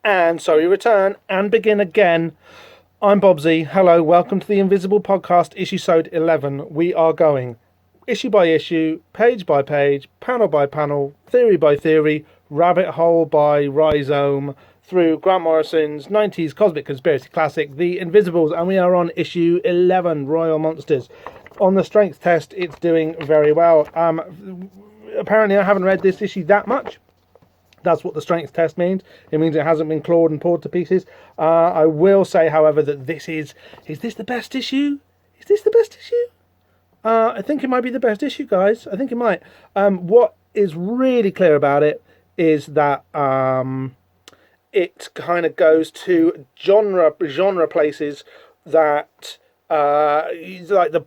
And so we return and begin again. I'm Bobsy. Hello, welcome to the Invisible Podcast, issuesode 11. We are going issue by issue, page by page, panel by panel, theory by theory, rabbit hole by rhizome, through Grant Morison's 90s Cosmic Conspiracy classic, The Invisibles, and we are on issue 11, Royal Monsters. On the strength test, it's doing very well. Apparently I haven't read this issue that much. That's what the strength test means. It means it hasn't been clawed and poured to pieces. I will say, however, that this is this the best issue? Is this the best issue? I think it might be the best issue, guys. I think it might. What is really clear about it is that it kind of goes to genre places that the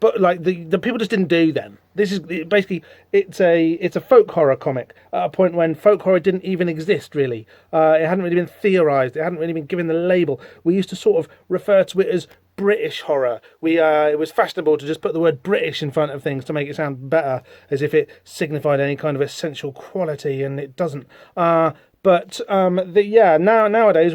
people just didn't do then. This is basically it's a folk horror comic at a point when folk horror didn't even exist really. It hadn't really been theorized. It hadn't really been given the label. We used to sort of refer to it as British horror. It was fashionable to just put the word British in front of things to make it sound better, as if it signified any kind of essential quality, and it doesn't. Nowadays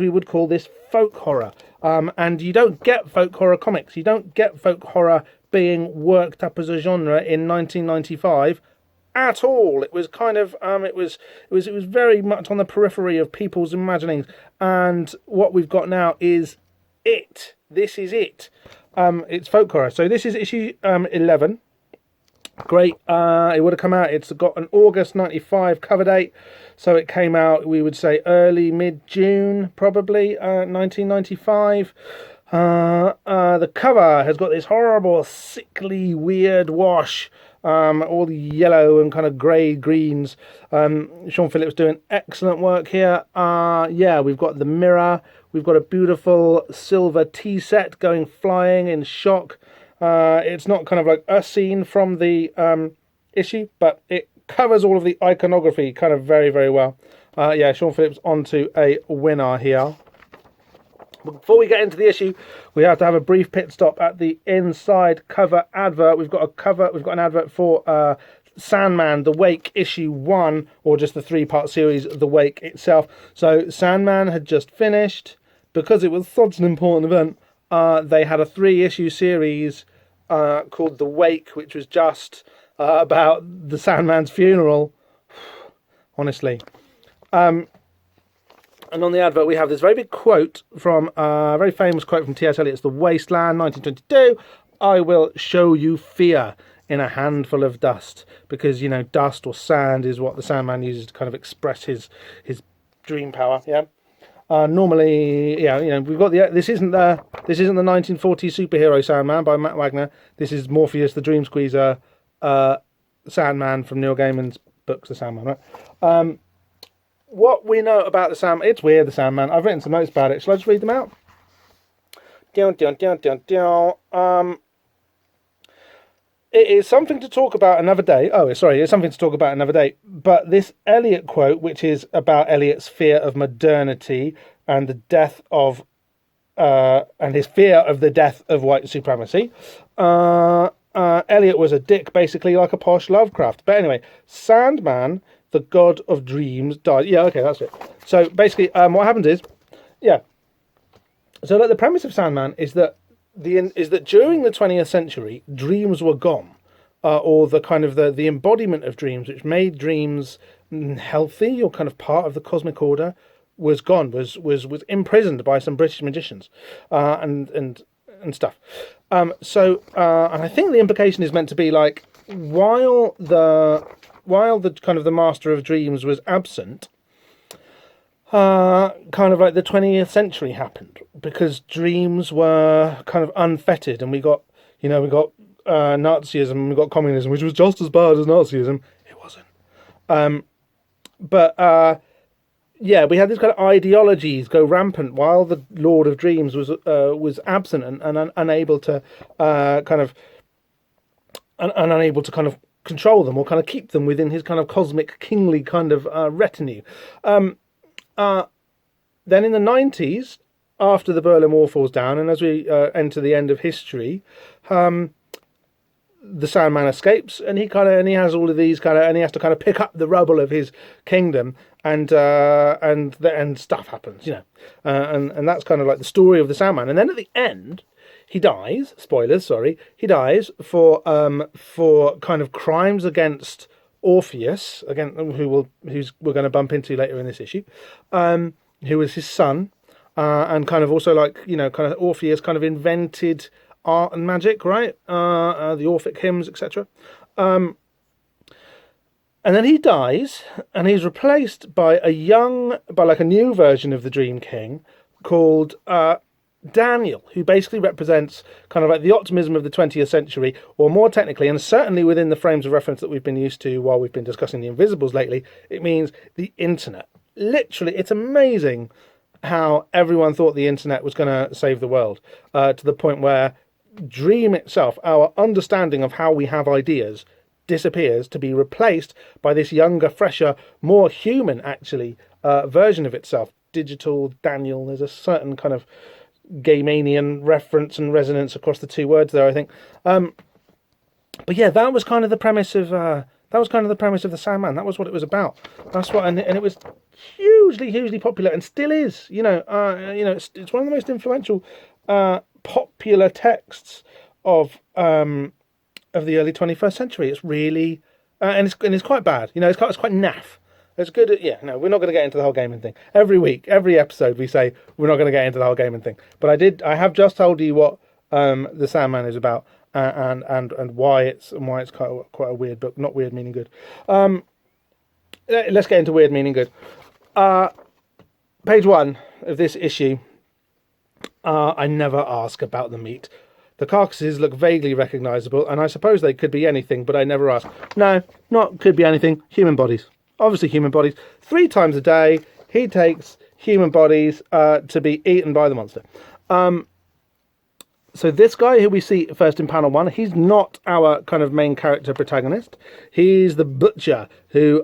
we would call this folk horror. And you don't get folk horror comics. You don't get folk horror being worked up as a genre in 1995 at all. It was kind of it was very much on the periphery of people's imaginings. And what we've got now is it. This is it. It's folk horror. So this is issue 11. Great. It would have come out. It's got an August 95 cover date. So it came out, we would say, early, mid-June, probably, 1995. The cover has got this horrible, sickly, weird wash, all the yellow and kind of grey greens. Sean Phillips doing excellent work here. We've got the mirror. We've got a beautiful silver tea set going flying in shock. It's not kind of like a scene from the issue, but it covers all of the iconography kind of very, very well. Sean Phillips onto a winner here. Before we get into the issue, we have to have a brief pit stop at the inside cover advert. We've got an advert for Sandman, The Wake, issue 1, or just the 3-part series, The Wake itself. So Sandman had just finished. Because it was such an important event, they had a 3-issue series called The Wake, which was just about the Sandman's funeral. Honestly. And on the advert we have this very big quote from a very famous quote from T.S. Eliot's The Wasteland, 1922. I will show you fear in a handful of dust. Because, dust or sand is what the Sandman uses to kind of express his dream power, yeah? Normally, we've got this isn't the 1940s superhero Sandman by Matt Wagner. This is Morpheus the Dream Squeezer, Sandman from Neil Gaiman's books, The Sandman, right? What we know about the Sandman, it's weird, the Sandman. I've written some notes about it. Shall I just read them out? It is something to talk about another day. It's something to talk about another day. But this Eliot quote, which is about Eliot's fear of modernity and the death of, and his fear of the death of white supremacy. Eliot was a dick, basically like a posh Lovecraft. But anyway, Sandman, the god of dreams, died. Yeah, okay, that's it. So basically, what happens is, So the premise of Sandman is that during the 20th century, dreams were gone, or the kind of the embodiment of dreams, which made dreams healthy or kind of part of the cosmic order, was gone, was imprisoned by some British magicians, and stuff. And I think the implication is meant to be like, while the kind of the master of dreams was absent, kind of like the 20th century happened, because dreams were kind of unfettered, and we got Nazism, we got communism, which was just as bad as Nazism. It wasn't. We had these kind of ideologies go rampant while the Lord of Dreams was absent and unable to unable to kind of control them or kind of keep them within his kind of cosmic kingly kind of retinue. Then in the 90s, after the Berlin Wall falls down, and as we enter the end of history, the Sandman escapes, and he has all of these and he has to kind of pick up the rubble of his kingdom, and stuff happens, and that's kind of like the story of the Sandman. And then at the end, he dies. Spoilers, sorry. He dies for kind of crimes against Orpheus, again, who's we're going to bump into later in this issue, who was his son, and kind of also like kind of Orpheus kind of invented art and magic, right? The Orphic hymns, etc. And then he dies, and he's replaced by a new version of the Dream King called Daniel, who basically represents kind of like the optimism of the 20th century, or more technically, and certainly within the frames of reference that we've been used to while we've been discussing the Invisibles lately, it means the internet. Literally, it's amazing how everyone thought the internet was going to save the world, to the point where Dream itself, our understanding of how we have ideas, disappears to be replaced by this younger, fresher, more human, actually, version of itself. Digital Daniel, there's a certain kind of Gaymanian reference and resonance across the two words there, I think. But yeah, that was kind of the premise of the Sandman. That was what it was about. That's what, and it was hugely popular, and still is. It's one of the most influential popular texts of the early 21st century. It's really and it's quite bad. It's quite naff. It's good. We're not going to get into the whole gaming thing. Every week, every episode, we say we're not going to get into the whole gaming thing. But I have just told you what the Sandman is about, and why it's quite a weird book. Not weird meaning good. Let's get into weird meaning good. Page 1 of this issue. I never ask about the meat. The carcasses look vaguely recognisable, and I suppose they could be anything, but I never ask. No, not could be anything. Human bodies. Obviously human bodies. 3 times a day, he takes human bodies to be eaten by the monster. So this guy who we see first in panel 1, he's not our kind of main character protagonist. He's the butcher who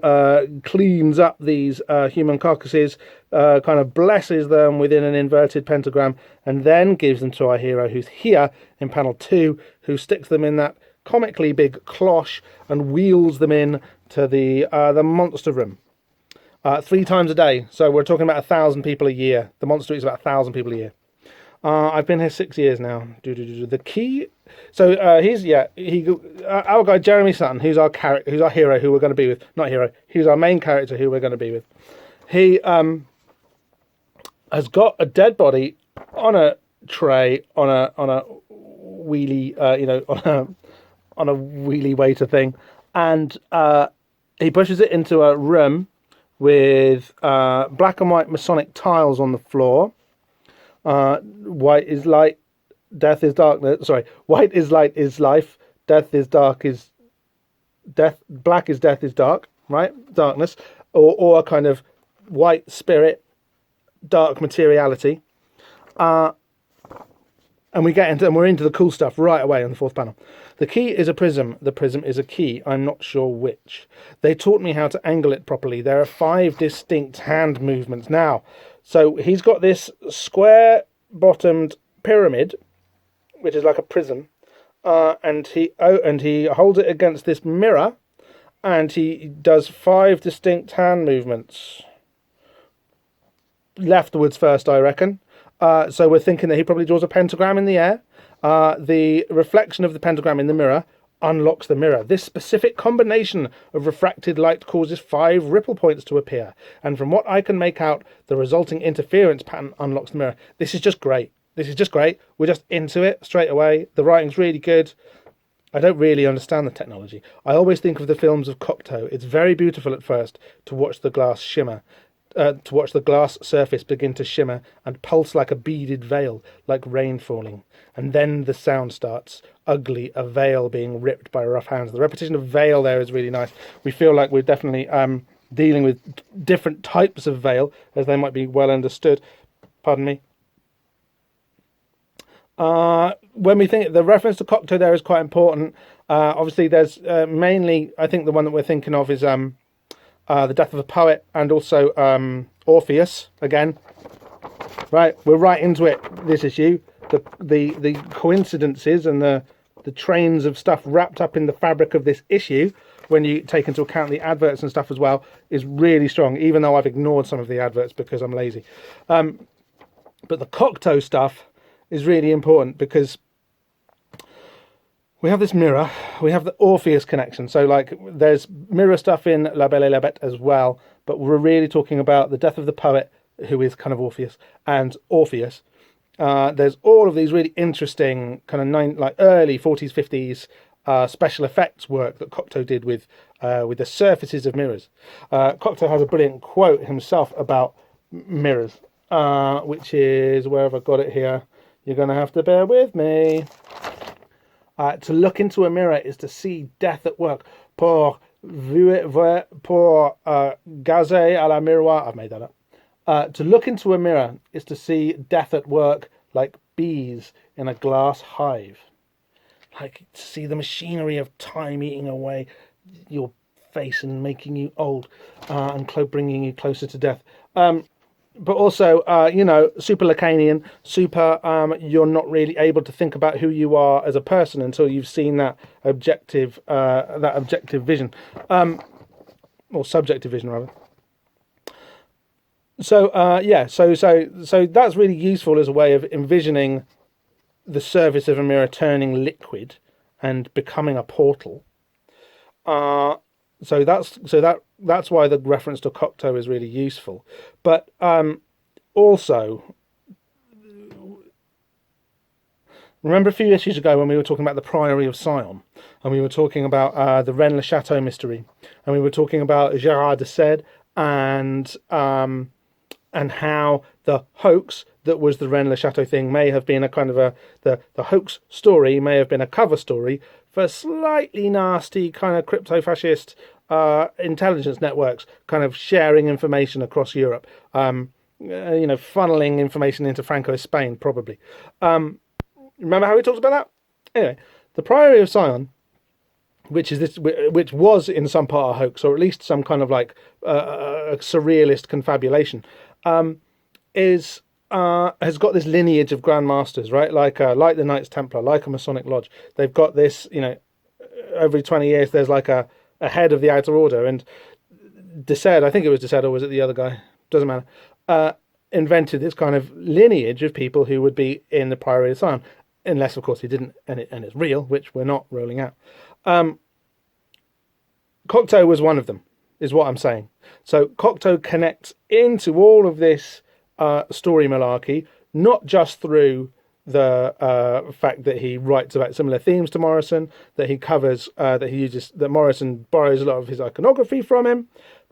cleans up these human carcasses, kind of blesses them within an inverted pentagram, and then gives them to our hero who's here in panel 2, who sticks them in that comically big cloche and wheels them in to the monster room. 3 times a day, so we're talking about 1,000 people a year. The monster eats about 1,000 people a year. I've been here 6 years now. The key. So our guy Jeremy Sutton, who's our hero, who we're going to be with. Not hero. He's our main character, who we're going to be with. He has got a dead body on a tray on a wheelie, on a wheelie waiter thing, and he pushes it into a room with black and white Masonic tiles on the floor. White is light, death is darkness. Sorry, white is light is life, death is dark is death. Black is death is dark, right? Darkness, or a kind of white spirit, dark materiality. And we're into the cool stuff right away on the 4th panel. The key is a prism. The prism is a key. I'm not sure which. They taught me how to angle it properly. There are 5 distinct hand movements now. So he's got this square-bottomed pyramid, which is like a prism, and he holds it against this mirror, and he does 5 distinct hand movements. Leftwards first, I reckon. So we're thinking that he probably draws a pentagram in the air. The reflection of the pentagram in the mirror unlocks the mirror. This specific combination of refracted light causes 5 ripple points to appear, and from what I can make out, the resulting interference pattern unlocks the mirror. This is just great. We're just into it straight away. The writing's really good. I don't really understand the technology. I always think of the films of Cocteau. It's very beautiful at first to watch the glass shimmer. To watch the glass surface begin to shimmer and pulse like a beaded veil, like rain falling. And then the sound starts. Ugly, a veil being ripped by rough hands. The repetition of veil there is really nice. We feel like we're definitely dealing with different types of veil, as they might be well understood. Pardon me. When we think, the reference to Cocteau there is quite important. Obviously, there's mainly, I think the one that we're thinking of is the death of a poet, and also Orpheus again. Right, we're right into it. This issue, the coincidences and the trains of stuff wrapped up in the fabric of this issue when you take into account the adverts and stuff as well, is really strong, even though I've ignored some of the adverts because I'm lazy. But the Cocteau stuff is really important because we have this mirror, we have the Orpheus connection. So like there's mirror stuff in La Belle et la Bête as well, but we're really talking about the death of the poet, who is kind of Orpheus, and Orpheus. There's all of these really interesting kind of early 40s, 50s special effects work that Cocteau did with the surfaces of mirrors. Cocteau has a brilliant quote himself about mirrors, which is, where have I got it here? You're going to have to bear with me. To look into a mirror is to see death at work. Pour gazer à la miroir. I've made that up. To look into a mirror is to see death at work like bees in a glass hive. Like to see the machinery of time eating away your face and making you old and bringing you closer to death. But also, super Lacanian, you're not really able to think about who you are as a person until you've seen that objective vision, or subjective vision rather. So so that's really useful as a way of envisioning the surface of a mirror turning liquid and becoming a portal. So that's why the reference to Cocteau is really useful. But also, remember a few issues ago when we were talking about the Priory of Sion, and we were talking about the Rennes-le-Château mystery, and we were talking about Gérard de Sède and how the hoax that was the Rennes-le-Château thing may have been a kind of the hoax story may have been a cover story for slightly nasty kind of crypto-fascist intelligence networks kind of sharing information across Europe, funneling information into Franco's Spain, probably. Remember how we talked about that? Anyway, the Priory of Sion, which was in some part a hoax, or at least some kind of like a surrealist confabulation, has got this lineage of Grand Masters, right? Like the Knights Templar, like a Masonic lodge. They've got this, every 20 years there's like a head of the Outer Order, and de Sède, I think it was de Sède, or was it the other guy? Doesn't matter. Invented this kind of lineage of people who would be in the Priory of Sion, unless of course he didn't, and it's real, which we're not rolling out. Cocteau was one of them, is what I'm saying. So Cocteau connects into all of this story malarkey, not just through the fact that he writes about similar themes to Morison, that he covers, that Morison borrows a lot of his iconography from him,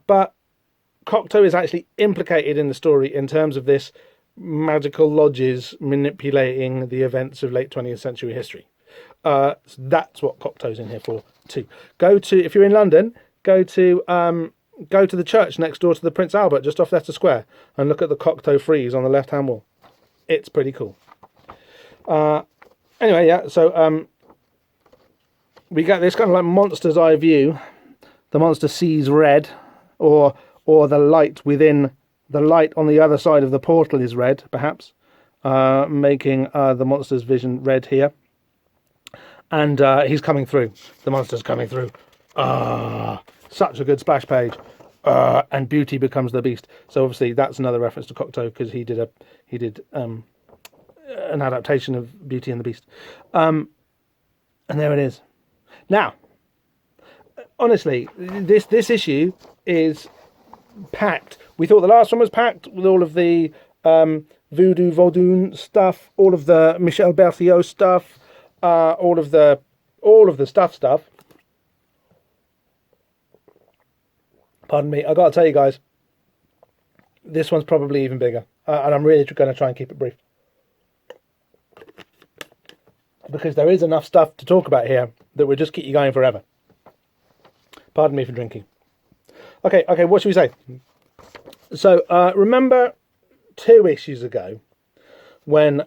but Cocteau is actually implicated in the story in terms of this magical lodges manipulating the events of late 20th century history. So that's what Cocteau's in here for too. If you're in London, go to the church next door to the Prince Albert, just off Leicester Square, and look at the Cocteau frieze on the left-hand wall. It's pretty cool. Anyway, yeah, so we get this kind of like monster's eye view. The monster sees red, or the light within the light on the other side of the portal is red, perhaps, making the monster's vision red here. And he's coming through. The monster's coming through. Such a good splash page. And beauty becomes the beast. So obviously that's another reference to Cocteau, because he did an adaptation of Beauty and the Beast. And there it is. Now, honestly, this issue is packed. We thought the last one was packed with all of the Voodoo Vaudoun stuff, all of the Michel Berthiaud stuff, all of the stuff. Pardon me, I got to tell you guys, this one's probably even bigger, and I'm really going to try and keep it brief, because there is enough stuff to talk about here that will just keep you going forever. Pardon me for drinking. Okay, what should we say? So, remember 2 issues ago when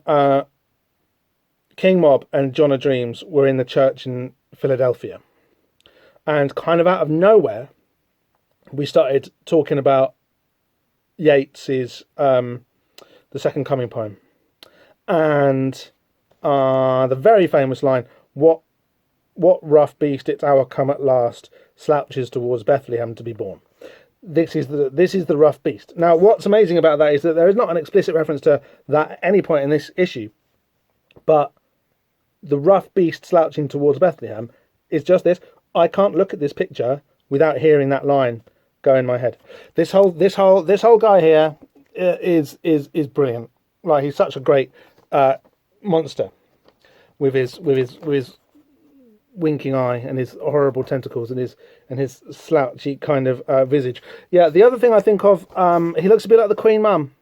King Mob and John O'Dreams were in the church in Philadelphia, and kind of out of nowhere we started talking about Yeats's The Second Coming poem, and the very famous line, what rough beast, it's our come at last, slouches towards Bethlehem to be born. This is the rough beast. Now, what's amazing about that is that there is not an explicit reference to that at any point in this issue, but the rough beast slouching towards Bethlehem is just this. I can't look at this picture without hearing that line go in my head. This whole guy here is brilliant. Like, he's such a great monster with his winking eye and his horrible tentacles and his slouchy kind of visage. Yeah, the other thing I think of, he looks a bit like the Queen Mum.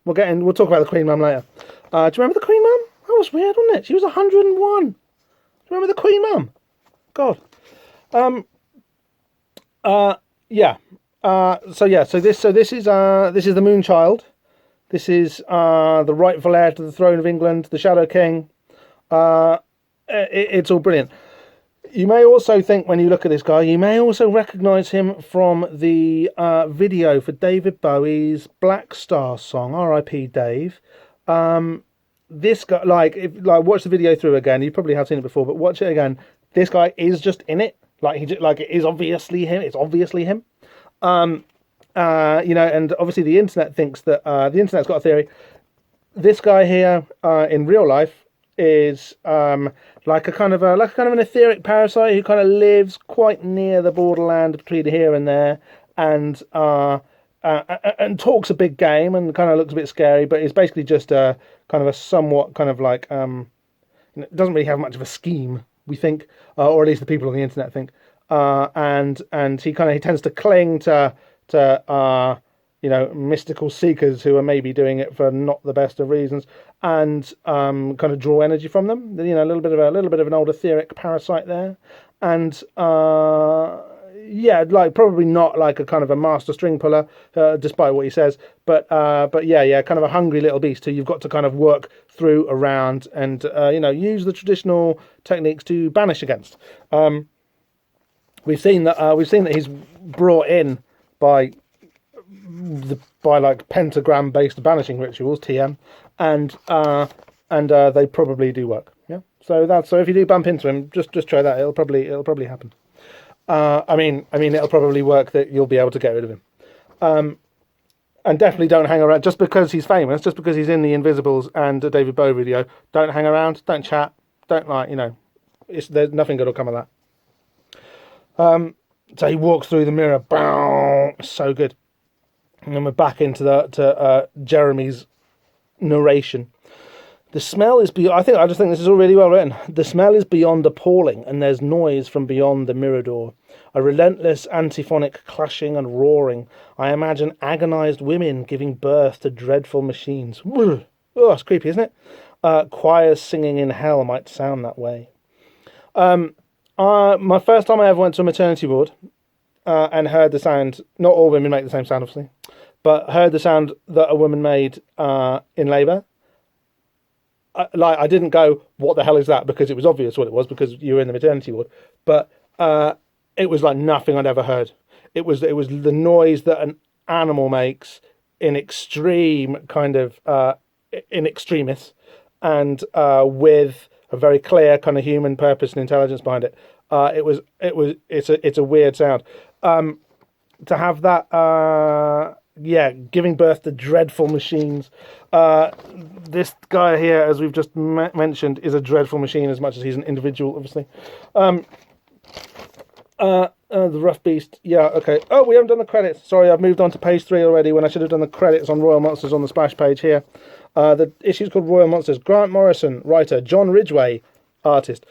We'll talk about the Queen Mum later. Do you remember the Queen Mum? That was weird, wasn't it? She was 101. Do you remember the Queen Mum? God. So this is the Moon Child. This is the rightful heir to the throne of England, the Shadow King. It's all brilliant. You may also think, when you look at this guy, you may also recognise him from the video for David Bowie's Black Star song, R.I.P. Dave. This guy, watch the video through again. You probably have seen it before, but watch it again. This guy is just in it. It is obviously him. It's obviously him. And obviously the internet thinks that the internet's got a theory. This guy here, in real life, is like a kind of an etheric parasite who kind of lives quite near the borderland between here and there, and talks a big game and kind of looks a bit scary, but is basically just a kind of a somewhat kind of like doesn't really have much of a scheme, we think, or at least the people on the internet think, and he tends to cling to mystical seekers who are maybe doing it for not the best of reasons, and kind of draw energy from them. A little bit of an old etheric parasite there, and probably not like a kind of a master string puller, despite what he says, but kind of a hungry little beast who you've got to kind of work through, around, and use the traditional techniques to banish against. We've seen that he's brought in by like pentagram based banishing rituals, TM, and they probably do work. Yeah. So if you do bump into him, just try that. It'll probably happen. I mean it'll probably work, that you'll be able to get rid of him. And definitely don't hang around just because he's famous, just because he's in the Invisibles and the David Bowie video. Don't hang around, don't chat, don't there's nothing good will come of that. So he walks through the mirror, bow, so good. And then we're back into Jeremy's narration. The smell is I just think this is all really well written. The smell is beyond appalling, and there's noise from beyond the mirror door. A relentless antiphonic clashing and roaring. I imagine agonized women giving birth to dreadful machines. Oh, it's creepy, isn't it? Choirs singing in hell might sound that way. My first time I ever went to a maternity ward and heard the sound, not all women make the same sound, obviously, but heard the sound that a woman made in labour. I didn't go, what the hell is that? Because it was obvious what it was, because you were in the maternity ward. But it was like nothing I'd ever heard. It was the noise that an animal makes in extreme kind of in extremis, and with a very clear kind of human purpose and intelligence behind it. It's a weird sound. To have that, giving birth to dreadful machines. This guy here, as we've just mentioned, is a dreadful machine as much as he's an individual, obviously. The rough beast. Yeah, okay. Oh, we haven't done the credits. Sorry, I've moved on to page 3 already when I should have done the credits on Royal Monsters on the splash page here. The issue's called Royal Monsters. Grant Morison, writer. John Ridgway, artist.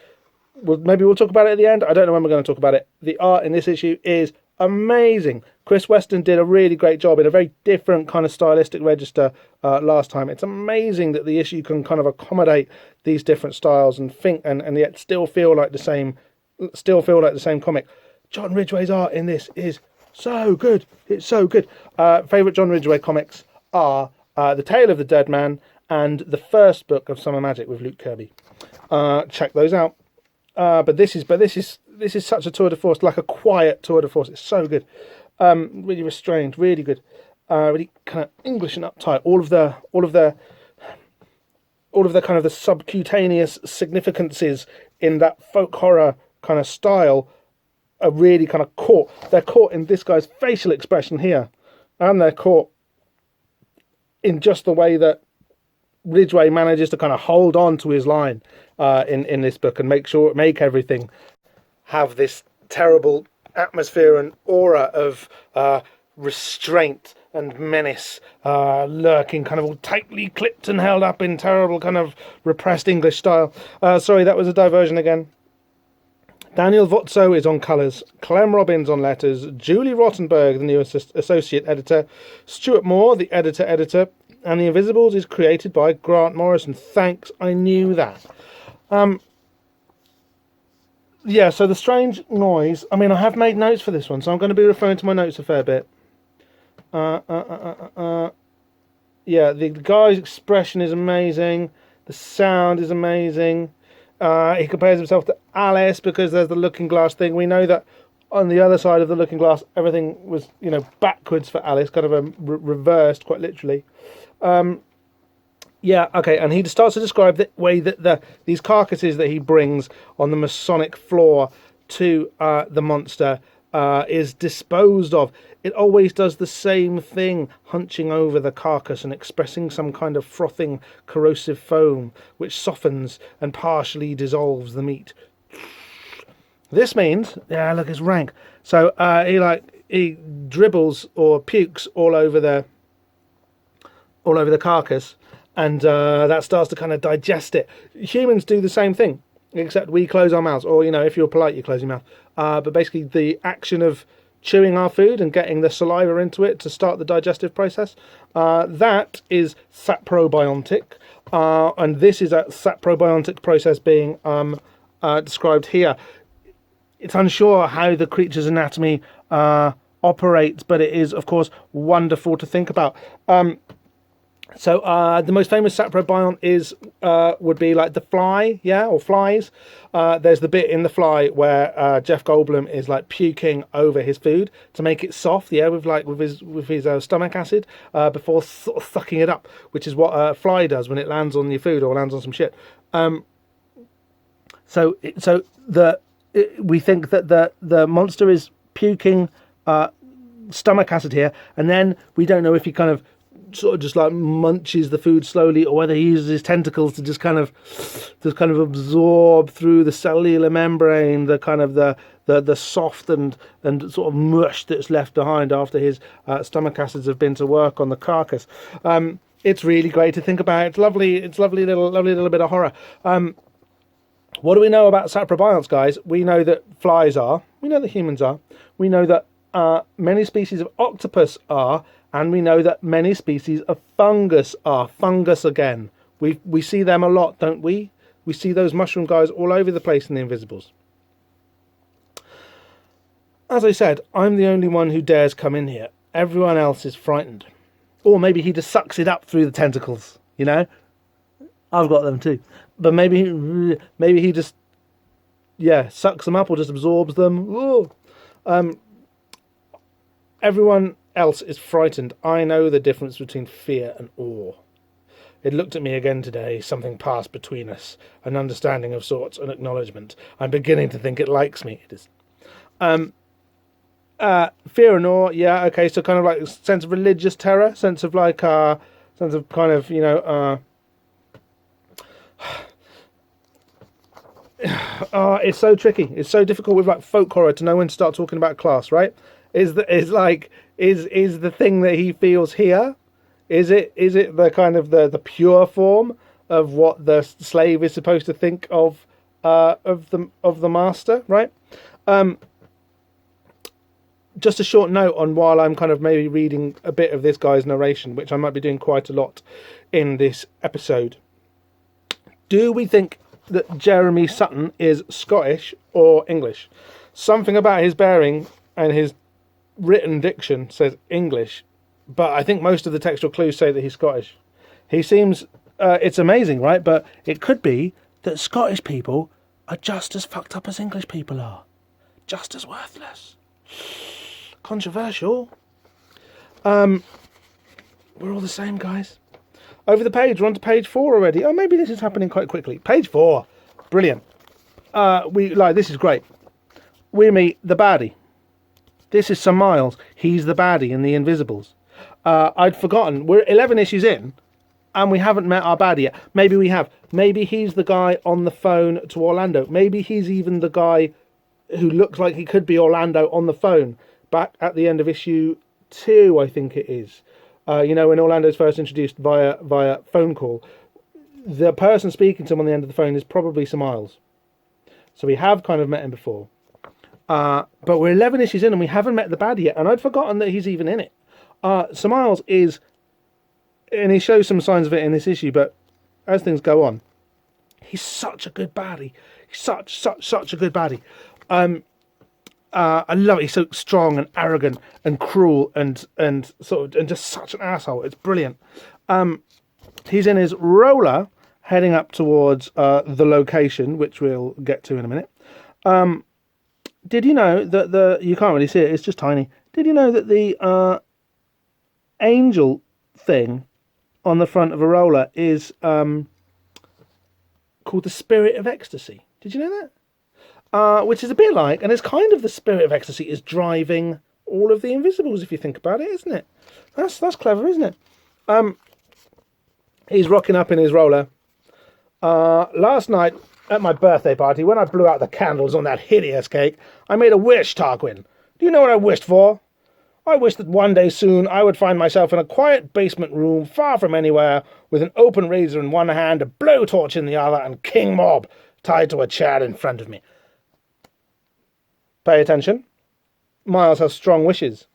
Maybe we'll talk about it at the end. I don't know when we're going to talk about it. The art in this issue is amazing. Chris Weston did a really great job in a very different kind of stylistic register last time. It's amazing that the issue can kind of accommodate these different styles and yet still feel like the same comic. John Ridgway's art in this is so good. It's so good. Favourite John Ridgway comics are The Tale of the Dead Man and the first book of Summer Magic with Luke Kirby. Check those out. But this is such a tour de force, like a quiet tour de force. It's so good. Really restrained, really good. Really kind of English and uptight. All of the kind of the subcutaneous significances in that folk horror kind of style are really kind of caught. They're caught in this guy's facial expression here, and they're caught in just the way that Ridgway manages to kind of hold on to his line in this book and make everything have this terrible atmosphere and aura of restraint and menace, lurking, kind of all tightly clipped and held up in terrible kind of repressed English style. Sorry, that was a diversion again. Daniel Votso is on colours, Clem Robbins on letters, Julie Rottenberg, the new associate editor, Stuart Moore, the editor, and The Invisibles is created by Grant Morison. Thanks, I knew that. Yeah, so the strange noise, I mean, I have made notes for this one, so I'm going to be referring to my notes a fair bit. Yeah, the guy's expression is amazing, the sound is amazing. He compares himself to Alice because there's the looking glass thing. We know that on the other side of the looking glass, everything was, backwards for Alice, kind of reversed, quite literally. Yeah, okay, and he starts to describe the way that these carcasses that he brings on the Masonic floor to the monster is disposed of. It always does the same thing, hunching over the carcass and expressing some kind of frothing, corrosive foam, which softens and partially dissolves the meat. This means, yeah, look, it's rank. So he dribbles or pukes all over the carcass, and that starts to kind of digest it. Humans do the same thing, except we close our mouths, or if you're polite, you close your mouth. But basically, the action of chewing our food and getting the saliva into it to start the digestive process, that is saprobiontic, and this is a saprobiontic process being described here. It's unsure how the creature's anatomy operates, but it is, of course, wonderful to think about. So the most famous saprobiont would be like the fly, or flies. There's the bit in the fly where Jeff Goldblum is like puking over his food to make it soft, with his stomach acid before sort of sucking it up, which is what a fly does when it lands on your food or lands on some shit. We think that the monster is puking stomach acid here, and then we don't know if he kind of sort of just like munches the food slowly, or whether he uses his tentacles to just kind of absorb through the cellular membrane the kind of the soft and sort of mush that's left behind after his stomach acids have been to work on the carcass. It's really great to think about. It's lovely little bit of horror. What do we know about saprobionts, guys? We know that flies are. We know that humans are. We know that many species of octopus are. And we know that many species of fungus are. Fungus again. We see them a lot, don't we? We see those mushroom guys all over the place in The Invisibles. As I said, I'm the only one who dares come in here. Everyone else is frightened. Or maybe he just sucks it up through the tentacles, I've got them too. But maybe he just, sucks them up or just absorbs them. Everyone else is frightened. I know the difference between fear and awe. It looked at me again today. Something passed between us, an understanding of sorts, an acknowledgement. I'm beginning to think it likes me. It is. Fear and awe, yeah, okay, so kind of like a sense of religious terror, sense of kind of, it's so tricky. It's so difficult with like folk horror to know when to start talking about class, right? Is the thing that he feels here? Is it the kind of the pure form of what the slave is supposed to think of the master, right? Just a short note on while I'm kind of maybe reading a bit of this guy's narration, which I might be doing quite a lot in this episode. Do we think that Jeremy Sutton is Scottish or English? Something about his bearing and his written diction says English, but I think most of the textual clues say that he's Scottish. He seems, it's amazing, right? But it could be that Scottish people are just as fucked up as English people are. Just as worthless. Controversial. We're all the same, guys. Over the page, we're on to page 4 already. Oh, maybe this is happening quite quickly. Page 4. Brilliant. This is great. we meet the baddie. This is Sir Miles. He's the baddie in The Invisibles. I'd forgotten. We're 11 issues in, and we haven't met our baddie yet. Maybe we have. Maybe he's the guy on the phone to Orlando. Maybe he's even the guy who looks like he could be Orlando on the phone back at the end of issue 2, I think it is. When Orlando's first introduced via phone call, the person speaking to him on the end of the phone is probably Sir Miles. So we have kind of met him before. But we're 11 issues in and we haven't met the baddie yet, and I'd forgotten that he's even in it. Sir Miles is, and he shows some signs of it in this issue, but as things go on, he's such a good baddie. He's such a good baddie. I love it. He's so strong and arrogant and cruel and just such an asshole. It's brilliant. He's in his roller heading up towards the location, which we'll get to in a minute. Did you know that you can't really see it, it's just tiny. Did you know that the angel thing on the front of a roller is called the Spirit of Ecstasy? Did you know that? Which is a bit like, and it's kind of the Spirit of Ecstasy is driving all of the Invisibles, if you think about it, isn't it? That's clever, isn't it? He's rocking up in his roller. Last night, at my birthday party, when I blew out the candles on that hideous cake, I made a wish, Tarquin. Do you know what I wished for? I wished that one day soon I would find myself in a quiet basement room, far from anywhere, with an open razor in one hand, a blowtorch in the other, and King Mob tied to a chair in front of me. Pay attention. Miles has strong wishes.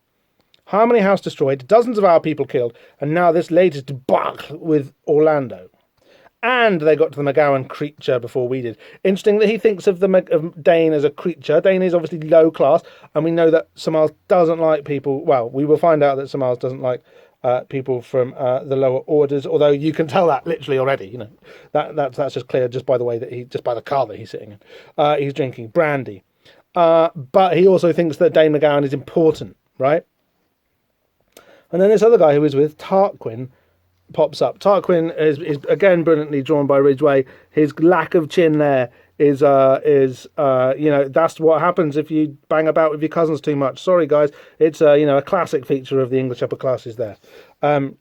Harmony House destroyed, dozens of our people killed, and now this latest debacle with Orlando. And they got to the McGowan creature before we did. Interesting that he thinks of Dane as a creature. Dane is obviously low class, and we know that Sir Miles doesn't like people. Well, we will find out that Sir Miles doesn't like people from the lower orders. Although you can tell that literally already. That's just clear just by the way that just by the car that he's sitting in. He's drinking brandy, but he also thinks that Dane McGowan is important, right? And then this other guy who is with Tarquin pops up. Tarquin is again brilliantly drawn by Ridgway. His lack of chin there is that's what happens if you bang about with your cousins too much. Sorry guys, it's a classic feature of the English upper classes there. But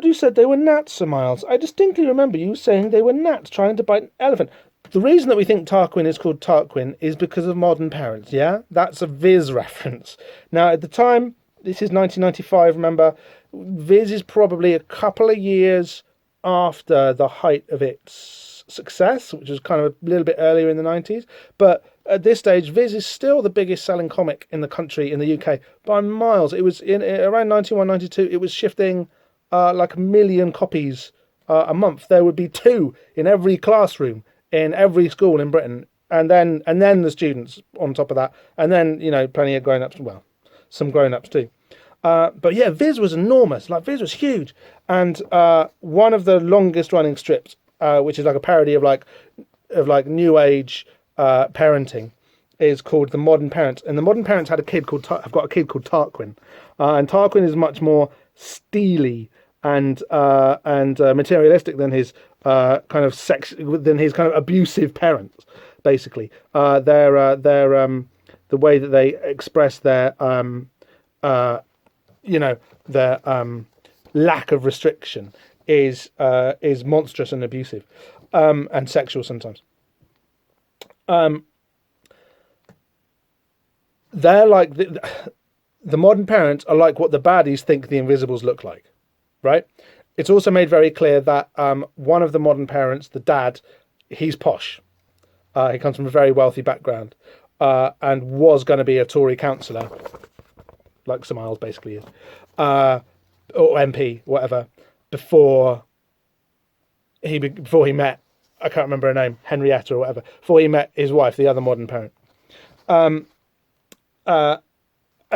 you said they were gnats, Sir Miles. I distinctly remember you saying they were gnats trying to bite an elephant. The reason that we think Tarquin is called Tarquin is because of Modern Parents, yeah? That's a Viz reference. Now, at the time, this is 1995, remember, Viz is probably a couple of years after the height of its success, which was kind of a little bit earlier in the 90s. But at this stage, Viz is still the biggest selling comic in the country, in the UK, by miles. It was around 91, 92, it was shifting like 1 million copies a month. There would be 2 in every classroom, in every school in Britain. And then the students on top of that. And then, plenty of grown-ups, well, some grown-ups too. But yeah, Viz was enormous. Like, Viz was huge. And one of the longest running strips, which is like a parody of new age parenting, is called The Modern Parents. And The Modern Parents had a kid called Tarquin. And Tarquin is much more steely and materialistic than his kind of abusive parents. Basically, they're the way that they express their their lack of restriction is monstrous and abusive, and sexual sometimes. They're like the Modern Parents are like what the baddies think the Invisibles look like, right? It's also made very clear that one of the Modern Parents, the dad, he's posh. He comes from a very wealthy background and was going to be a Tory councillor, like Sir Miles basically is, or MP, whatever, before he met, I can't remember her name, Henrietta or whatever, before he met his wife, the other Modern Parent.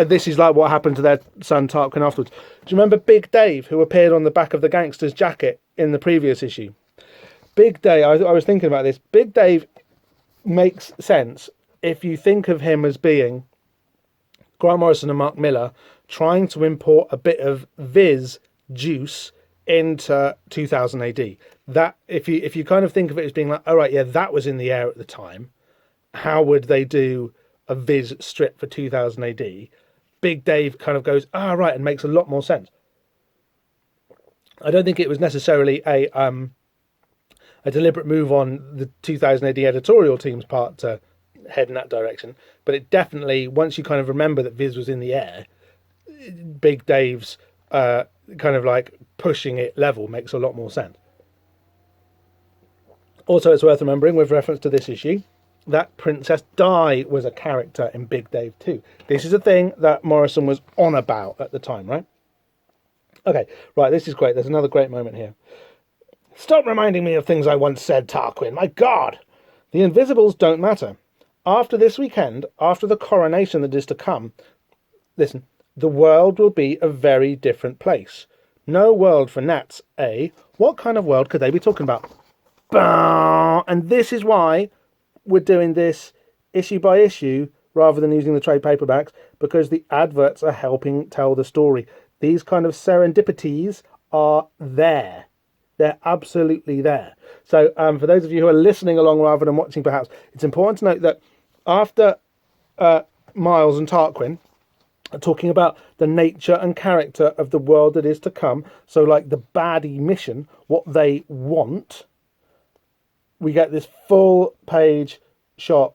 This is like what happened to their son Tarquin afterwards. Do you remember Big Dave, who appeared on the back of the gangster's jacket in the previous issue? Big Dave, I was thinking about this. Big Dave makes sense if you think of him as being Grant Morison and Mark Millar trying to import a bit of Viz juice into 2000 AD. That if you kind of think of it as being like, all right, yeah, that was in the air at the time. How would they do a Viz strip for 2000 AD, Big Dave kind of goes, right, and makes a lot more sense. I don't think it was necessarily a deliberate move on the 2000 AD editorial team's part to head in that direction, but it definitely, once you kind of remember that Viz was in the air, Big Dave's kind of like pushing it level makes a lot more sense. Also, it's worth remembering, with reference to this issue, that Princess Di was a character in Big Dave too. This is a thing that Morrison was on about at the time, right? Okay, right, this is great. There's another great moment here. Stop reminding me of things I once said, Tarquin. My God! The Invisibles don't matter. After this weekend, after the coronation that is to come, listen, the world will be a very different place. No world for gnats, eh? What kind of world could they be talking about? And this is why we're doing this issue by issue rather than using the trade paperbacks, because the adverts are helping tell the story. These kind of serendipities are there. They're absolutely there. So for those of you who are listening along rather than watching, perhaps, it's important to note that after Miles and Tarquin are talking about the nature and character of the world that is to come, so like the baddie mission, what they want, we get this full page shot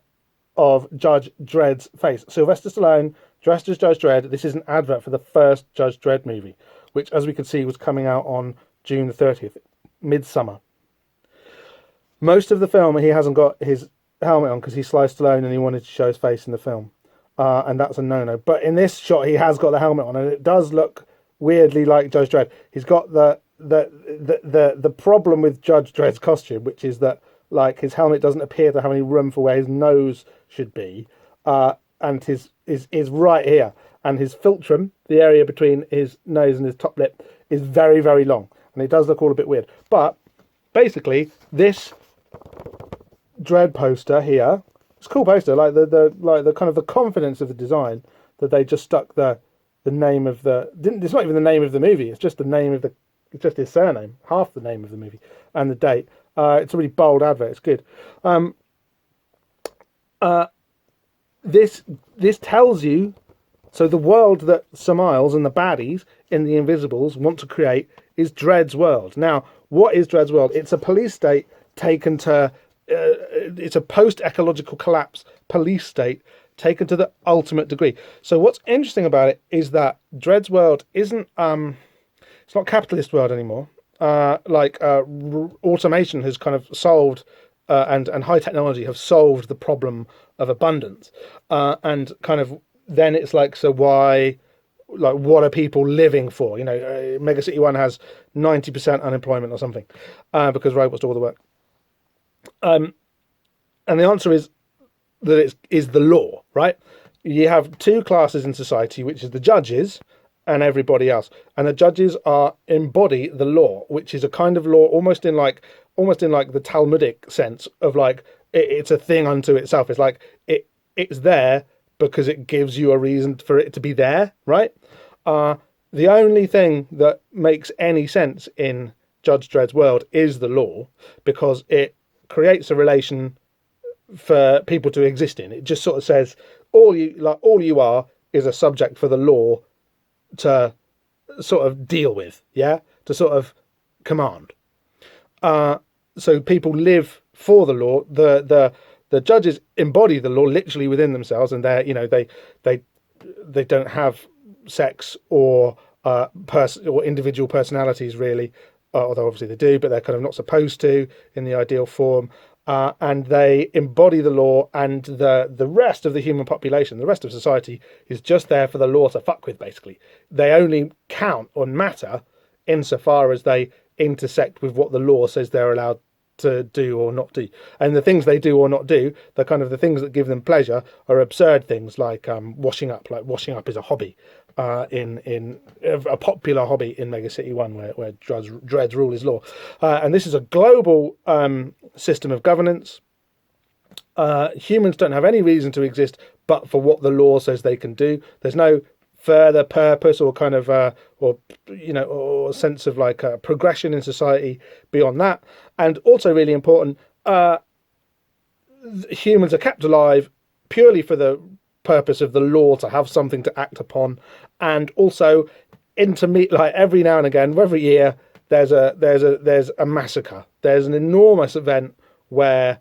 of Judge Dredd's face. Sylvester Stallone dressed as Judge Dredd. This is an advert for the first Judge Dredd movie, which, as we could see, was coming out on June the 30th, midsummer. Most of the film, he hasn't got his helmet on because he sliced Stallone and he wanted to show his face in the film. And that's a no-no. But in this shot, he has got the helmet on, and it does look weirdly like Judge Dredd. He's got the problem with Judge Dredd's costume, which is that like his helmet doesn't appear to have any room for where his nose should be, and his is right here, and his philtrum, the area between his nose and his top lip, is very, very long, and it does look all a bit weird. But basically, this Dredd poster here, it's a cool poster, like the kind of the confidence of the design that they just stuck the name of it's not even the name of the movie, it's just the name of it's just his surname, half the name of the movie, and the date. It's a really bold advert. It's good. This tells you, so the world that Sir Miles and the baddies in the Invisibles want to create is Dredd's world. Now, what is Dredd's world? It's a police state taken to, it's a post-ecological collapse police state taken to the ultimate degree. So what's interesting about it is that Dredd's world isn't, it's not capitalist world anymore. Automation has kind of solved, and high technology have solved the problem of abundance, and kind of then it's like, so why, like, what are people living for? You know, Mega City 1 has 90% unemployment or something, because robots do all the work. And the answer is that it is the law, right? You have two classes in society, which is the judges and everybody else, and the judges embody the law, which is a kind of law almost in like the Talmudic sense of like it's a thing unto itself. It's like it's there because it gives you a reason for it to be there, right? The only thing that makes any sense in Judge Dredd's world is the law, because it creates a relation for people to exist in. It just sort of says all you are is a subject for the law to sort of deal with, yeah, to sort of command. So people live for the law. The judges embody the law literally within themselves, and they're, you know, they don't have sex or or individual personalities really, although obviously they do, but they're kind of not supposed to in the ideal form. And they embody the law, and the rest of the human population, the rest of society, is just there for the law to fuck with, basically. They only count or matter insofar as they intersect with what the law says they're allowed to do or not do. And the things they do or not do, the kind of the things that give them pleasure, are absurd things like washing up. Like washing up is a hobby, in a popular hobby in Mega City 1, where Dredd's rule is law. And this is a global system of governance. Humans don't have any reason to exist but for what the law says they can do. There's no further purpose or kind of or sense of like progression in society beyond that. And also really important, humans are kept alive purely for the purpose of the law to have something to act upon, and also like every now and again, every year, there's a massacre. There's an enormous event where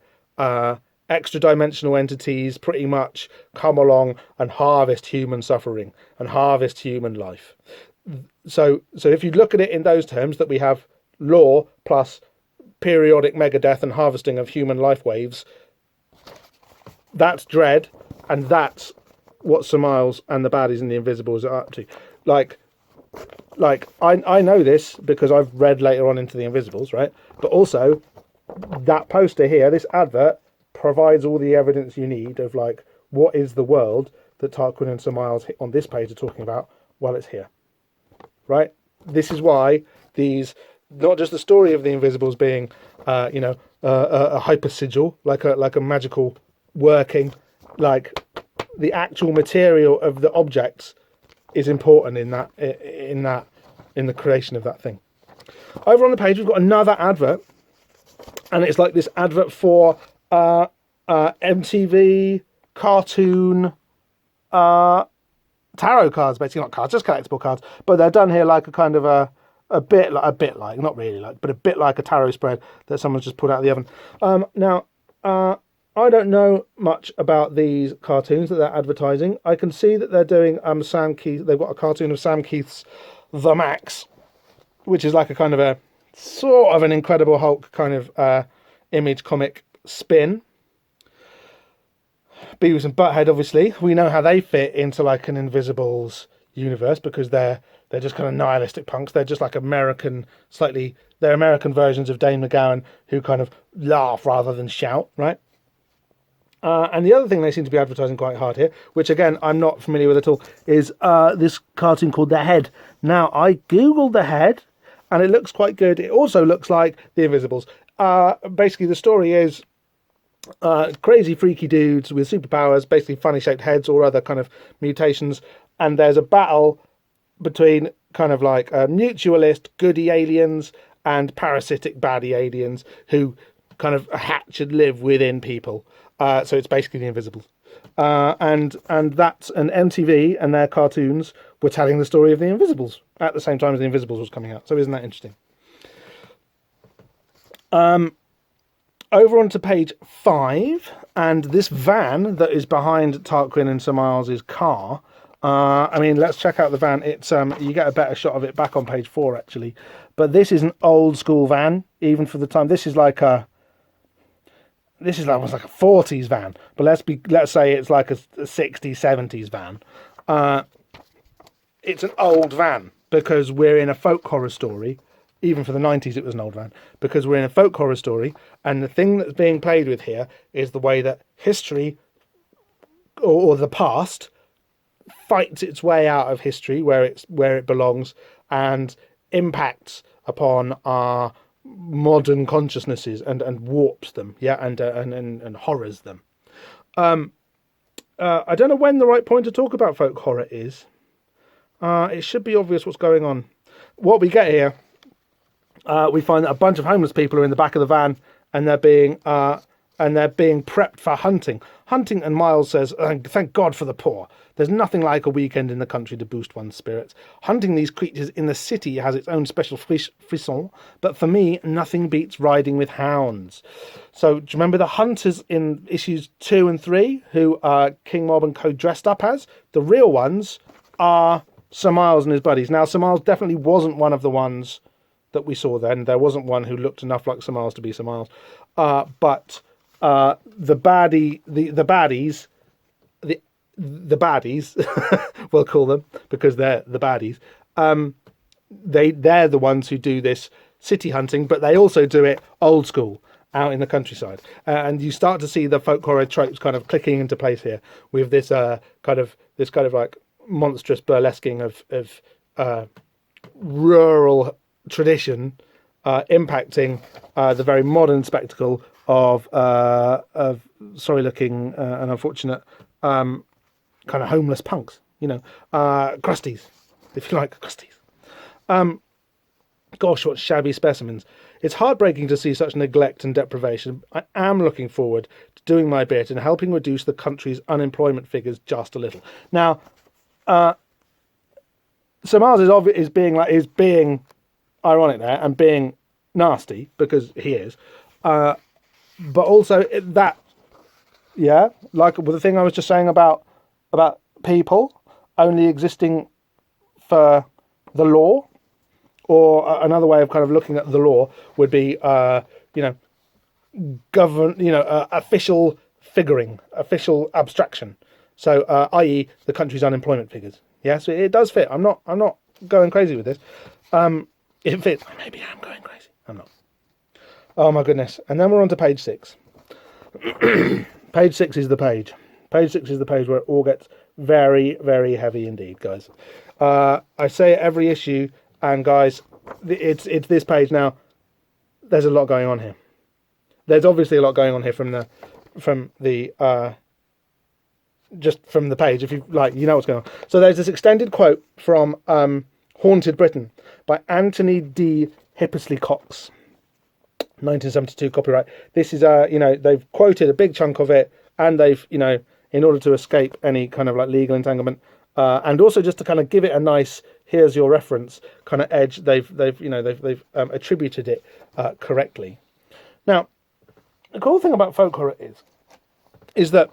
extra dimensional entities pretty much come along and harvest human suffering and harvest human life. So if you look at it in those terms, that we have law plus periodic megadeath and harvesting of human life waves, that's dread, and that's what Sir Miles and the baddies and the Invisibles are up to. Like I know this because I've read later on into the Invisibles, right? But also that poster here, this advert, provides all the evidence you need of like what is the world that Tarquin and Sir Miles on this page are talking about. Well, it's here, right? This is why these, not just the story of the Invisibles being, a hyper sigil, like a magical working, like the actual material of the objects is important in the creation of that thing. Over on the page, we've got another advert, and it's like this advert for MTV cartoon tarot cards, basically not cards, just collectible cards, but they're done here like a kind of a bit like not really like, but a bit like a tarot spread that someone's just pulled out of the oven. Now, I don't know much about these cartoons that they're advertising. I can see that they're doing Sam Keith. They've got a cartoon of Sam Keith's The Max, which is like a kind of a sort of an Incredible Hulk kind of image comic spin. Beavis and Butthead, obviously, we know how they fit into like an Invisibles universe because they're just kind of nihilistic punks. They're just like they're American versions of Dane McGowan who kind of laugh rather than shout, right? And the other thing they seem to be advertising quite hard here, which again I'm not familiar with at all, is this cartoon called The Head. Now, I googled The Head, and it looks quite good. It also looks like The Invisibles. Basically, the story is crazy, freaky dudes with superpowers, basically funny-shaped heads or other kind of mutations, and there's a battle between kind of like mutualist goody aliens and parasitic baddie aliens who kind of hatch and live within people. So it's basically the Invisibles. And that's an MTV and their cartoons were telling the story of the Invisibles at the same time as the Invisibles was coming out. So isn't that interesting? Over onto page 5, and this van that is behind Tarquin and Sir Miles's car. Let's check out the van. It's you get a better shot of it back on page 4 actually. But this is an old school van, even for the time. This is almost like a 40s van, but let's say it's like a 60s, 70s van. It's an old van because we're in a folk horror story. Even for the 90s, it was an old van because we're in a folk horror story, and the thing that's being played with here is the way that history or the past fights its way out of history where it belongs and impacts upon our modern consciousnesses and warps them, and horrors them. I don't know when the right point to talk about folk horror is. It should be obvious what's going on. What we get here, we find that a bunch of homeless people are in the back of the van, and they're being prepped for hunting. And Miles says, "Thank God for the poor. There's nothing like a weekend in the country to boost one's spirits. Hunting these creatures in the city has its own special frisson, but for me, nothing beats riding with hounds." So, do you remember the hunters in issues 2 and 3, who King Mob and Co dressed up as? The real ones are Sir Miles and his buddies. Now, Sir Miles definitely wasn't one of the ones that we saw then. There wasn't one who looked enough like Sir Miles to be Sir Miles. But the baddies, we'll call them because they're the baddies. They're the ones who do this city hunting, but they also do it old school out in the countryside. And you start to see the folk horror tropes kind of clicking into place here with this kind of like monstrous burlesquing of rural tradition impacting the very modern spectacle of sorry looking and unfortunate kind of homeless punks, crusties, if you like, crusties. Gosh, what shabby specimens. It's heartbreaking to see such neglect and deprivation. I am looking forward to doing my bit in helping reduce the country's unemployment figures just a little. Now, so Miles is being ironic there and being nasty, because he is, but also that, yeah, like with the thing I was just saying about people only existing for the law, or another way of kind of looking at the law would be, official figuring, official abstraction. So, i.e., the country's unemployment figures. Yeah, so it does fit. I'm not going crazy with this. It fits. Maybe I'm going crazy. I'm not. Oh my goodness! And then we're on to page 6. Page 6 is the page. Page 6 is the page where it all gets very, very heavy indeed, guys. I say it every issue, and guys, it's this page now. There's a lot going on here. There's obviously a lot going on here from the page. If you like, you know what's going on. So there's this extended quote from Haunted Britain by Anthony D. Hippisley Cox, 1972 copyright. This is they've quoted a big chunk of it, and they've, in order to escape any kind of like legal entanglement, and also just to kind of give it a nice here's your reference kind of edge, they've attributed it correctly. Now, the cool thing about folk horror is that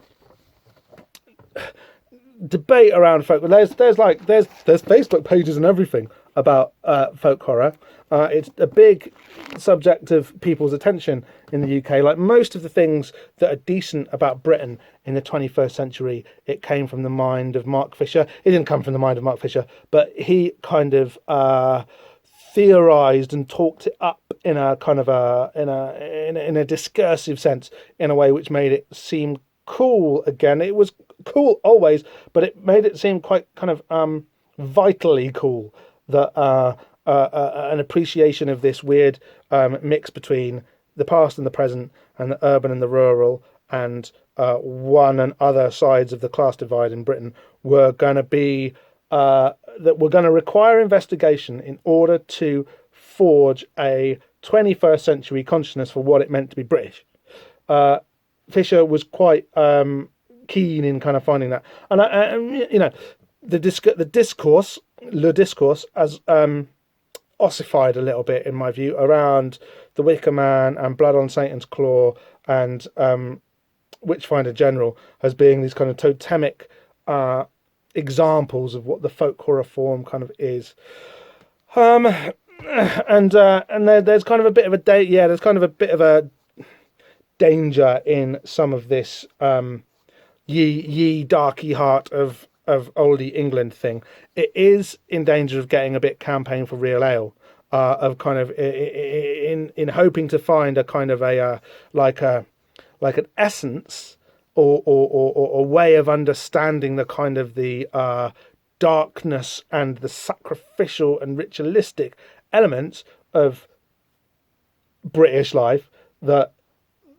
debate around folk, there's Facebook pages and everything about folk horror. It's a big subject of people's attention in the UK. Like most of the things that are decent about Britain in the 21st century, it came from the mind of Mark Fisher. It didn't come from the mind of Mark Fisher, but he kind of theorized and talked it up in a kind of in a discursive sense, in a way which made it seem cool again. It was cool always, but it made it seem quite kind of vitally cool that an appreciation of this weird mix between the past and the present, and the urban and the rural, and one and other sides of the class divide in Britain were going to be that were going to require investigation in order to forge a 21st century consciousness for what it meant to be British. Fisher was quite keen in kind of finding that, and the discourse as ossified a little bit in my view around The Wicker Man and Blood on Satan's Claw and Witchfinder General as being these kind of totemic examples of what the folk horror form kind of is. And there's kind of a bit of a danger in some of this ye darky heart of oldie England thing. It is in danger of getting a bit campaign for real ale, of kind of in hoping to find a kind of a like an essence or way of understanding the kind of the darkness and the sacrificial and ritualistic elements of British life that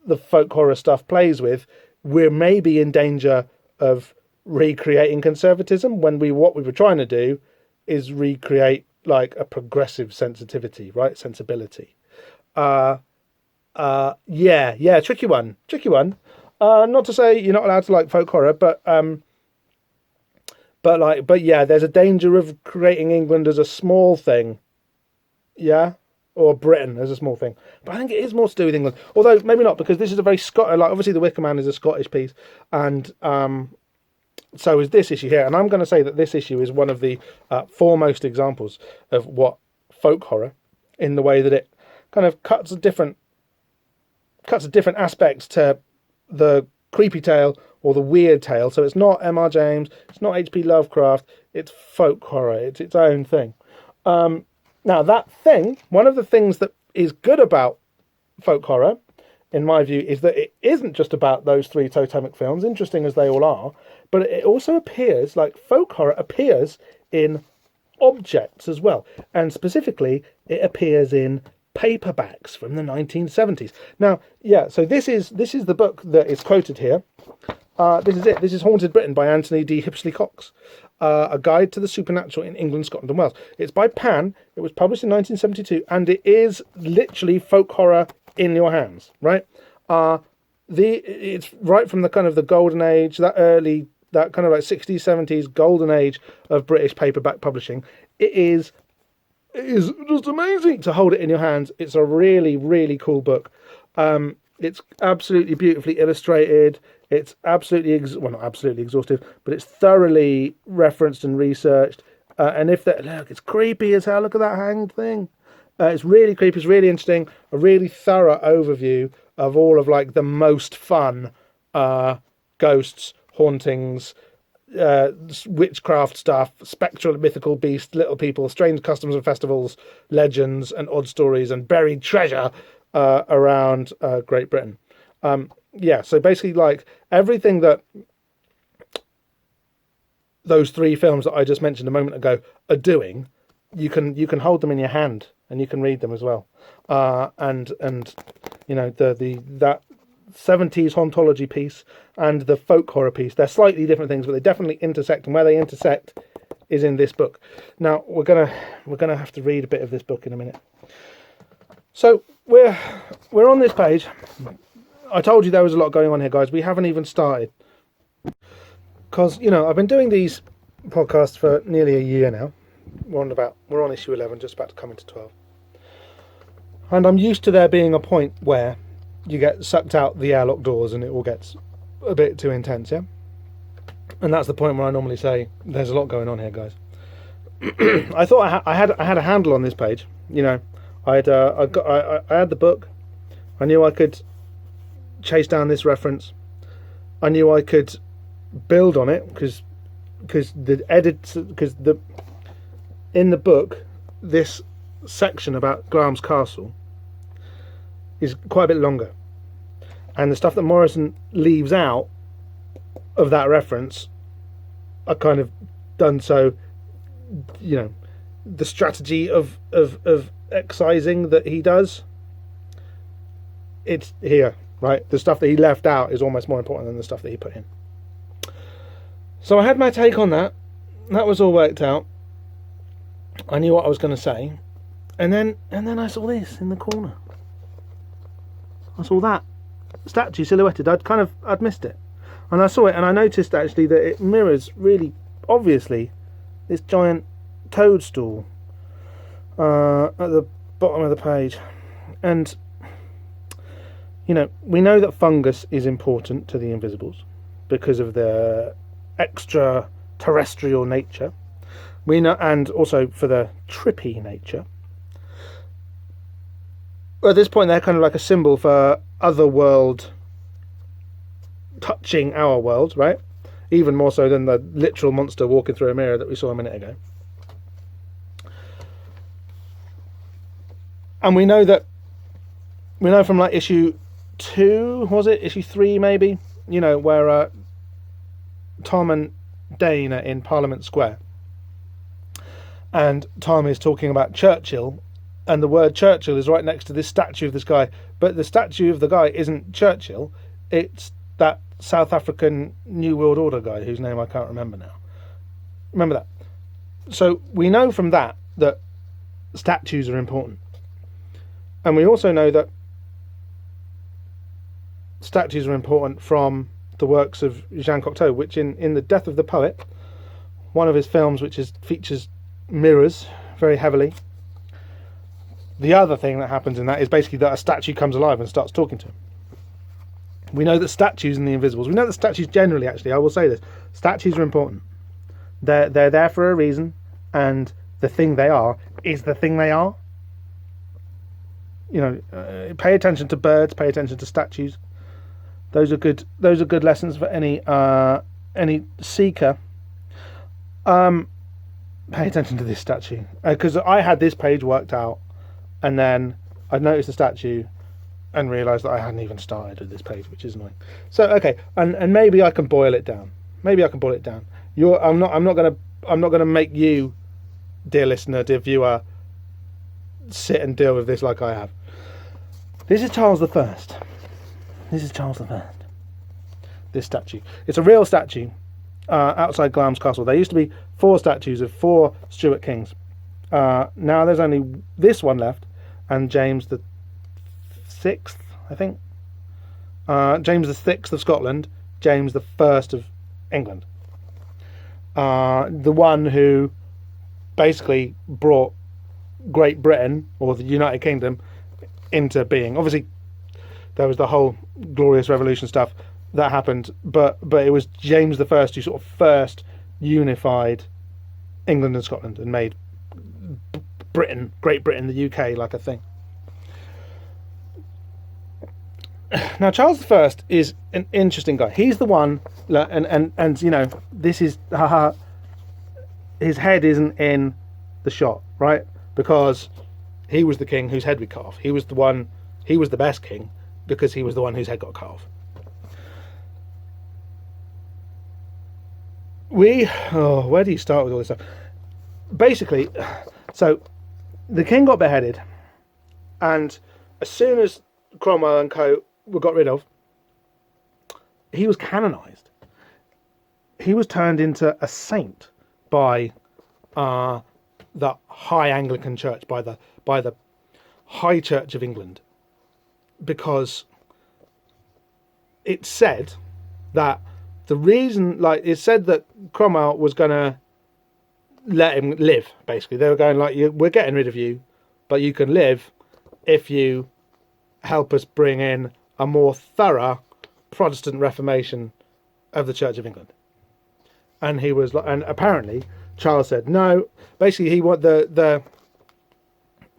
the folk horror stuff plays with. We're maybe in danger of recreating conservatism when what we were trying to do is recreate like a progressive sensitivity, right? Sensibility. Tricky one. Not to say you're not allowed to like folk horror, but there's a danger of creating England as a small thing. Yeah. Or Britain as a small thing. But I think it is more to do with England. Although, maybe not, because this is a very obviously The Wicker Man is a Scottish piece, and so is this issue here. And I'm going to say that this issue is one of the foremost examples of what folk horror, in the way that it kind of cuts a different aspects to the creepy tale or the weird tale. So it's not M.R. James, it's not H.P. Lovecraft, it's folk horror. It's its own thing. Now, that thing, one of the things that is good about folk horror, in my view, is that it isn't just about those three totemic films, interesting as they all are, but it also appears, like folk horror appears in objects as well. And specifically, it appears in paperbacks from the 1970s. Now, so this is the book that is quoted here. This is it. This is Haunted Britain by Anthony D. Hippisley Cox. A Guide to the Supernatural in England, Scotland and Wales. It's by Pan. It was published in 1972, and it is literally folk horror in your hands, right? It's right from the kind of the golden age, that kind of like 60s, 70s golden age of British paperback publishing. It is just amazing to hold it in your hands. It's a really, really cool book. It's absolutely beautifully illustrated. It's absolutely, not absolutely exhaustive, but it's thoroughly referenced and researched. And look, it's creepy as hell. Look at that hanged thing. It's really creepy. It's really interesting. A really thorough overview of all of like the most fun ghosts, hauntings, witchcraft stuff, spectral and mythical beasts, little people, strange customs and festivals, legends and odd stories, and buried treasure around Great Britain. So basically, like everything that those three films that I just mentioned a moment ago are doing, you can hold them in your hand and you can read them as well. And you know that 70s hauntology piece and the folk horror piece, they're slightly different things, but they definitely intersect, and where they intersect is in this book. Now we're gonna have to read a bit of this book in a minute. So we're on this page. I told you there was a lot going on here, guys. We haven't even started, because I've been doing these podcasts for nearly a year now. We're on issue 11, just about to come into 12, and I'm used to there being a point where you get sucked out the airlock doors and it all gets a bit too intense, yeah. And that's the point where I normally say there's a lot going on here, guys. I thought I had a handle on this page. I had the book. I knew I could chase down this reference. I knew I could build on it because in the book, this section about Glamis Castle is quite a bit longer, and the stuff that Morison leaves out of that reference are kind of done so. The strategy of excising that he does, it's here, right? The stuff that he left out is almost more important than the stuff that he put in. So I had my take on that. That was all worked out. I knew what I was going to say, and then I saw this in the corner. I saw that statue silhouetted. I'd missed it, and I saw it, and I noticed actually that it mirrors really obviously this giant toadstool at the bottom of the page. And we know that fungus is important to the Invisibles because of their extraterrestrial nature. We know, and also for the trippy nature. At this point, they're kind of like a symbol for other world touching our world, right? Even more so than the literal monster walking through a mirror that we saw a minute ago. And we know from like issue 2, was it? Issue 3 maybe? Where Tom and Dane are in Parliament Square. And Tom is talking about Churchill, and the word Churchill is right next to this statue of this guy. But the statue of the guy isn't Churchill, it's that South African New World Order guy whose name I can't remember now. Remember that? So we know from that statues are important. And we also know that statues are important from the works of Jean Cocteau, which in The Death of the Poet, one of his films which features mirrors very heavily, the other thing that happens in that is basically that a statue comes alive and starts talking to him. We know that statues in the Invisibles, we know that statues generally, actually, I will say this, statues are important. They're there for a reason, and the thing they are is the thing they are. Pay attention to birds, pay attention to statues. Those are good lessons for any seeker. Pay attention to this statue, because I had this page worked out, and then I noticed the statue and realised that I hadn't even started with this page, which is annoying. So okay, and maybe I can boil it down. I'm not gonna make you, dear listener, dear viewer, sit and deal with this like I have. This is Charles I. This statue. It's a real statue. outside Glamis Castle. There used to be 4 statues of 4 Stuart kings. Now there's only this one left, and James the Sixth, I think. James the Sixth of Scotland, James the First of England. The one who basically brought Great Britain, or the United Kingdom, into being. Obviously, there was the whole Glorious Revolution stuff that happened, but it was James the First who sort of first unified England and Scotland and made Britain, Great Britain, the UK, like a thing. Now, Charles I is an interesting guy. He's the one, and you know, this is, his head isn't in the shot, right? Because he was the king whose head we cut off. He was the best king because he was the one whose head got cut off. Where do you start with all this stuff? Basically, so the king got beheaded, and as soon as Cromwell and co were got rid of, he was canonized. He was turned into a saint by the High Anglican Church, by the High Church of England, because it said that the reason, like, it said that Cromwell was going to let him live, basically. They were going like, we're getting rid of you, but you can live if you help us bring in a more thorough Protestant Reformation of the Church of England. And he was, and apparently Charles said no. Basically, he want the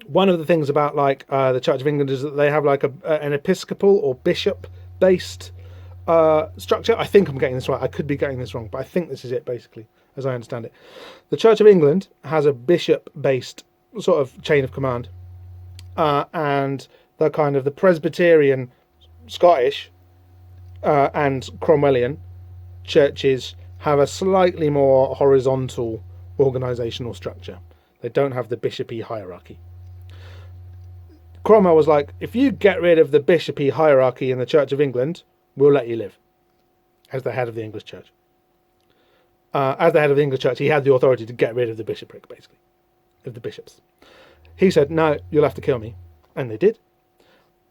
one of the things about like the Church of England is that they have like an episcopal or bishop based structure. I think I'm getting this right. I could be getting this wrong, but I think this is it, basically, as I understand it. The Church of England has a bishop-based sort of chain of command, and the kind of the Presbyterian, Scottish, and Cromwellian churches have a slightly more horizontal organisational structure. They don't have the bishopy hierarchy. Cromwell was like, if you get rid of the bishopy hierarchy in the Church of England, we'll let you live as the head of the English church. As the head of the English church, he had the authority to get rid of the bishopric, basically, of the bishops. He said, no, you'll have to kill me. And they did.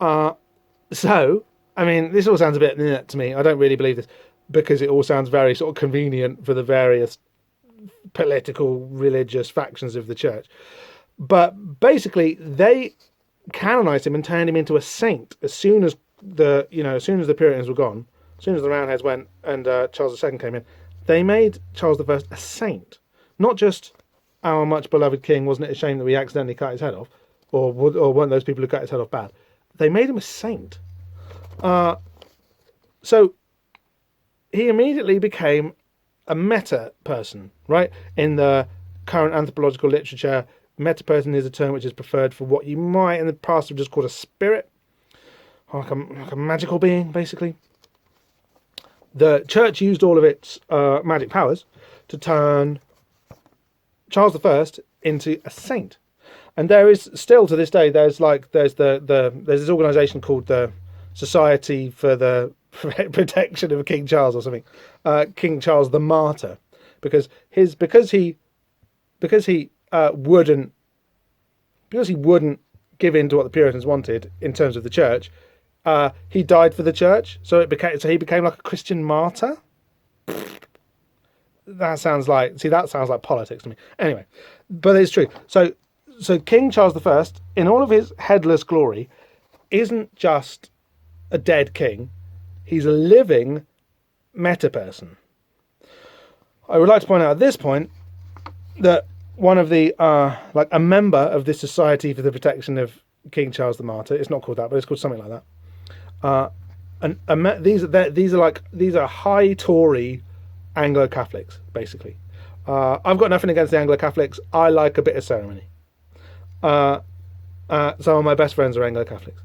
So, I mean, this all sounds a bit to me. I don't really believe this, because it all sounds very sort of convenient for the various political, religious factions of the church. But basically, they canonized him and turned him into a saint as soon as the Puritans were gone, as soon as the Roundheads went and Charles II came in. They made Charles I a saint. Not just our much beloved king, wasn't it a shame that we accidentally cut his head off, or weren't those people who cut his head off bad? They made him a saint. So he immediately became a meta person, right? In the current anthropological literature, meta person is a term which is preferred for what you might in the past have just called a spirit, like a magical being, basically. The church used all of its magic powers to turn Charles I into a saint. And there is still to this day, there's this organisation called the Society for the Protection of King Charles or something, King Charles the Martyr, because he wouldn't give in to what the Puritans wanted in terms of the church. He died for the church, so he became like a Christian martyr. That sounds like politics to me. Anyway, but it's true. So King Charles I, in all of his headless glory, isn't just a dead king. He's a living meta person. I would like to point out at this point that one of the a member of this Society for the Protection of King Charles the Martyr, it's not called that, but it's called something like that. These are high Tory Anglo-Catholics, basically. I've got nothing against the Anglo-Catholics. I like a bit of ceremony. Some of my best friends are Anglo-Catholics.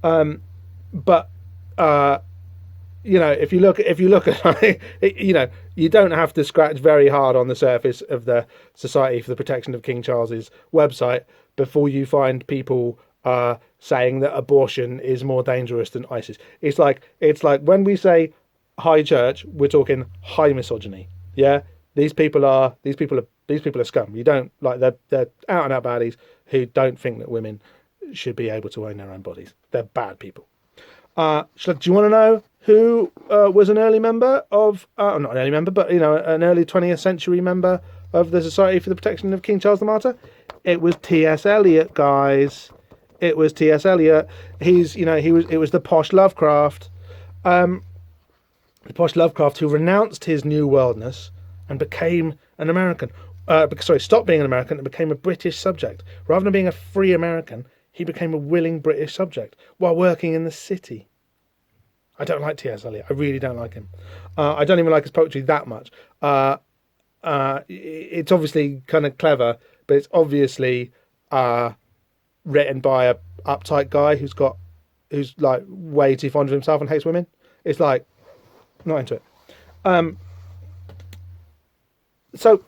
But if you look at you don't have to scratch very hard on the surface of the Society for the Protection of King Charles's website before you find people saying that abortion is more dangerous than ISIS. It's like when we say high church, we're talking high misogyny. Yeah, these people are scum. You don't like they're out and out baddies who don't think that women should be able to own their own bodies. They're bad people. Do you want to know who was an early member of, not an early member, but an early 20th century member of the Society for the Protection of King Charles the Martyr? It was T.S. Eliot, guys. It was T.S. Eliot. It was the posh Lovecraft. The posh Lovecraft who renounced his new worldness and became an American. Stopped being an American and became a British subject. Rather than being a free American, he became a willing British subject while working in the city. I don't like T.S. Eliot. I really don't like him. I don't even like his poetry that much. It's obviously kind of clever, but it's obviously written by a uptight guy who's like way too fond of himself and hates women. It's like not into it. So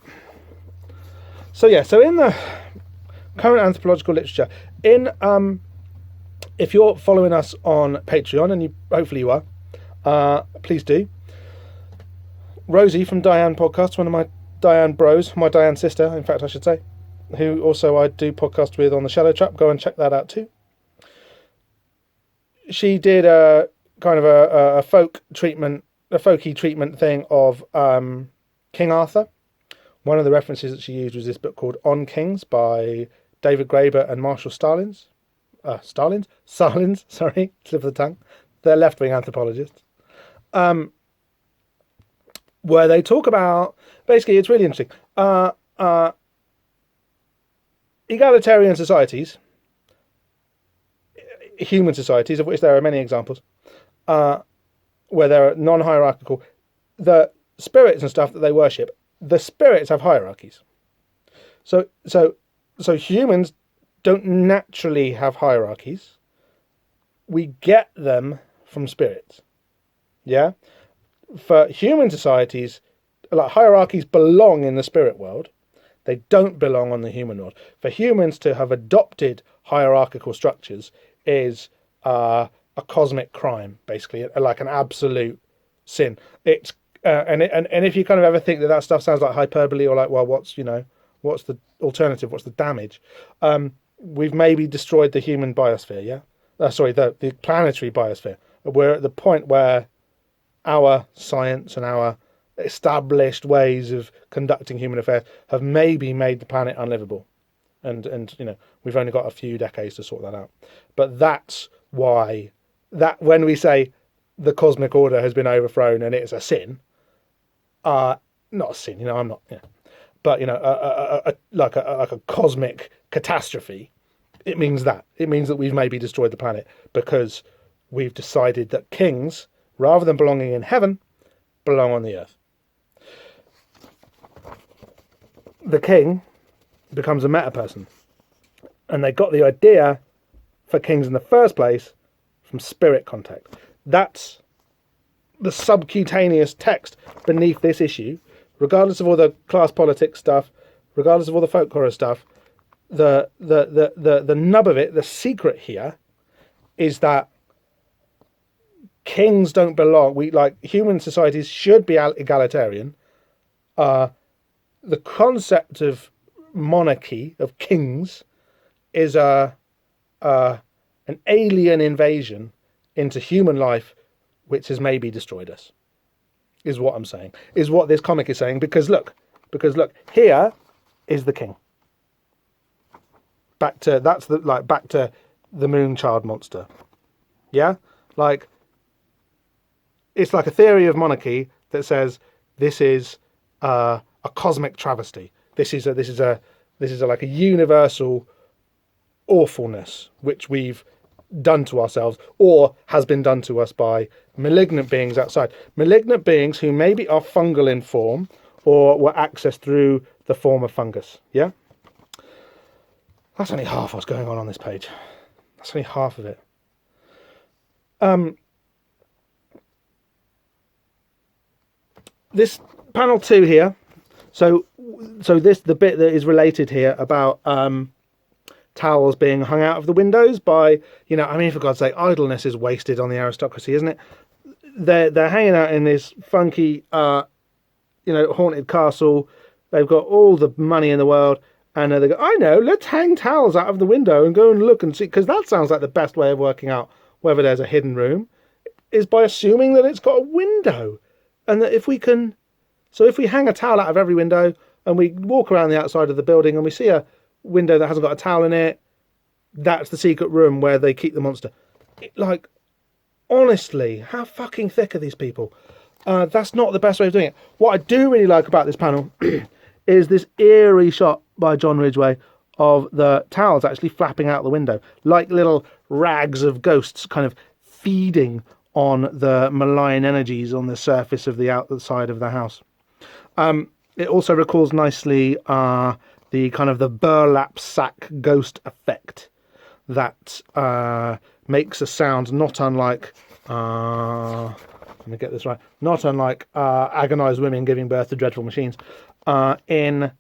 in the current anthropological literature, if you're following us on Patreon, and hopefully you are, please do. Rosie from Diane Podcast, one of my Diane bros, my Diane sister, in fact I should say, who also I do podcast with on the Shadow Trap. Go and check that out too. She did a kind of a folky treatment thing of King Arthur. One of the references that she used was this book called On Kings by David Graeber and Marshall Starlins, sorry, slip of the tongue. They're left-wing anthropologists. Where they talk about, basically it's really interesting, egalitarian societies, human societies, of which there are many examples, where they're non-hierarchical, the spirits and stuff that they worship, the spirits have hierarchies. So humans don't naturally have hierarchies. We get them from spirits. Yeah? For human societies, like hierarchies belong in the spirit world. They don't belong on the human world. For humans to have adopted hierarchical structures is a cosmic crime, basically, like an absolute sin. It's and if you kind of ever think that stuff sounds like hyperbole or like, well, what's the alternative? What's the damage? We've maybe destroyed the human biosphere. Yeah, the planetary biosphere. We're at the point where our science and our established ways of conducting human affairs have maybe made the planet unlivable, and we've only got a few decades to sort that out. But that's why when we say the cosmic order has been overthrown and it's a sin, not a sin, I'm not, but like a cosmic catastrophe. It means that we've maybe destroyed the planet because we've decided that kings, rather than belonging in heaven, belong on the earth. The king becomes a meta person, and they got the idea for kings in the first place from spirit contact. That's the subcutaneous text beneath this issue, regardless of all the class politics stuff, regardless of all the folk horror stuff. The nub of it, the secret here, is that kings don't belong. Human societies should be egalitarian. The concept of monarchy, of kings, is an alien invasion into human life, which has maybe destroyed us. Is what I'm saying. Is what this comic is saying. Because look, here is the king. Back to the Moonchild monster. Yeah, it's like a theory of monarchy that says this is a cosmic travesty. This is like a universal awfulness which we've done to ourselves, or has been done to us by malignant beings outside. Malignant beings who maybe are fungal in form or were accessed through the form of fungus. Yeah? That's only half what's going on this page. That's only half of it. This panel 2 here. So the bit that is related here about towels being hung out of the windows by, for God's sake, idleness is wasted on the aristocracy, isn't it? they're hanging out in this funky, haunted castle. They've got all the money in the world, and they go, I know, let's hang towels out of the window and go and look and see, because that sounds like the best way of working out whether there's a hidden room, is by assuming that it's got a window, and that if we hang a towel out of every window and we walk around the outside of the building and we see a window that hasn't got a towel in it, that's the secret room where they keep the monster. Like, honestly, how fucking thick are these people? That's not the best way of doing it. What I do really like about this panel is this eerie shot by John Ridgway of the towels actually flapping out the window, like little rags of ghosts kind of feeding on the malign energies on the surface of the outside of the house. It also recalls nicely the kind of the burlap sack ghost effect that makes a sound not unlike, let me get this right, not unlike agonized women giving birth to dreadful machines in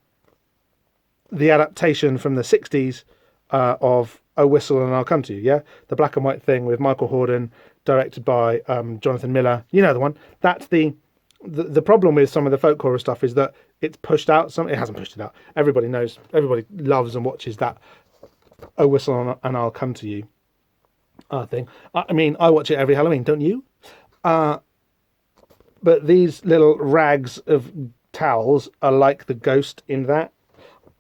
the adaptation from the 60s of Oh Whistle and I'll Come to You, yeah? The black and white thing with Michael Hordern, directed by Jonathan Miller. You know the one. That's the problem with some of the folk horror stuff is that it's pushed out. It hasn't pushed it out. Everybody knows, everybody loves and watches that Oh Whistle and I'll Come to You thing. I mean, I watch it every Halloween, don't you? But these little rags of towels are like the ghost in that.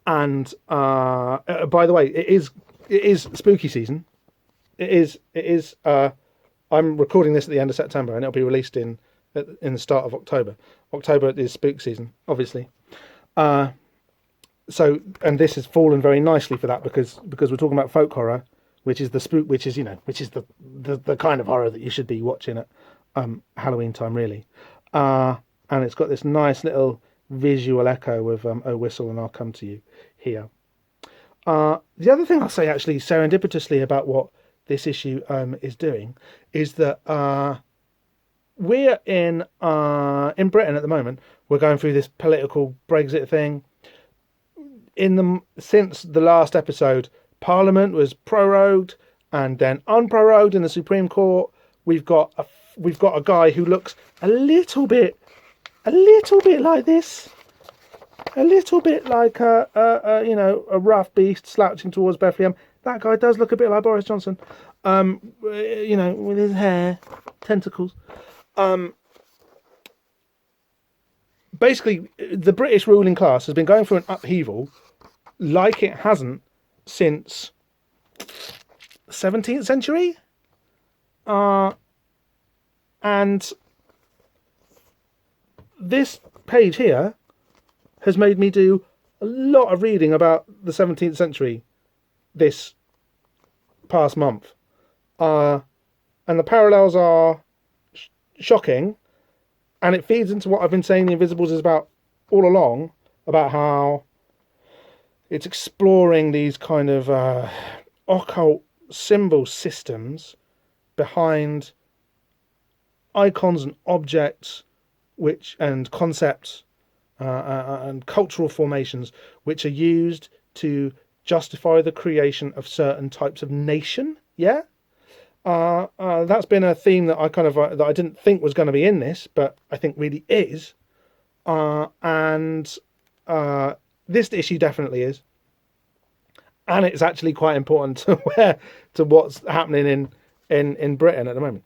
And by the way, it is spooky season. It is. I'm recording this at the end of September, and it'll be released in the start of October. October is spook season, obviously. So, and this has fallen very nicely for that because we're talking about folk horror, which is the spook, which is the kind of horror that you should be watching at Halloween time, really. And it's got this nice little visual echo of Oh Whistle and I'll Come to You here. The other thing I'll say actually serendipitously about what this issue is doing is that we're in Britain at the moment. We're going through this political Brexit thing. Since the last episode, Parliament was prorogued and then unprorogued in the Supreme Court. We've got a guy who looks a little bit like this, a little bit like a rough beast slouching towards Bethlehem. That guy does look a bit like Boris Johnson, with his hair, tentacles. Basically, the British ruling class has been going through an upheaval like it hasn't since the 17th century. And this page here has made me do a lot of reading about the 17th century this past month. And the parallels are shocking, and it feeds into what I've been saying The Invisibles is about all along, about how it's exploring these kind of occult symbol systems behind icons and objects and concepts and cultural formations which are used to justify the creation of certain types of nation. Yeah, that's been a theme that that I didn't think was going to be in this, but I think really is. And this issue definitely is, and it's actually quite important to what's happening in Britain at the moment.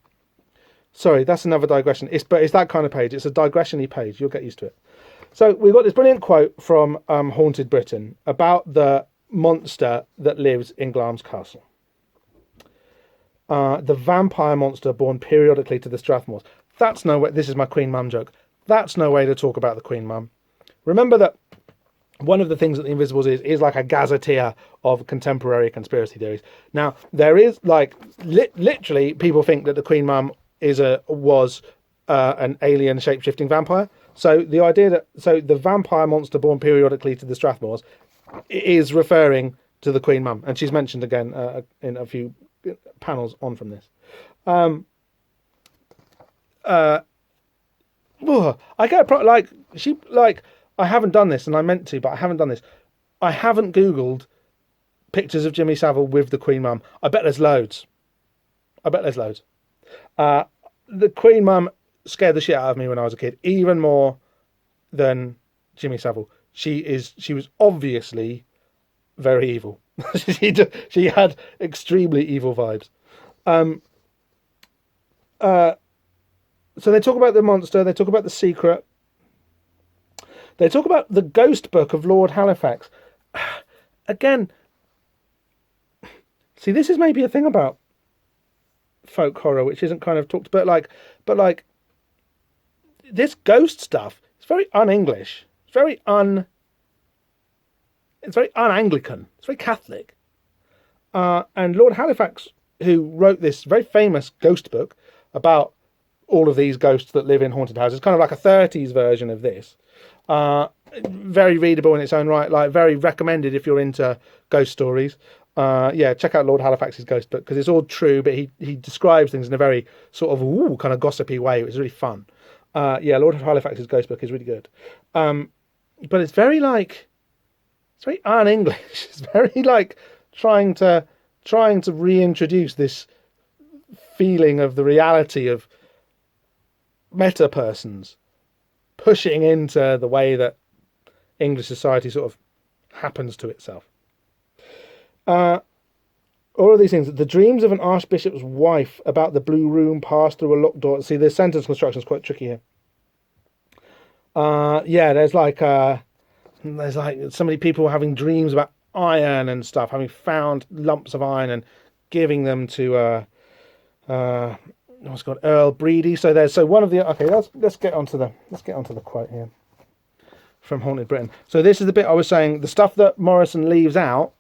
Sorry, that's another digression. It's that kind of page. It's a digression-y page. You'll get used to it. So we've got this brilliant quote from Haunted Britain about the monster that lives in Glamis Castle. The vampire monster born periodically to the Strathmores. That's no way. This is my Queen Mum joke. That's no way to talk about the Queen Mum. Remember that one of the things that The Invisibles is like a gazetteer of contemporary conspiracy theories. Now, there is literally people think that the Queen Mum was an alien shape-shifting vampire. So the idea that the vampire monster born periodically to the Strathmores is referring to the Queen Mum, and she's mentioned again in a few panels on from this. I get I haven't done this, and I meant to, but I haven't done this. I haven't Googled pictures of Jimmy Savile with the Queen Mum. I bet there's loads. the Queen Mum scared the shit out of me when I was a kid, even more than Jimmy Savile. She was obviously very evil. She had extremely evil vibes. So they talk about the monster, they talk about the secret, they talk about the ghost book of Lord Halifax. Again, see, this is maybe a thing about folk horror which isn't kind of talked about, but like this ghost stuff, it's very un-English. It's very un-Anglican. It's very Catholic. And Lord Halifax, who wrote this very famous ghost book about all of these ghosts that live in haunted houses, kind of like a 30s version of this. Very readable in its own right, like very recommended if you're into ghost stories. Check out Lord Halifax's ghost book, because it's all true, but he describes things in a very sort of kind of gossipy way. It was really fun. Lord Halifax's ghost book is really good. But it's very un-English. It's very like trying to reintroduce this feeling of the reality of meta persons pushing into the way that English society sort of happens to itself. All of these things. The dreams of an archbishop's wife about the blue room passed through a locked door. See, the sentence construction is quite tricky here. There's so many people having dreams about iron and stuff, having found lumps of iron and giving them to what's it called, Earl Breedy. So one of the let's get onto the quote here from Haunted Britain. So this is the bit I was saying, the stuff that Morison leaves out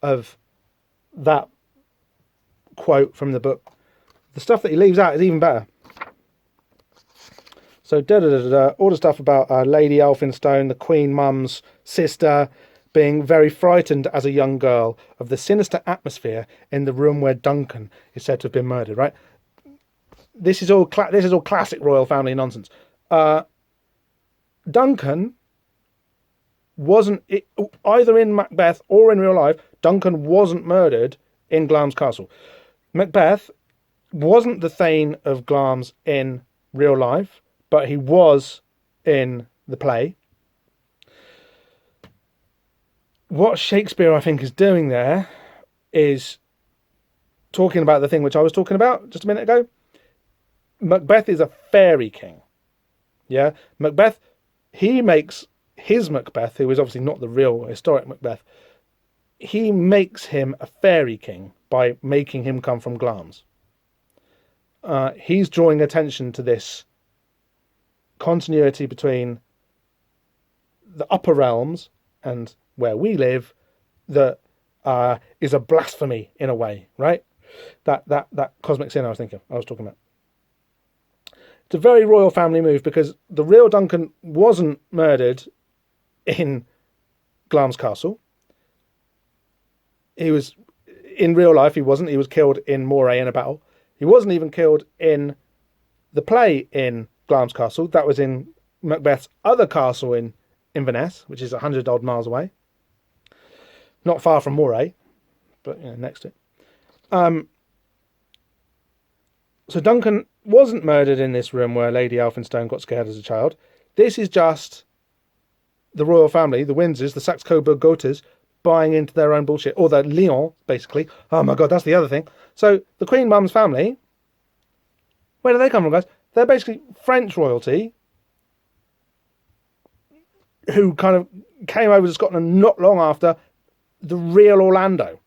of that quote from the book. The stuff that he leaves out is even better. So all the stuff about Lady Elphinstone, the Queen Mum's sister, being very frightened as a young girl of the sinister atmosphere in the room where Duncan is said to have been murdered. Right? This is all classic royal family nonsense. Duncan wasn't either in Macbeth or in real life. Duncan wasn't murdered in Glamis Castle. Macbeth wasn't the Thane of Glamis in real life, but he was in the play. What Shakespeare, I think, is doing there is talking about the thing which I was talking about just a minute ago. Macbeth is a fairy king. Yeah? Macbeth, he makes his Macbeth, who is obviously not the real historic Macbeth, he makes him a fairy king by making him come from Glamis. He's drawing attention to this continuity between the upper realms and where we live that is a blasphemy in a way, right? That cosmic sin I was talking about. It's a very royal family move, because the real Duncan wasn't murdered in Glamis Castle. He was, in real life, he wasn't. He was killed in Moray in a battle. He wasn't even killed in the play in Glamis Castle. That was in Macbeth's other castle in Inverness, which is 100 odd miles away. Not far from Moray, but next to it. So Duncan wasn't murdered in this room where Lady Elphinstone got scared as a child. This is just the royal family, the Windsors, the Saxe-Coburg-Gothas, buying into their own bullshit. Or the Lyon, basically. Oh my God, that's the other thing. So the Queen Mum's family, where do they come from, guys? They're basically French royalty who kind of came over to Scotland not long after the real Orlando.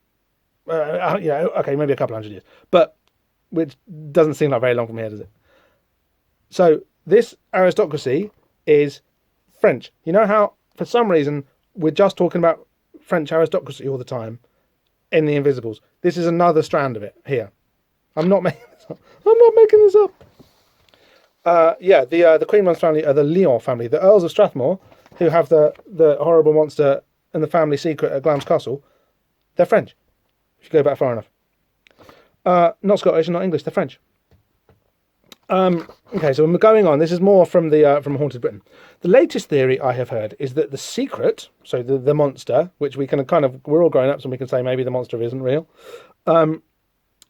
Maybe a couple hundred years. But which doesn't seem like very long from here, does it? So this aristocracy is French. You know how, for some reason, we're just talking about French aristocracy all the time in The Invisibles. This is another strand of it here. I'm not making this up. The Queen Mum's family are the Lyon family. The Earls of Strathmore, who have the horrible monster and the family secret at Glamis Castle, they're French, if you go back far enough. Not Scottish and not English, they're French. Okay, so we're going on. This is more from from Haunted Britain. The latest theory I have heard is that the secret, so the monster, which we can we're all grown up, so we can say maybe the monster isn't real.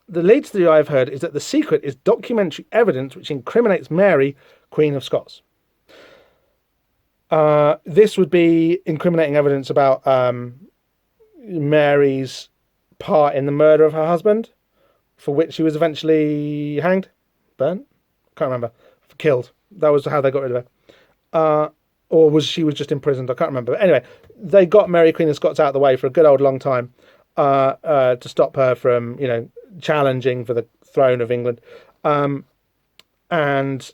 the latest theory I've heard is that the secret is documentary evidence which incriminates Mary, Queen of Scots. This would be incriminating evidence about Mary's part in the murder of her husband, for which she was eventually hanged, burnt, can't remember, killed. That was how they got rid of her. Or was she just imprisoned? I can't remember. But anyway, they got Mary, Queen of Scots, out of the way for a good old long time to stop her from, challenging for the throne of England. And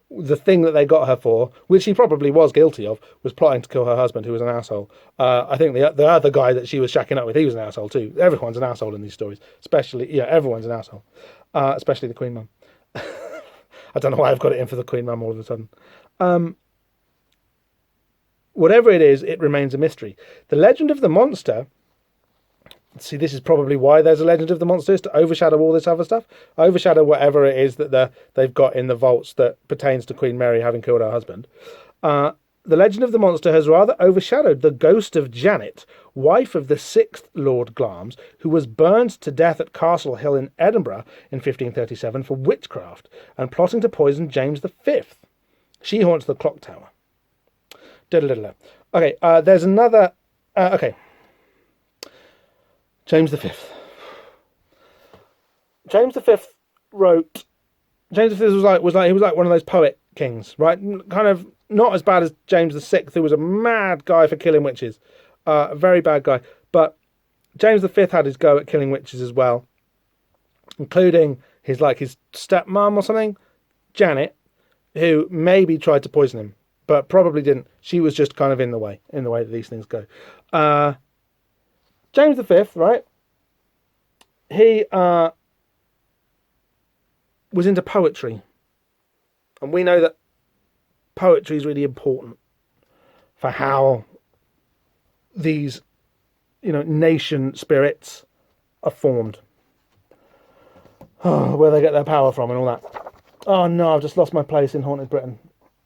the thing that they got her for, which she probably was guilty of, was plotting to kill her husband, who was an asshole. I think the other guy that she was shacking up with, he was an asshole too. Everyone's an asshole in these stories, especially, everyone's an asshole, especially the Queen Mum. I don't know why I've got it in for the Queen Mum all of a sudden. Whatever it is, it remains a mystery. The legend of the monster, see, this is probably why there's a legend of the monster, is to overshadow all this other stuff, overshadow whatever it is that they've got in the vaults that pertains to Queen Mary having killed her husband. The legend of the monster has rather overshadowed the ghost of Janet, wife of the 6th Lord Glamis, who was burned to death at Castle Hill in Edinburgh in 1537 for witchcraft and plotting to poison James V. She haunts the clock tower. Okay, there's another... okay. James V. James V wrote... James V was like one of those poet kings, right? Kind of not as bad as James VI, who was a mad guy for killing witches. A very bad guy. But James V had his go at killing witches as well, including his stepmom or something, Janet, who maybe tried to poison him, but probably didn't. She was just kind of in the way that these things go. James V, right? He was into poetry. And we know that poetry is really important for how these, nation spirits are formed. Where they get their power from and all that. Oh no, I've just lost my place in Haunted Britain.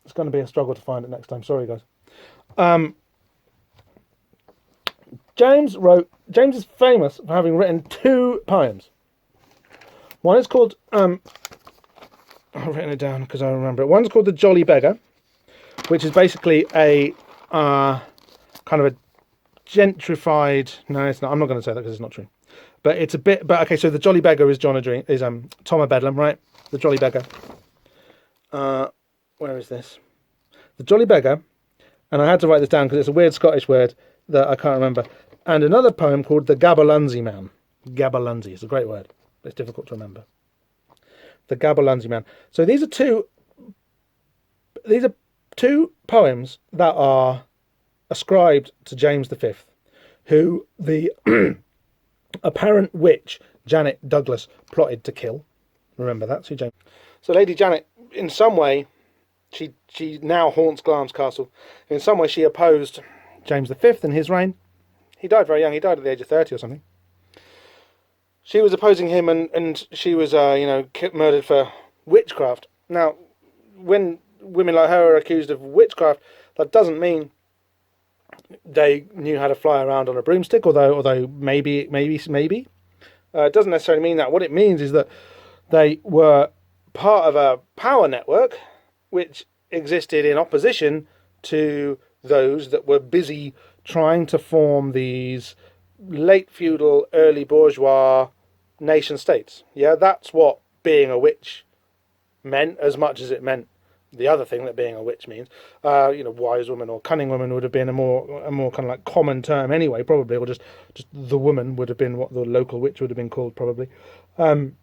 It's going to be a struggle to find it next time. Sorry, guys. James is famous for having written 2 poems. One is called, I've written it down because I remember it. One's called The Jolly Beggar, which is basically a kind of a gentrified... No, it's not. I'm not going to say that because it's not true. But it's a bit... But okay, so The Jolly Beggar is Tom of Bedlam, right? The Jolly Beggar. Where is this? The Jolly Beggar. And I had to write this down because it's a weird Scottish word that I can't remember. And another poem called The Gaberlunzie Man. Gaberlunzie is a great word, but it's difficult to remember. The Gaberlunzie Man. So these are two poems that are ascribed to James V, who the apparent witch Janet Douglas plotted to kill. Remember that? So Lady Janet, in some way, she now haunts Glamis Castle. In some way, she opposed James V in his reign. He died very young. He died at the age of 30 or something. She was opposing him, and she was, murdered for witchcraft. Now, when women like her are accused of witchcraft, that doesn't mean they knew how to fly around on a broomstick, although maybe. It doesn't necessarily mean that. What it means is that they were part of a power network which existed in opposition to those that were busy trying to form these late feudal, early bourgeois nation states. Yeah, that's what being a witch meant, as much as it meant the other thing that being a witch means. Wise woman or cunning woman would have been a more kind of like common term anyway, probably, or just the woman would have been what the local witch would have been called, probably. The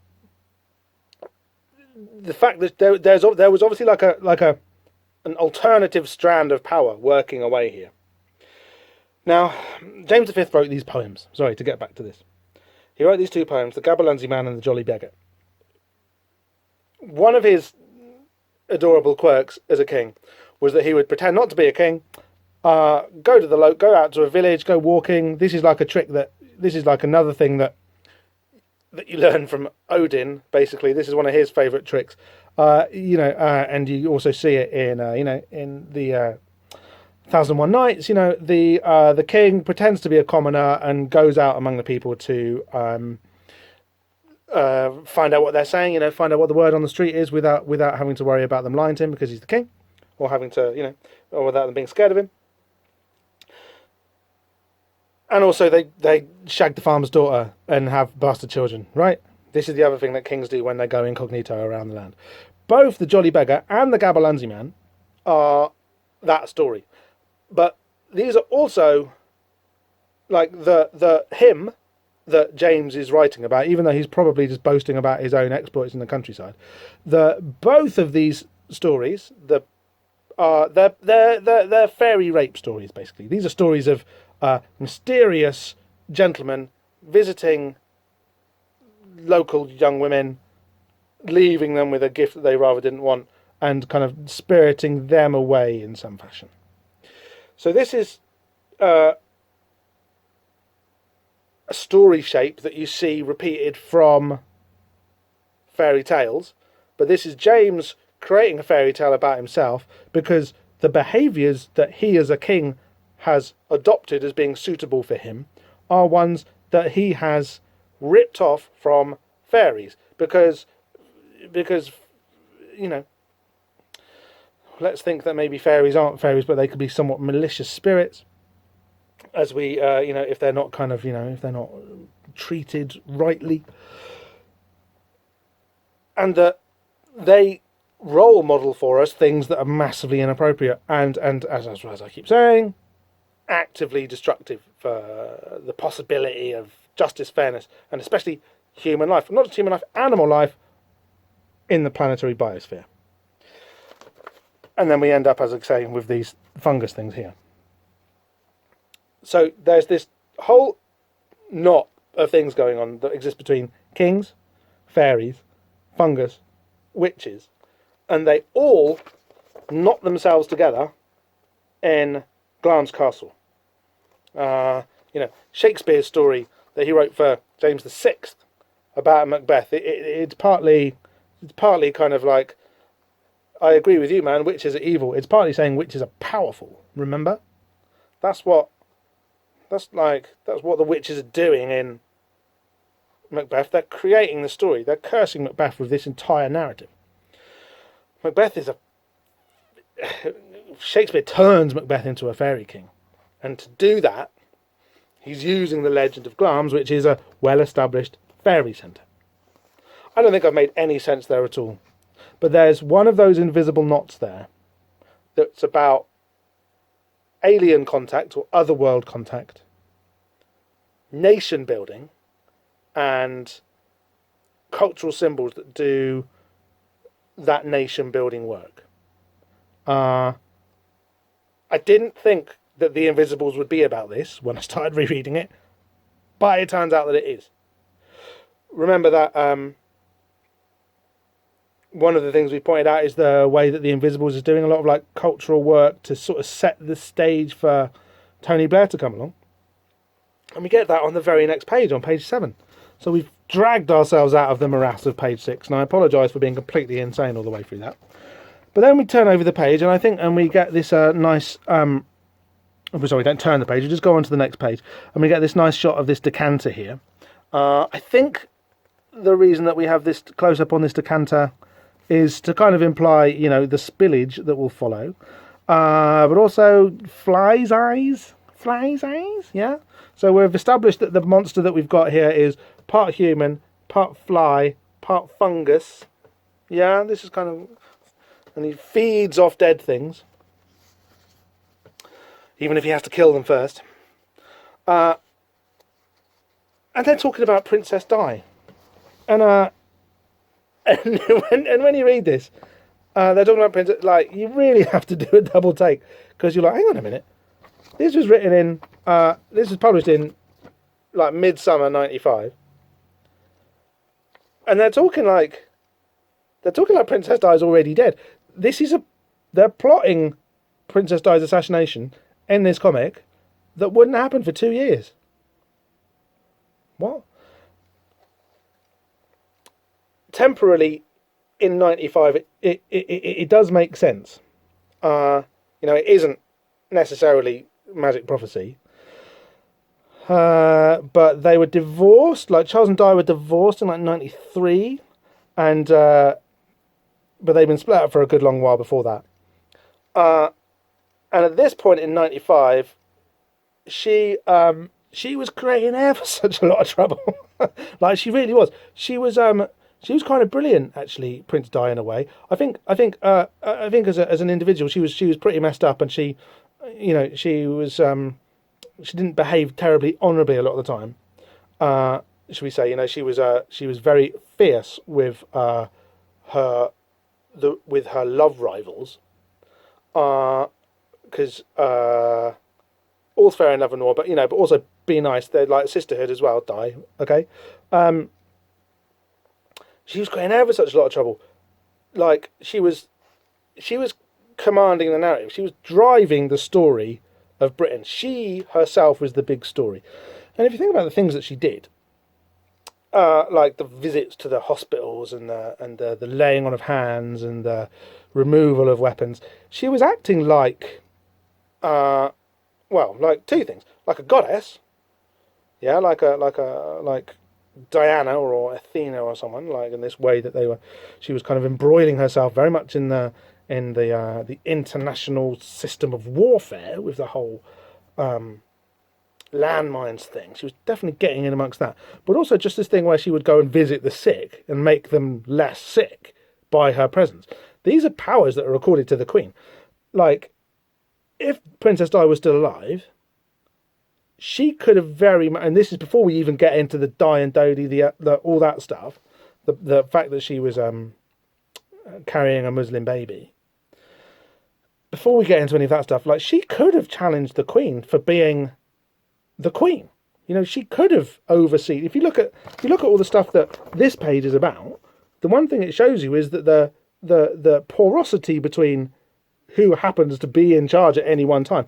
fact that there was obviously like an alternative strand of power working away here. Now, James V wrote these poems. Sorry, to get back to this. He wrote these 2 poems, The Gaberlunzie Man and The Jolly Beggar. One of his adorable quirks as a king was that he would pretend not to be a king, go out to a village, go walking. This is like another thing that you learn from Odin, basically. This is one of his favourite tricks. And you also see it in the 1001 Nights. The king pretends to be a commoner and goes out among the people to find out what they're saying, find out what the word on the street is without having to worry about them lying to him because he's the king, or having to, or without them being scared of him. And also they shag the farmer's daughter and have bastard children, right? This is the other thing that kings do when they go incognito around the land. Both the Jolly Beggar and the Gaberlunzie Man are that story. But these are also like the hymn that James is writing about, even though he's probably just boasting about his own exploits in the countryside. Both of these stories, they're fairy rape stories, basically. These are stories of mysterious gentlemen visiting local young women, leaving them with a gift that they rather didn't want, and kind of spiriting them away in some fashion. So this is a story shape that you see repeated from fairy tales, but this is James creating a fairy tale about himself because the behaviours that he as a king has adopted as being suitable for him are ones that he has ripped off from fairies because let's think that maybe fairies aren't fairies, but they could be somewhat malicious spirits, as we if they're not if they're not treated rightly, and that they role model for us things that are massively inappropriate and as I keep saying, actively destructive for the possibility of justice, fairness, and especially human life, not just human life, animal life in the planetary biosphere. And then we end up, as I say, with these fungus things here. So there's this whole knot of things going on that exist between kings, fairies, fungus, witches, and they all knot themselves together in Glamis Castle. Shakespeare's story that he wrote for James VI about Macbeth. It's partly kind of like, I agree with you, man, witches are evil. It's partly saying witches are powerful. Remember, that's what the witches are doing in Macbeth. They're creating the story. They're cursing Macbeth with this entire narrative. Macbeth is Shakespeare turns Macbeth into a fairy king, and to do that, he's using the legend of Glamis, which is a well-established fairy centre. I don't think I've made any sense there at all. But there's one of those invisible knots there that's about alien contact or otherworld contact, nation building, and cultural symbols that do that nation building work. I didn't think that The Invisibles would be about this when I started rereading it, but it turns out that it is. Remember that one of the things we pointed out is the way that The Invisibles is doing a lot of cultural work to sort of set the stage for Tony Blair to come along. And we get that on the very next page, on page 7. So we've dragged ourselves out of the morass of page 6, and I apologise for being completely insane all the way through that. But then we turn over the page, and we get this nice... sorry, don't turn the page, we just go on to the next page, and we get this nice shot of this decanter here. I think the reason that we have this close-up on this decanter is to kind of imply, the spillage that will follow. But also flies' eyes, yeah? So we've established that the monster that we've got here is part human, part fly, part fungus. Yeah, this is kind of... And he feeds off dead things, even if he has to kill them first. And they're talking about Princess Di. And when you read this, they're talking about Princess... you really have to do a double take, because you're like, hang on a minute. This was written in... this was published in, midsummer 95. And they're talking like Princess Di's already dead. They're plotting Princess Di's assassination in this comic that wouldn't happen for 2 years. What? Temporarily, in 95, it does make sense. It isn't necessarily magic prophecy. But they were divorced. Like Charles and Di were divorced in like '93, and but they'd been split up for a good long while before that. And at this point in '95, she was creating ever such a lot of trouble. Like she really was. She was kind of brilliant, actually, Prince Di, in a way. I think as an individual, she was pretty messed up, and she didn't behave terribly honourably a lot of the time. Should we say? She was very fierce with her love rivals. Because all's fair in love and war, but also be nice. They're like sisterhood as well. Di, okay. She was creating ever such a lot of trouble. Like she was commanding the narrative. She was driving the story of Britain. She herself was the big story. And if you think about the things that she did, like the visits to the hospitals and the laying on of hands and the removal of weapons, she was acting like, like two things, like a goddess, yeah, like Diana or Athena or someone, like in this way that she was kind of embroiling herself very much in the international system of warfare with the whole landmines thing. She was definitely getting in amongst that, but also just this thing where she would go and visit the sick and make them less sick by her presence. These are powers that are accorded to the Queen. Like, if Princess Di was still alive, she could have very much, and this is before we even get into the Di and Dodi, the all that stuff, the fact that she was carrying a Muslim baby. Before we get into any of that stuff, like she could have challenged the Queen for being the Queen. She could have overseen. If you look at all the stuff that this page is about, the one thing it shows you is that the porosity between who happens to be in charge at any one time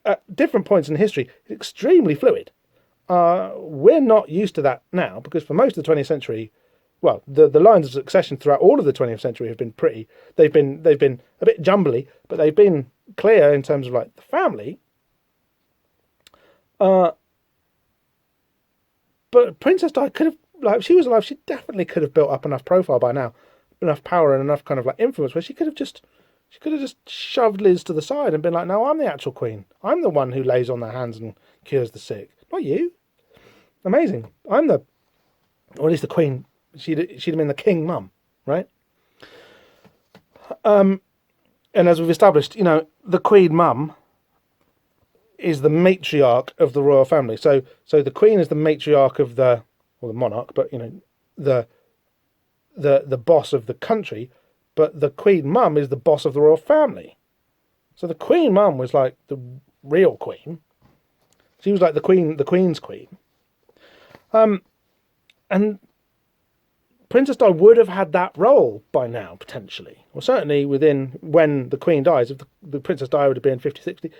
at different points in history is extremely fluid. We're not used to that now because for most of the 20th century, well, the lines of succession throughout all of the 20th century have been they've been a bit jumbly, but they've been clear in terms of like the family. But Princess Di could have, like, if she was alive, she definitely could have built up enough profile by now, enough power and enough kind of like influence where she could have just shoved Liz to the side and been like, no, I'm the actual Queen. I'm the one who lays on their hands and cures the sick. Not you. Amazing. Or at least the Queen. She'd have been the King Mum, right? And as we've established, the Queen Mum is the matriarch of the royal family. So the Queen is the matriarch of the monarch, but the boss of the country. But the Queen Mum is the boss of the royal family. So the Queen Mum was like the real Queen. She was like the Queen's Queen. And Princess Di would have had that role by now, potentially. Or certainly when the Queen dies, if the Princess Di would have been 50, 60,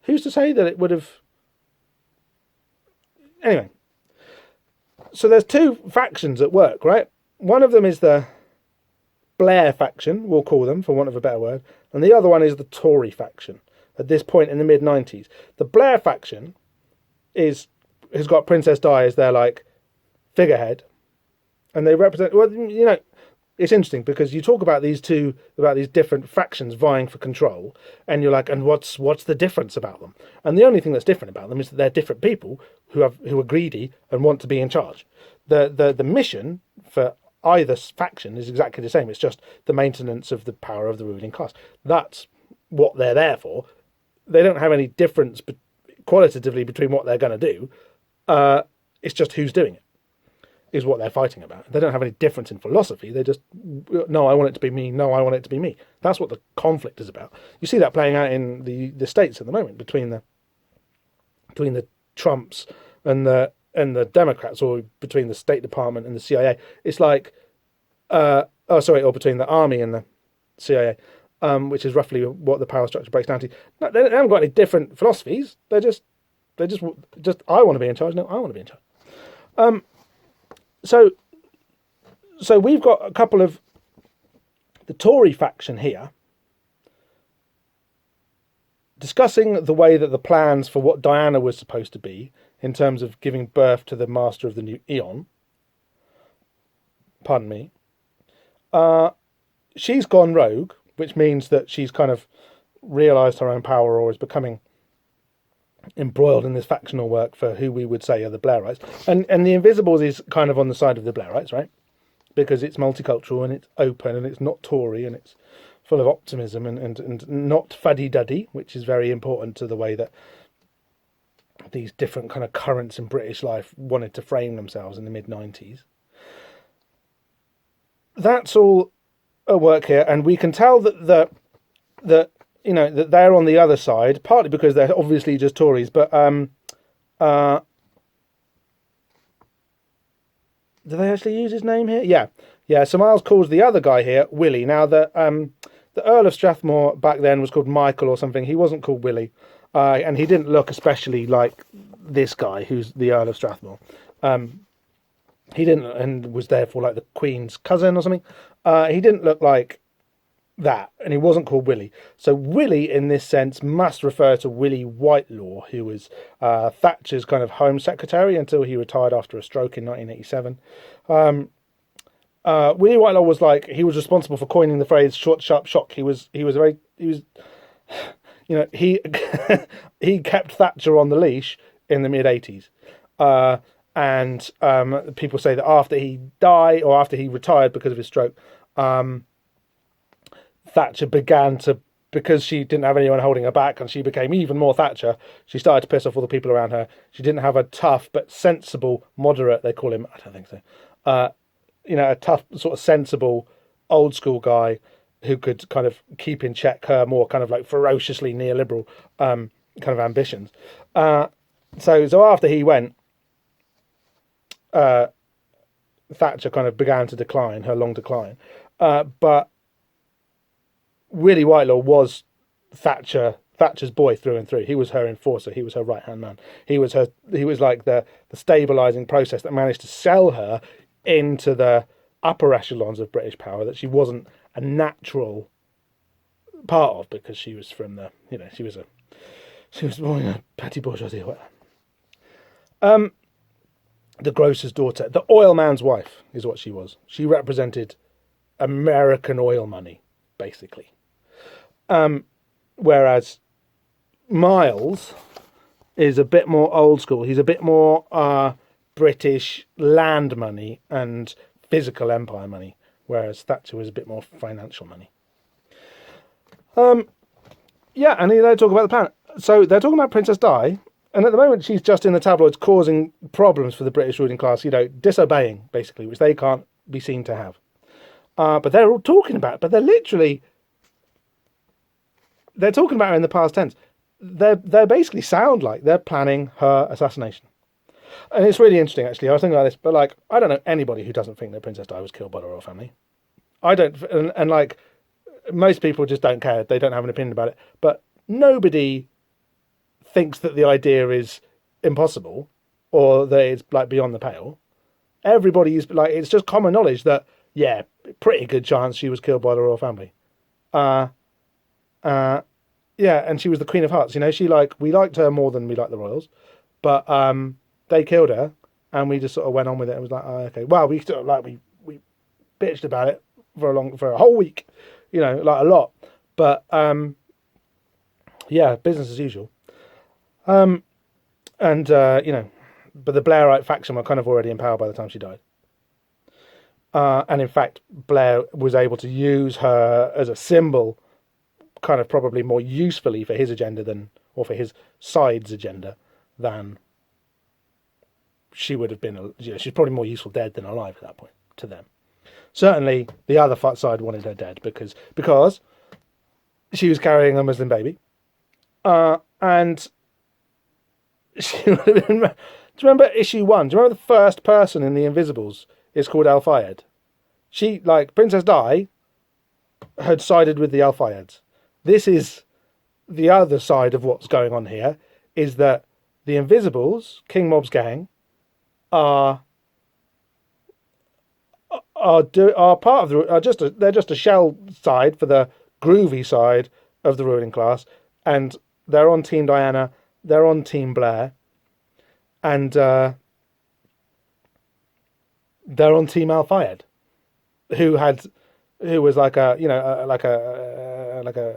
who's to say that it would have... Anyway. So there's two factions at work, right? One of them is the Blair faction, we'll call them, for want of a better word, and the other one is the Tory faction at this point in the mid-90s. The Blair faction has got Princess Di as their, like, figurehead, and they represent... Well, it's interesting because you talk about these different factions vying for control, and you're like, and what's the difference about them? And the only thing that's different about them is that they're different people who are greedy and want to be in charge. The mission for either faction is exactly the same. It's just the maintenance of the power of the ruling class. That's what they're there for. They don't have any difference qualitatively between what they're going to do. It's just who's doing it is what they're fighting about. They don't have any difference in philosophy. They just, no, I want it to be me. No, I want it to be me. That's what the conflict is about. You see that playing out in the States at the moment between the Trumps and the Democrats, or between the State Department and the CIA. It's like, or between the Army and the CIA, which is roughly what the power structure breaks down to. No, they haven't got any different philosophies. They're just I want to be in charge. No, I want to be in charge. So we've got a couple of the Tory faction here discussing the way that the plans for what Diana was supposed to be in terms of giving birth to the master of the new eon. Pardon me. She's gone rogue, which means that she's kind of realised her own power, or is becoming embroiled in this factional work for who we would say are the Blairites. And the Invisibles is kind of on the side of the Blairites, right? Because it's multicultural and it's open and it's not Tory and it's full of optimism and not fuddy-duddy, which is very important to the way that these different kind of currents in British life wanted to frame themselves in the mid-90s. That's all at work here, and we can tell that you know, that they're on the other side, partly because they're obviously just Tories, but do they actually use his name here? Yeah. So Miles calls the other guy here Willie. Now, the Earl of Strathmore back then was called Michael or something. He wasn't called Willie, and he didn't look especially like this guy, who's the Earl of Strathmore. He didn't, and was therefore like the Queen's cousin or something. He didn't look like that, and he wasn't called Willie. So Willie, in this sense, must refer to Willie Whitelaw, who was Thatcher's kind of Home Secretary until he retired after a stroke in 1987. Willie Whitelaw was he was responsible for coining the phrase "short, sharp shock." He was, you know, he he kept Thatcher on the leash in the mid-80s. And people say that after he died, or after he retired because of his stroke, Thatcher began to, because she didn't have anyone holding her back and she became even more Thatcher, she started to piss off all the people around her. She didn't have a tough but sensible, moderate, they call him, I don't think so, you know, a tough, sort of sensible, old school guy who could kind of keep in check her more kind of like ferociously neoliberal kind of ambitions. So after he went, Thatcher kind of began to decline, her long decline. But Willie Whitelaw was Thatcher's boy through and through. He was her enforcer. He was her right-hand man. He was like the stabilising process that managed to sell her into the upper echelons of British power that she wasn't a natural part of, because she was from the, you know, she was born in a petty bourgeoisie or whatever. The grocer's daughter, the oil man's wife is what she was. She represented American oil money, basically. Whereas Miles is a bit more old school. He's a bit more British land money and physical empire money, whereas Thatcher was a bit more financial money. Yeah, and they talk about the plan. So they're talking about Princess Di, and at the moment she's just in the tabloids causing problems for the British ruling class, you know, disobeying, basically, which they can't be seen to have. But they're all talking about it, but they're talking about her in the past tense. They basically sound like they're planning her assassination. And it's really interesting, actually. I was thinking about this, but I don't know anybody who doesn't think that Princess Di was killed by the royal family. I don't, and most people just don't care. They don't have an opinion about it. But nobody thinks that the idea is impossible or that it's beyond the pale. Everybody is it's just common knowledge that, yeah, pretty good chance she was killed by the royal family. Yeah, and she was the Queen of Hearts. You know, we liked her more than we liked the royals, but they killed her, and we just sort of went on with it. And was like, oh, okay, well, we sort of we bitched about it for a whole week, you know, a lot. But yeah, business as usual. You know, but the Blairite faction were kind of already in power by the time she died. And in fact, Blair was able to use her as a symbol, kind of probably more usefully for his agenda or for his side's agenda than she would have been. She's probably more useful dead than alive at that point to them. Certainly, the other side wanted her dead because she was carrying a Muslim baby, and she would have been. Do you remember issue 1? Do you remember the first person in the Invisibles is called Al Fayed? She, Princess Di, had sided with the Al Fayeds. This is the other side of what's going on here, is that the Invisibles, King Mob's gang, are part of they're just a shell side for the groovy side of the ruling class, and they're on Team Diana, they're on Team Blair, and they're on Team Al Fayed, who was like a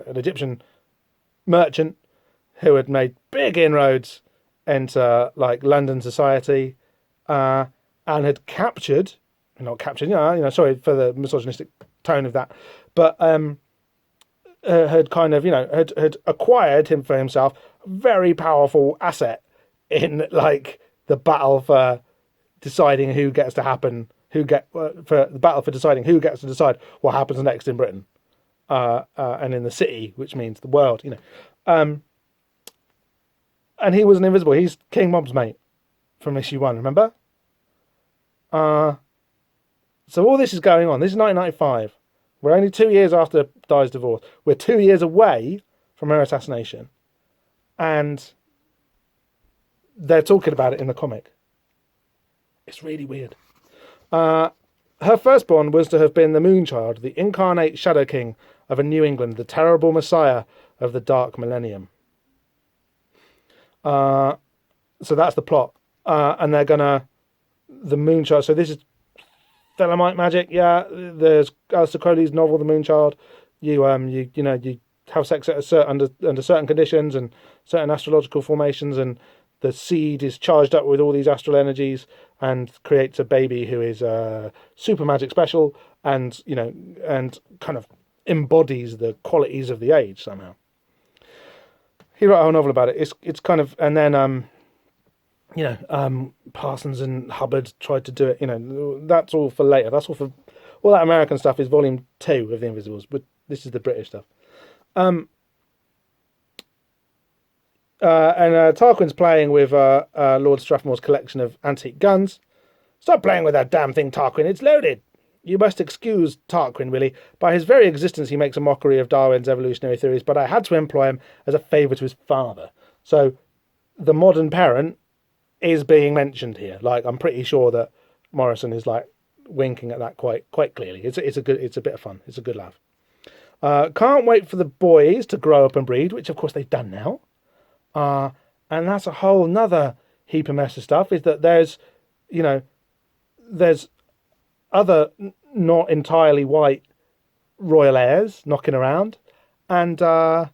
an Egyptian merchant who had made big inroads into like London society, and had sorry for the misogynistic tone of that, but had kind of had acquired him for himself a very powerful asset in like the battle for deciding who gets to happen, for the battle for deciding who gets to decide what happens next in Britain, and in the city, which means the world, and he was an invisible. He's King Mob's mate from issue 1, remember? So all this is going on. This is 1995. We're only 2 years after Di's divorce. We're 2 years away from her assassination, and they're talking about it in the comic. It's really weird. Her firstborn was to have been the Moonchild, the incarnate Shadow King of a New England, the terrible messiah of the Dark Millennium. So that's the plot. And they're gonna... The Moonchild... So this is Thelemite magic, yeah. There's Aleister Crowley's novel, The Moonchild. You have sex under certain conditions and certain astrological formations, and the seed is charged up with all these astral energies and creates a baby who is super magic special, and and kind of embodies the qualities of the age somehow. He wrote a whole novel about it. It's kind of, and then Parsons and Hubbard tried to do it. That's all for later. That's all that American stuff is volume 2 of The Invisibles, but this is the British stuff. And Tarquin's playing with Lord Strathmore's collection of antique guns. Stop playing with that damn thing, Tarquin. It's loaded. You must excuse Tarquin, Willie. By his very existence, he makes a mockery of Darwin's evolutionary theories, but I had to employ him as a favour to his father. So the modern parent is being mentioned here. Like, I'm pretty sure that Morison is like winking at that quite clearly. It's a bit of fun. It's a good laugh. Can't wait for the boys to grow up and breed, which of course they've done now. And that's a whole nother heap of mess of stuff, is that there's other not entirely white royal heirs knocking around, and the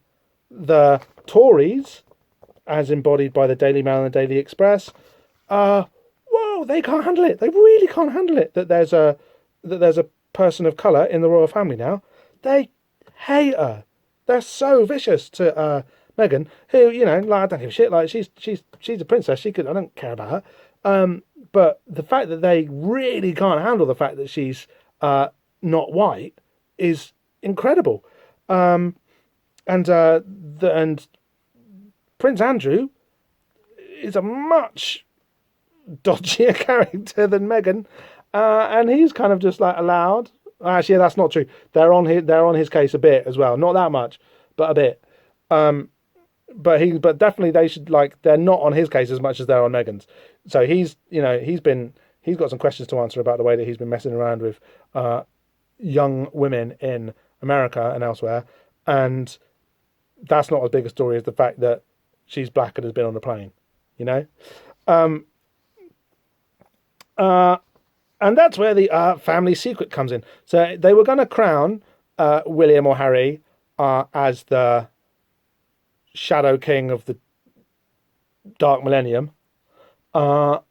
Tories, as embodied by the Daily Mail and the Daily Express, they can't handle it. They really can't handle it that there's a person of colour in the royal family now. They hate her. They're so vicious to Meghan, who, I don't give a shit. Like, she's a princess. I don't care about her. But the fact that they really can't handle the fact that she's not white is incredible. And Prince Andrew is a much dodgier character than Meghan, and he's kind of just like allowed. Actually, that's not true. They're on his case a bit as well. Not that much, but a bit. But definitely they should, like, they're not on his case as much as they're on Meghan's. So he's got some questions to answer about the way that he's been messing around with young women in America and elsewhere, and that's not as big a story as the fact that she's black and has been on a plane, and that's where the family secret comes in. So they were going to crown William or Harry as the Shadow King of the Dark Millennium, but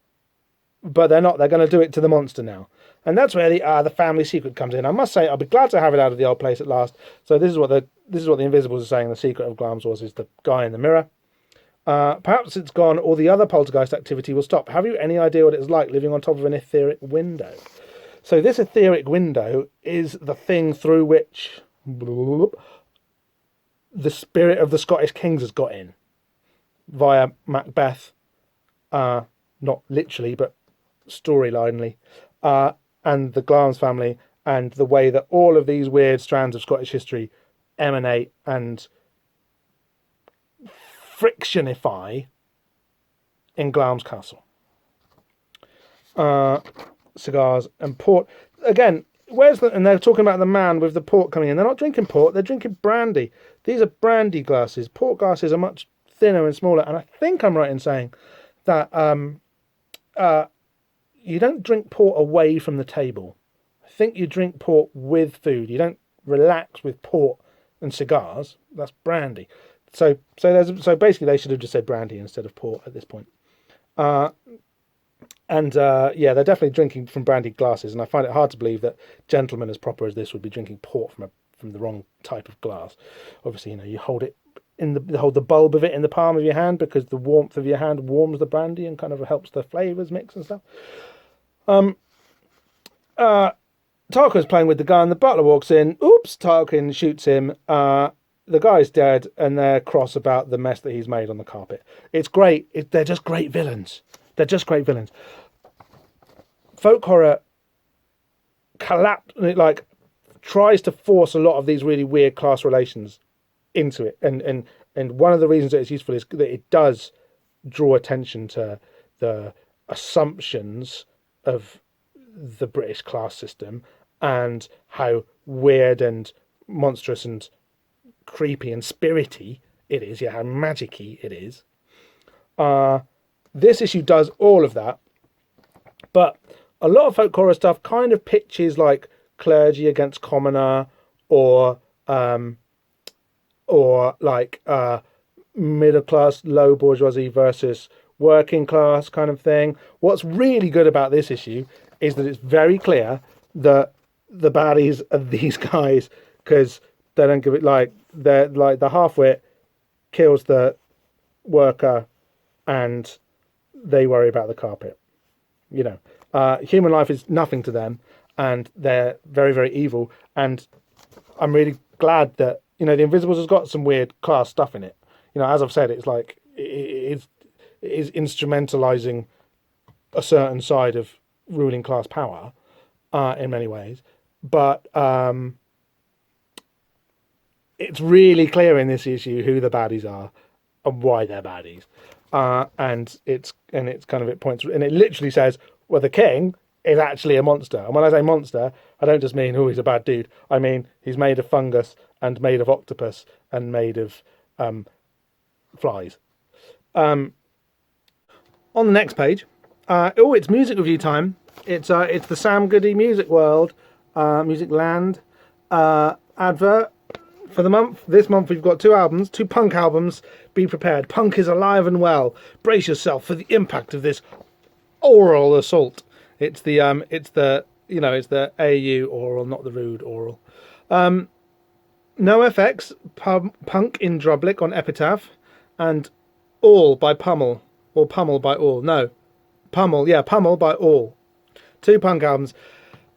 they're not. They're going to do it to the monster now, and that's where the family secret comes in. I must say, I'll be glad to have it out of the old place at last. So this is what the Invisibles are saying. The secret of Glamsworth is the guy in the mirror. Perhaps it's gone, or the other poltergeist activity will stop. Have you any idea what it's like living on top of an etheric window? So this etheric window is the thing through which the spirit of the Scottish kings has got in via Macbeth, not literally, but storylinely, and the Glamis family, and the way that all of these weird strands of Scottish history emanate and frictionify in Glamis Castle. Cigars and port. Again, and they're talking about the man with the port coming in. They're not drinking port, they're drinking brandy. These are brandy glasses. Port glasses are much thinner and smaller, and I think I'm right in saying that you don't drink port away from the table. I think you drink port with food. You don't relax with port and cigars. That's brandy. So basically they should have just said brandy instead of port at this point. Yeah, they're definitely drinking from brandied glasses, and I find it hard to believe that gentlemen as proper as this would be drinking port from the wrong type of glass. Obviously, you hold it hold the bulb of it in the palm of your hand because the warmth of your hand warms the brandy and kind of helps the flavors mix and stuff. Tarquin's playing with the gun. The butler walks in. Oops! Tarquin shoots him. The guy's dead, and they're cross about the mess that he's made on the carpet. It's great. They're just great villains. They're just great villains. Folk horror tries to force a lot of these really weird class relations into it, and one of the reasons that it's useful is that it does draw attention to the assumptions of the British class system and how weird and monstrous and creepy and spirity it is, how magic-y it is. This issue does all of that, but a lot of folk horror stuff kind of pitches like clergy against commoner, or like middle class, low bourgeoisie versus working class kind of thing. What's really good about this issue is that it's very clear that the baddies are these guys, because they don't give it they're like the half-wit kills the worker and they worry about the carpet. Human life is nothing to them, and they're very, very evil. And I'm really glad that the Invisibles has got some weird class stuff in it. As I've said, it's like it is instrumentalizing a certain side of ruling class power in many ways, but it's really clear in this issue who the baddies are and why they're baddies. And it points, and it literally says, well, the king is actually a monster. And when I say monster, I don't just mean, he's a bad dude. I mean, he's made of fungus and made of octopus and made of flies. On the next page, it's music review time. It's the Sam Goody Music World, Music Land advert for the month. This month we've got 2 albums, 2 punk albums. Be prepared. Punk is alive and well. Brace yourself for the impact of this oral assault. It's the AU oral, not the rude oral. No FX, Punk in Drublic on Epitaph, and All by Pummel, or Pummel by All. No, Pummel by All. 2 punk albums.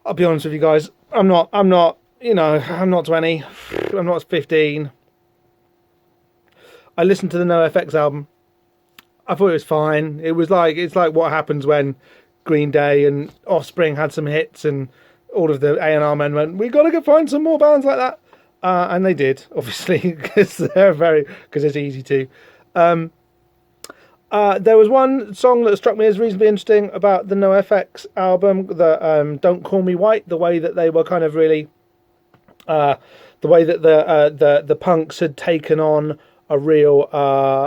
I'll be honest with you guys, I'm not 20, I'm not 15. I listened to the No FX album. I thought it was fine. It's like what happens when Green Day and Offspring had some hits and all of the A&R men went, we got to find some more bands like that. And they did, obviously, because it's easy to. There was one song that struck me as reasonably interesting about the No FX album, the Don't Call Me White, the way that they were kind of really, the way that the punks had taken on a real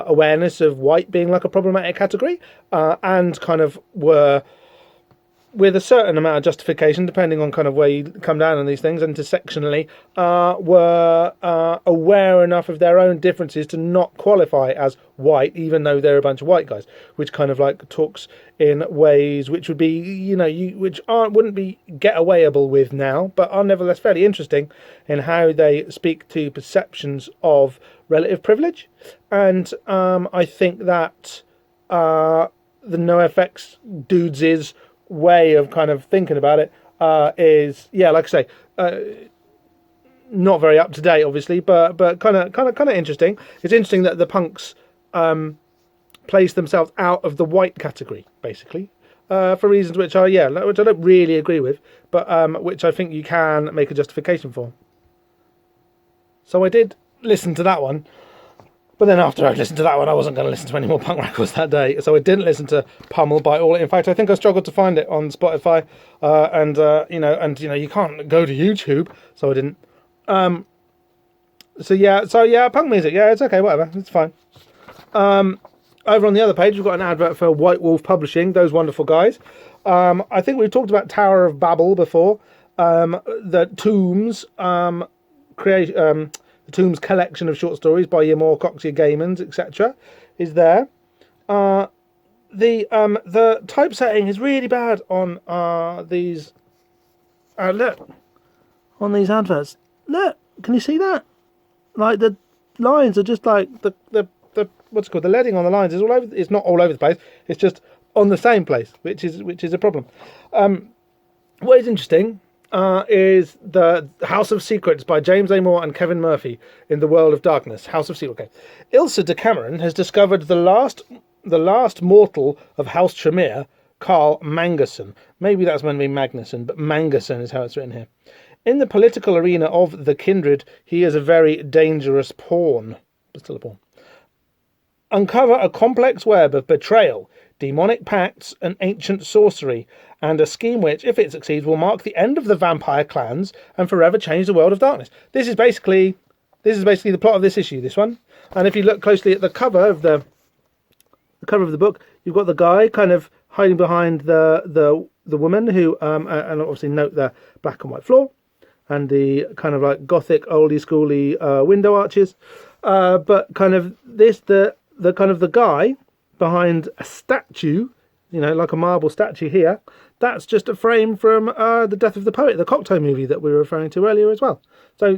awareness of white being like a problematic category, and kind of were, with a certain amount of justification, depending on kind of where you come down on these things, intersectionally, were aware enough of their own differences to not qualify as white, even though they're a bunch of white guys, which kind of like talks in ways which would be, wouldn't be get-awayable with now, but are nevertheless fairly interesting in how they speak to perceptions of relative privilege. And I think that the NoFX dudes' way of kind of thinking about it is, like I say, not very up to date, obviously, but kind of interesting. It's interesting that the punks place themselves out of the white category, basically, for reasons which I don't really agree with, but which I think you can make a justification for. So I did listen to that one. But then after I listened to that one, I wasn't going to listen to any more punk records that day. So I didn't listen to Pummel by All. In fact, I think I struggled to find it on Spotify. And you can't go to YouTube. So I didn't. So punk music. Yeah, it's okay, whatever. It's fine. Over on the other page, we've got an advert for White Wolf Publishing, those wonderful guys. I think we've talked about Tower of Babel before. The Tombs the Tombs collection of short stories by your Moorcocks, your Gaimans, etc. is there. The typesetting is really bad on these. Look, on these adverts. Look, can you see that? Like the lines are just like the what's it called? The leading on the lines is all over. It's not all over the place. It's just on the same place, which is a problem. What is interesting is the House of Secrets by James A. Moore and Kevin Murphy in the World of Darkness. House of Secrets. Okay. Ilsa de Cameron has discovered the last mortal of House Tremere, Carl Mangerson. Maybe that's meant to be Magnuson, but Mangerson is how it's written here. In the political arena of the kindred, he is a very dangerous pawn. But still a pawn. Uncover a complex web of betrayal, demonic pacts, and ancient sorcery, and a scheme which, if it succeeds, will mark the end of the vampire clans and forever change the world of darkness. This is basically the plot of this issue, this one. And if you look closely at the cover of the book, you've got the guy kind of hiding behind the woman who and obviously note the black and white floor and the kind of like gothic oldie schooly window arches, but kind of the kind of the guy behind a statue, like a marble statue here. That's just a frame from The Death of the Poet, the Cocteau movie that we were referring to earlier as well. So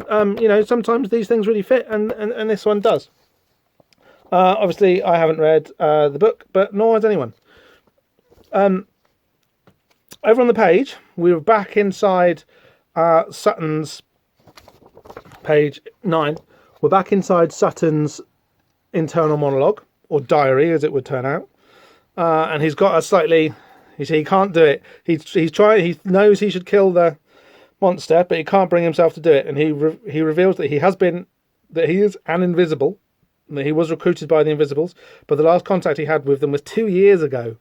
sometimes these things really fit, and this one does. Obviously, I haven't read the book, but nor has anyone. Over on the page, we were back inside Sutton's page 9. We're back inside Sutton's internal monologue, or diary, as it would turn out. And he's got a slightly... He can't do it. He's trying. He knows he should kill the monster, but he can't bring himself to do it. And he reveals that he is an invisible. That he was recruited by the Invisibles, but the last contact he had with them was 2 years ago.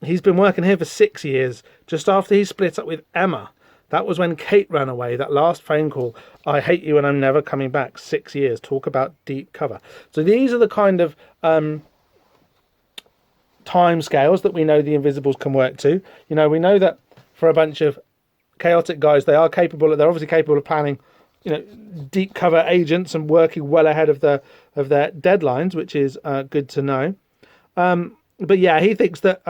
He's been working here for 6 years, just after he split up with Emma. That was when Kate ran away, that last phone call. I hate you and I'm never coming back. 6 years. Talk about deep cover. So these are the kind of time scales that we know the Invisibles can work to. We know that for a bunch of chaotic guys, they're obviously capable of planning deep cover agents and working well ahead of their deadlines, which is good to know. But yeah, he thinks that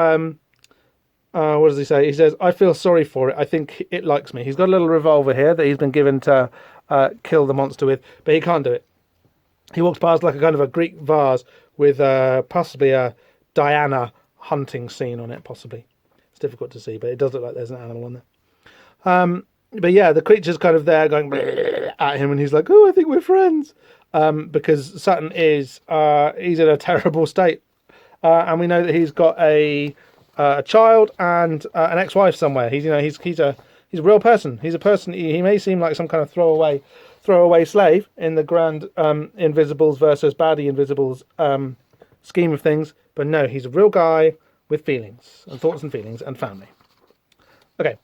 what does he say? He says, I feel sorry for it. I think it likes me. He's got a little revolver here that he's been given to kill the monster with, but he can't do it. He walks past like a kind of a Greek vase with possibly a Diana hunting scene on it, possibly. It's difficult to see, but it does look like there's an animal on there. But yeah, the creature's kind of there going at him, and he's like, oh, I think we're friends. Because Sutton is, he's in a terrible state. And we know that he's got a child and an ex-wife somewhere. He's a real person. He's a person, he may seem like some kind of throwaway slave in the grand Invisibles versus baddie Invisibles scheme of things. But no, he's a real guy with feelings and thoughts and feelings and family. Okay.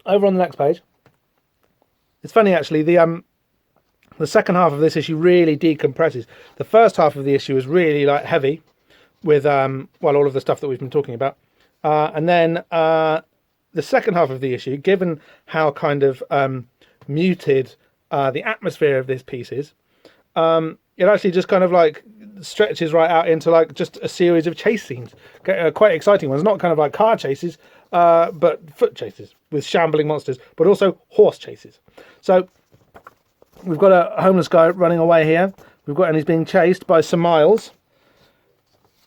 Over on the next page, it's funny actually. The second half of this issue really decompresses. The first half of the issue is really like heavy with all of the stuff that we've been talking about, and then the second half of the issue, given how kind of muted the atmosphere of this piece is, it actually just kind of like stretches right out into like just a series of chase scenes, quite exciting ones. Not kind of like car chases, but foot chases with shambling monsters, but also horse chases. So we've got a homeless guy running away here. And he's being chased by Sir Miles.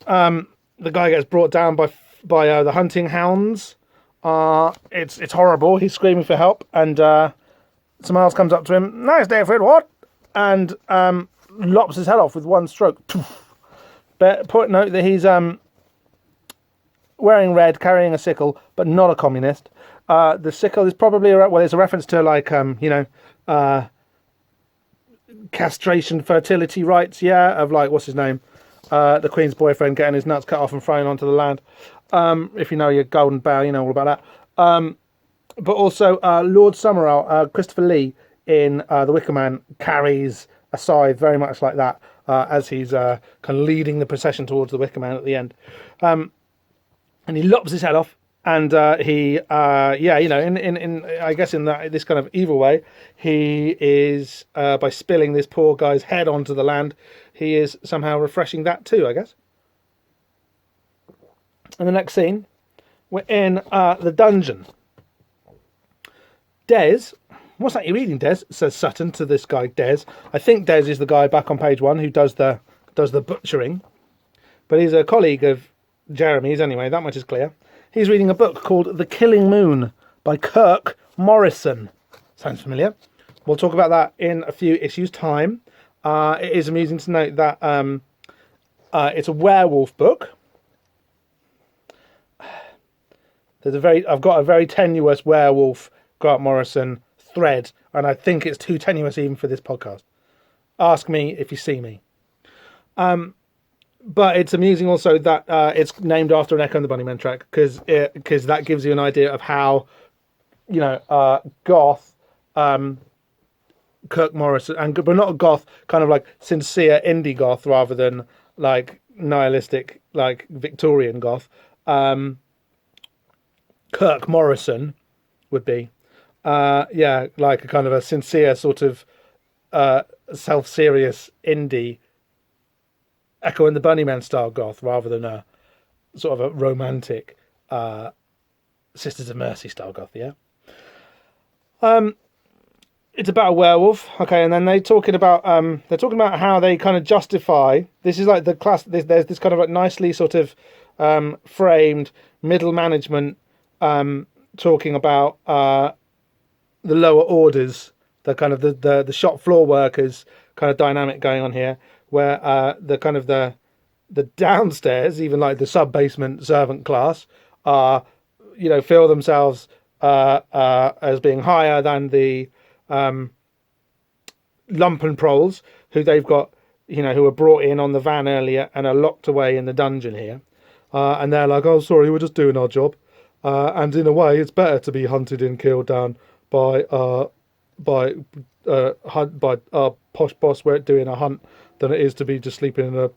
The guy gets brought down by the hunting hounds. It's horrible. He's screaming for help, and Sir Miles comes up to him. Nice day, Fred. What? And lops his head off with one stroke. But note that he's wearing red, carrying a sickle, but not a communist. The sickle is probably it's a reference to like castration, fertility rights, of like what's his name, the Queen's boyfriend getting his nuts cut off and thrown onto the land. If you know your Golden Bough, you know all about that. But also Lord Summerall, Christopher Lee in The Wicker Man carries a scythe very much like that. as he's kind of leading the procession towards the Wicker Man at the end. And he lops his head off. And he, in I guess in this kind of evil way, he is, by spilling this poor guy's head onto the land, he is somehow refreshing that too, I guess. In the next scene, we're in the dungeon. Des, what's that you're reading, Des? Says Sutton to this guy, Des. I think Des is the guy back on page 1 who does the butchering. But he's a colleague of Jeremy's anyway, that much is clear. He's reading a book called The Killing Moon by Grant Morison. Sounds familiar. We'll talk about that in a few issues' time. It is amusing to note that it's a werewolf book. I've got a very tenuous werewolf Grant Morison thread, and I think it's too tenuous even for this podcast. Ask me if you see me. But it's amusing also that it's named after an Echo and the Bunnymen track, because that gives you an idea of how, goth, Grant Morison, but not goth, kind of like sincere indie goth rather than like nihilistic, like Victorian goth. Grant Morison would be, like a kind of a sincere sort of self-serious indie Echo and the Bunnymen style goth rather than a sort of a romantic Sisters of Mercy style goth, yeah. It's about a werewolf, okay, and then they're talking about how they kind of justify. This is like the class. There's this kind of like nicely sort of framed middle management talking about the lower orders, the kind of the shop floor workers kind of dynamic going on here, where the kind of the downstairs, even like the sub-basement servant class, are, feel themselves as being higher than the lumpen proles, who they've got, who were brought in on the van earlier and are locked away in the dungeon here. And they're like, oh, sorry, we're just doing our job. And in a way, it's better to be hunted and killed down by our posh boss doing a hunt than it is to be just sleeping in a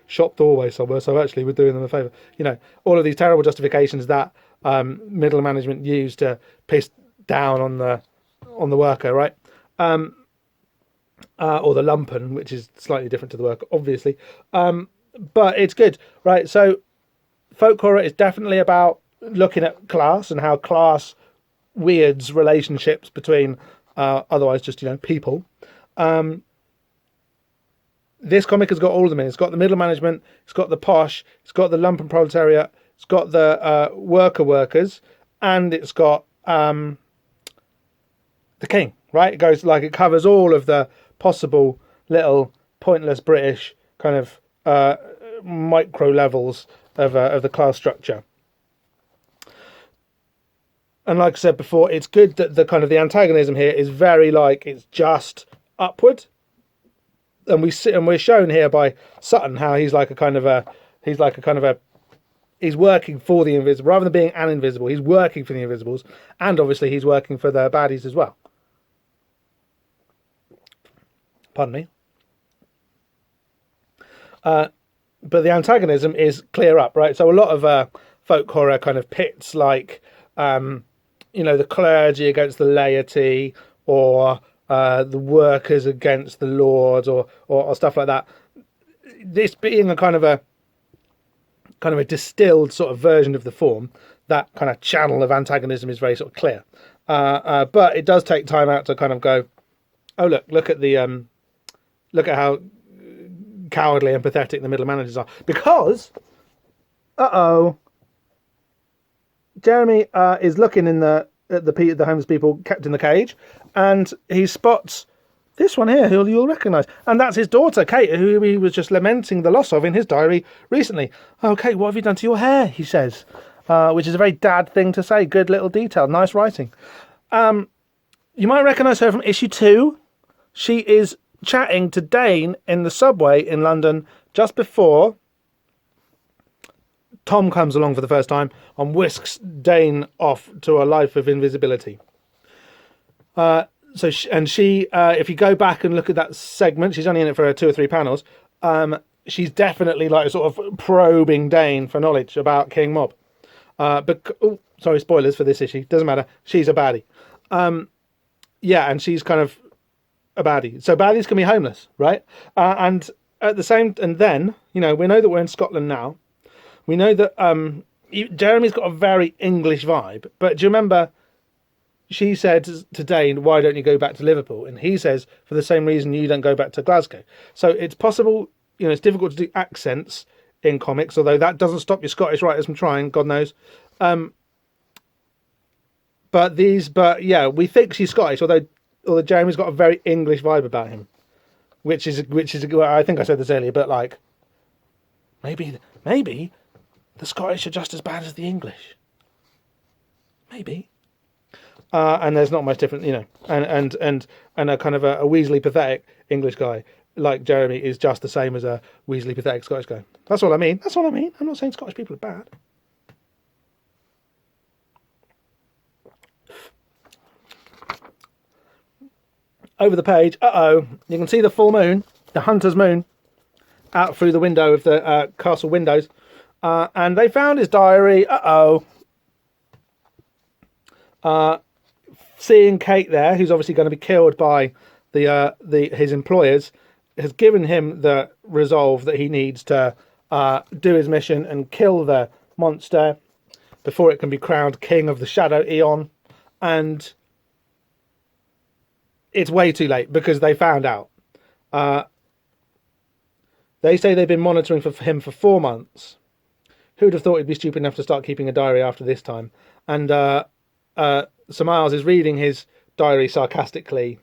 shop doorway somewhere. So actually, we're doing them a favour. All of these terrible justifications that middle management use to piss down on the worker, right? Or the lumpen, which is slightly different to the worker, obviously. But it's good, right? So folk horror is definitely about looking at class and how class weirds relationships between otherwise just people. This comic has got all of them in. It's got the middle management, it's got the posh, it's got the lumpen proletariat, it's got the workers, and it's got the king, right? It covers all of the possible little pointless British kind of micro levels of the class structure. And like I said before, it's good that the kind of the antagonism here is very it's just upward. And we're shown here by Sutton how he's working for the invisible rather than being an invisible. He's working for the invisibles, and obviously he's working for the baddies as well. Pardon me. But the antagonism is clear up, right? So a lot of folk horror kind of pits the clergy against the laity, or the workers against the lords, or stuff like that. This being a kind of a distilled sort of version of the form, that kind of channel of antagonism is very sort of clear. But it does take time out to kind of go, oh look at how cowardly and pathetic the middle managers are, because Jeremy is looking at the homeless people kept in the cage, and he spots this one here, who you'll recognise, and that's his daughter Kate, who he was just lamenting the loss of in his diary recently. "Oh, Kate, what have you done to your hair?" he says, which is a very dad thing to say. Good little detail, nice writing. You might recognise her from issue 2. She is chatting to Dane in the subway in London just before Tom comes along for the first time and whisks Dane off to a life of invisibility. She, if you go back and look at that segment, she's only in it for 2 or 3 panels. she's definitely like sort of probing Dane for knowledge about King Mob. Sorry, spoilers for this issue. Doesn't matter. She's a baddie. Yeah, and she's kind of a baddie. So baddies can be homeless, right? And at the same, and then we know that we're in Scotland now. We know that Jeremy's got a very English vibe. But do you remember? She said to Dane, "Why don't you go back to Liverpool?" And he says, "For the same reason you don't go back to Glasgow." So it's possible. It's difficult to do accents in comics, although that doesn't stop your Scottish writers from trying. God knows. But yeah, we think she's Scottish, although Jeremy's got a very English vibe about him, which is I think I said this earlier, but like maybe the Scottish are just as bad as the English, maybe. And there's not much different, and a kind of a Weasley pathetic English guy like Jeremy is just the same as a Weasley pathetic Scottish guy. That's all I mean. I'm not saying Scottish people are bad. Over the page, you can see the full moon, the hunter's moon, out through the window of the castle windows. And they found his diary. Seeing Kate there, who's obviously going to be killed by his employers, has given him the resolve that he needs to do his mission and kill the monster before it can be crowned king of the Shadow Eon. And it's way too late because they found out. They say they've been monitoring for him for 4 months. Who'd have thought he'd be stupid enough to start keeping a diary after this time? And Sir Miles is reading his diary sarcastically,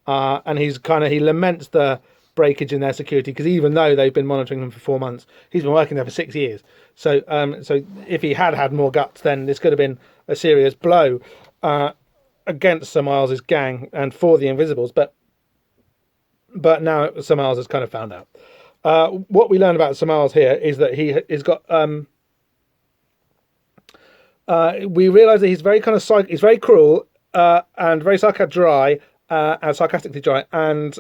and he laments the breakage in their security, because even though they've been monitoring him for 4 months, he's been working there for 6 years. So if he had more guts, then this could have been a serious blow against Sir Miles's gang and for the Invisibles. But now Sir Miles has kind of found out. What we learn about Sir Miles here is that he's got. We realise that he's very kind of he's very cruel and very sarcastically dry, and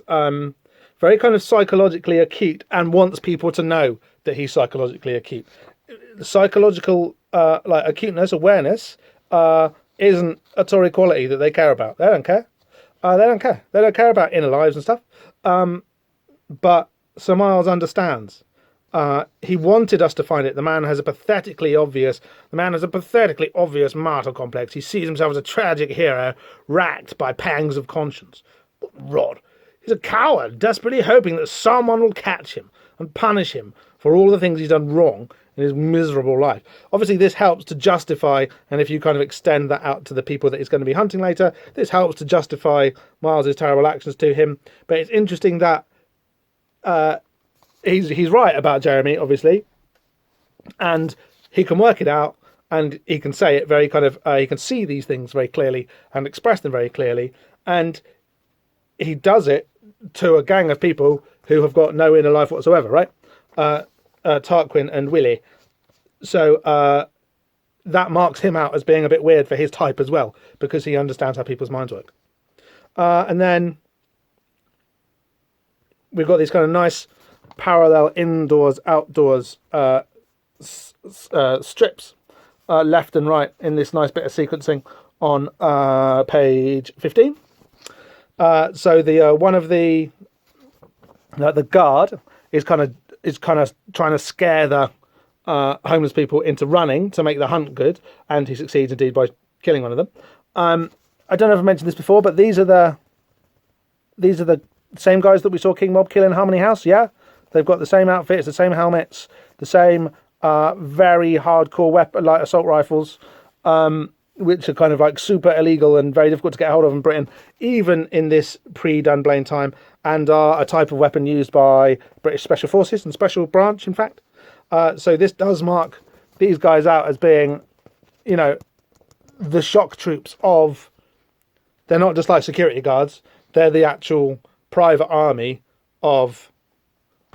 very kind of psychologically acute, and wants people to know that he's psychologically acute. Psychological acuteness, awareness, isn't a Tory quality that they care about. They don't care. They don't care. They don't care about inner lives and stuff. But Sir Miles understands. He wanted us to find it. The man has a pathetically obvious martyr complex. He sees himself as a tragic hero, racked by pangs of conscience. What rot! He's a coward, desperately hoping that someone will catch him and punish him for all the things he's done wrong in his miserable life. Obviously, this helps to justify, and if you kind of extend that out to the people that he's going to be hunting later, this helps to justify Miles's terrible actions to him. But it's interesting that he's right about Jeremy, obviously, and he can work it out, and he can say it very kind of, he can see these things very clearly and express them very clearly, and he does it to a gang of people who have got no inner life whatsoever, right? Tarquin and Willie. So that marks him out as being a bit weird for his type as well, because he understands how people's minds work. And then we've got these kind of nice parallel indoors, outdoors strips, left and right, in this nice bit of sequencing on page 15. So the one of the guard is kind of trying to scare the homeless people into running to make the hunt good, and he succeeds indeed by killing one of them. I don't know if I mentioned this before, but these are the same guys that we saw King Mob kill in Harmony House. Yeah, they've got the same outfits, the same helmets, the same very hardcore weapon, like assault rifles, which are kind of like super illegal and very difficult to get hold of in Britain, even in this pre-Dunblane time, and are a type of weapon used by British Special Forces and Special Branch, in fact. So this does mark these guys out as being, the shock troops of... They're not just like security guards, they're the actual private army of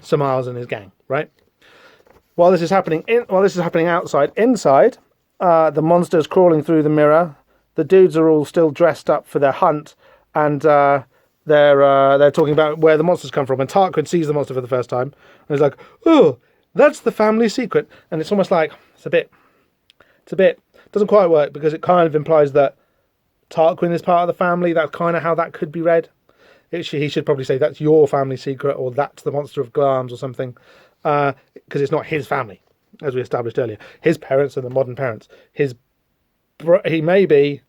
Sir Miles and his gang, right? While this is happening outside, inside... the monster's crawling through the mirror. The dudes are all still dressed up for their hunt, and they're talking about where the monsters come from, and Tarquin sees the monster for the first time, and he's like, "Oh, that's the family secret." And it's almost like it's a bit doesn't quite work, because it kind of implies that Tarquin is part of the family. That's kind of how that could be read. He should probably say that's your family secret, or that's the monster of Glamis or something, because it's not his family, as we established earlier. His parents are the modern parents. He may be